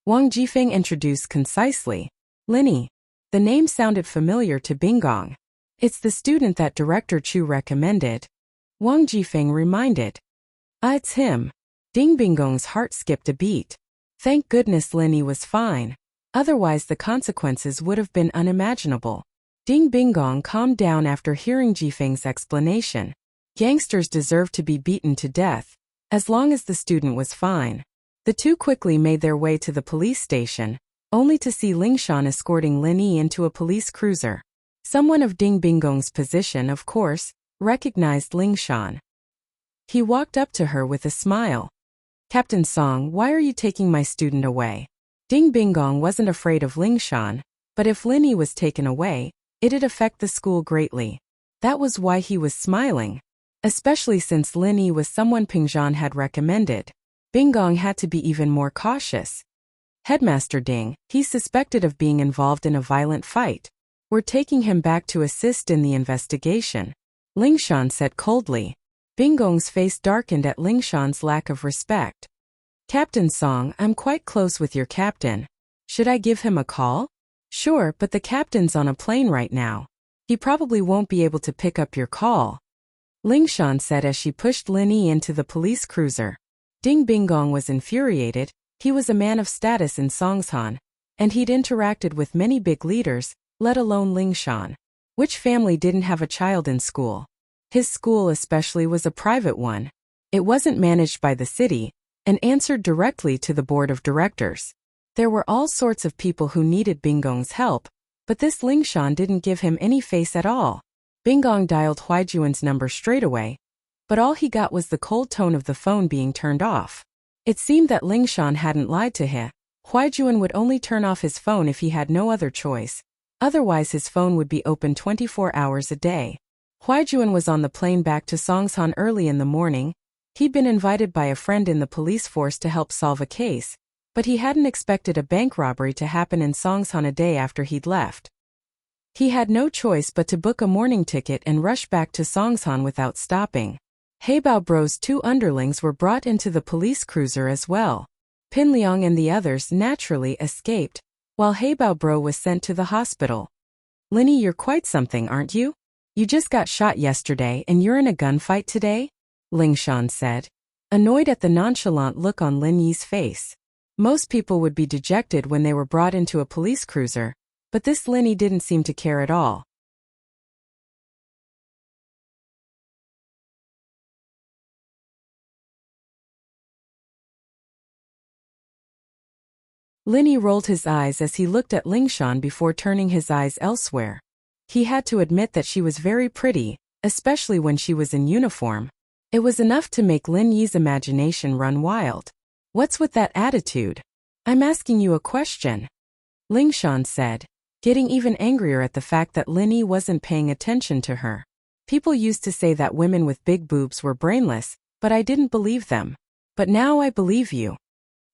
Wang Jifeng introduced concisely. Lin Yi. The name sounded familiar to Bingong. It's the student that Director Chu recommended. Wang Jifeng reminded. It's him. Ding Bingong's heart skipped a beat. Thank goodness Lin Yi was fine. Otherwise the consequences would have been unimaginable. Ding Bingong calmed down after hearing Jifeng's explanation. Gangsters deserve to be beaten to death, as long as the student was fine. The two quickly made their way to the police station, only to see Lingshan escorting Lin Yi into a police cruiser. Someone of Ding Bingong's position, of course, recognized Lingshan. He walked up to her with a smile. "Captain Song, why are you taking my student away?" Ding Bingong wasn't afraid of Lingshan, but if Lin Yi was taken away, it'd affect the school greatly. That was why he was smiling. Especially since Lin Yi was someone Pingzhan had recommended. Bingong had to be even more cautious. "Headmaster Ding, he's suspected of being involved in a violent fight. We're taking him back to assist in the investigation," Lingshan said coldly. Bingong's face darkened at Lingshan's lack of respect. "Captain Song, I'm quite close with your captain. Should I give him a call?" "Sure, but the captain's on a plane right now. He probably won't be able to pick up your call," Lingshan said as she pushed Lin Yi into the police cruiser. Ding Bingong was infuriated. He was a man of status in Songshan, and he'd interacted with many big leaders, let alone Lingshan. Which family didn't have a child in school? His school especially was a private one. It wasn't managed by the city, and answered directly to the board of directors. There were all sorts of people who needed Bingong's help, but this Lingshan didn't give him any face at all. Bingong dialed Huijuan's number straight away, but all he got was the cold tone of the phone being turned off. It seemed that Lingshan hadn't lied to him. Huijuan would only turn off his phone if he had no other choice. Otherwise his phone would be open 24 hours a day. Huijuan was on the plane back to Songshan early in the morning. He'd been invited by a friend in the police force to help solve a case, but he hadn't expected a bank robbery to happen in Songshan a day after he'd left. He had no choice but to book a morning ticket and rush back to Songshan without stopping. Heibao Bro's two underlings were brought into the police cruiser as well. Pinliang and the others naturally escaped, while Heibao Bro was sent to the hospital. "Lin Yi, you're quite something, aren't you? You just got shot yesterday and you're in a gunfight today?" Lingshan said, annoyed at the nonchalant look on Lin Yi's face. Most people would be dejected when they were brought into a police cruiser, but this Lin Yi didn't seem to care at all. Linny rolled his eyes as he looked at Lingshan before turning his eyes elsewhere. He had to admit that she was very pretty, especially when she was in uniform. It was enough to make Lin Yi's imagination run wild. What's with that attitude? I'm asking you a question, Lingshan said, getting even angrier at the fact that Lin Yi wasn't paying attention to her. People used to say that women with big boobs were brainless, but I didn't believe them. But now I believe you.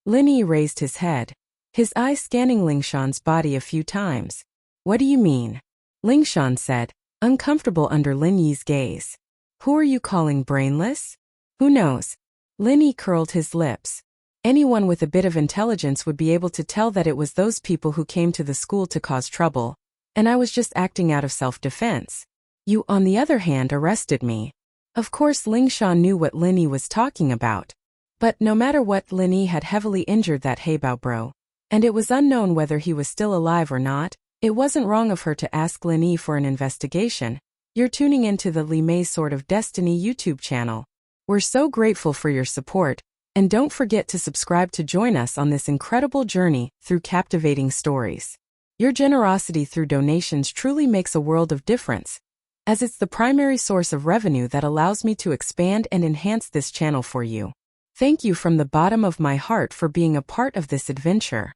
Lin Yi raised his head, his eyes scanning Lingshan's body a few times. What do you mean? Lingshan said, uncomfortable under Lin Yi's gaze. Who are you calling brainless? Who knows? Lin Yi curled his lips. Anyone with a bit of intelligence would be able to tell that it was those people who came to the school to cause trouble, and I was just acting out of self-defense. You, on the other hand, arrested me. Of course Lingshan knew what Lin Yi was talking about. But no matter what, Lin Yi had heavily injured that Heibao bro, and it was unknown whether he was still alive or not. It wasn't wrong of her to ask Lin Yi for an investigation. You're tuning into the Li Mei Sword of Destiny YouTube channel. We're so grateful for your support, and don't forget to subscribe to join us on this incredible journey through captivating stories. Your generosity through donations truly makes a world of difference, as it's the primary source of revenue that allows me to expand and enhance this channel for you. Thank you from the bottom of my heart for being a part of this adventure.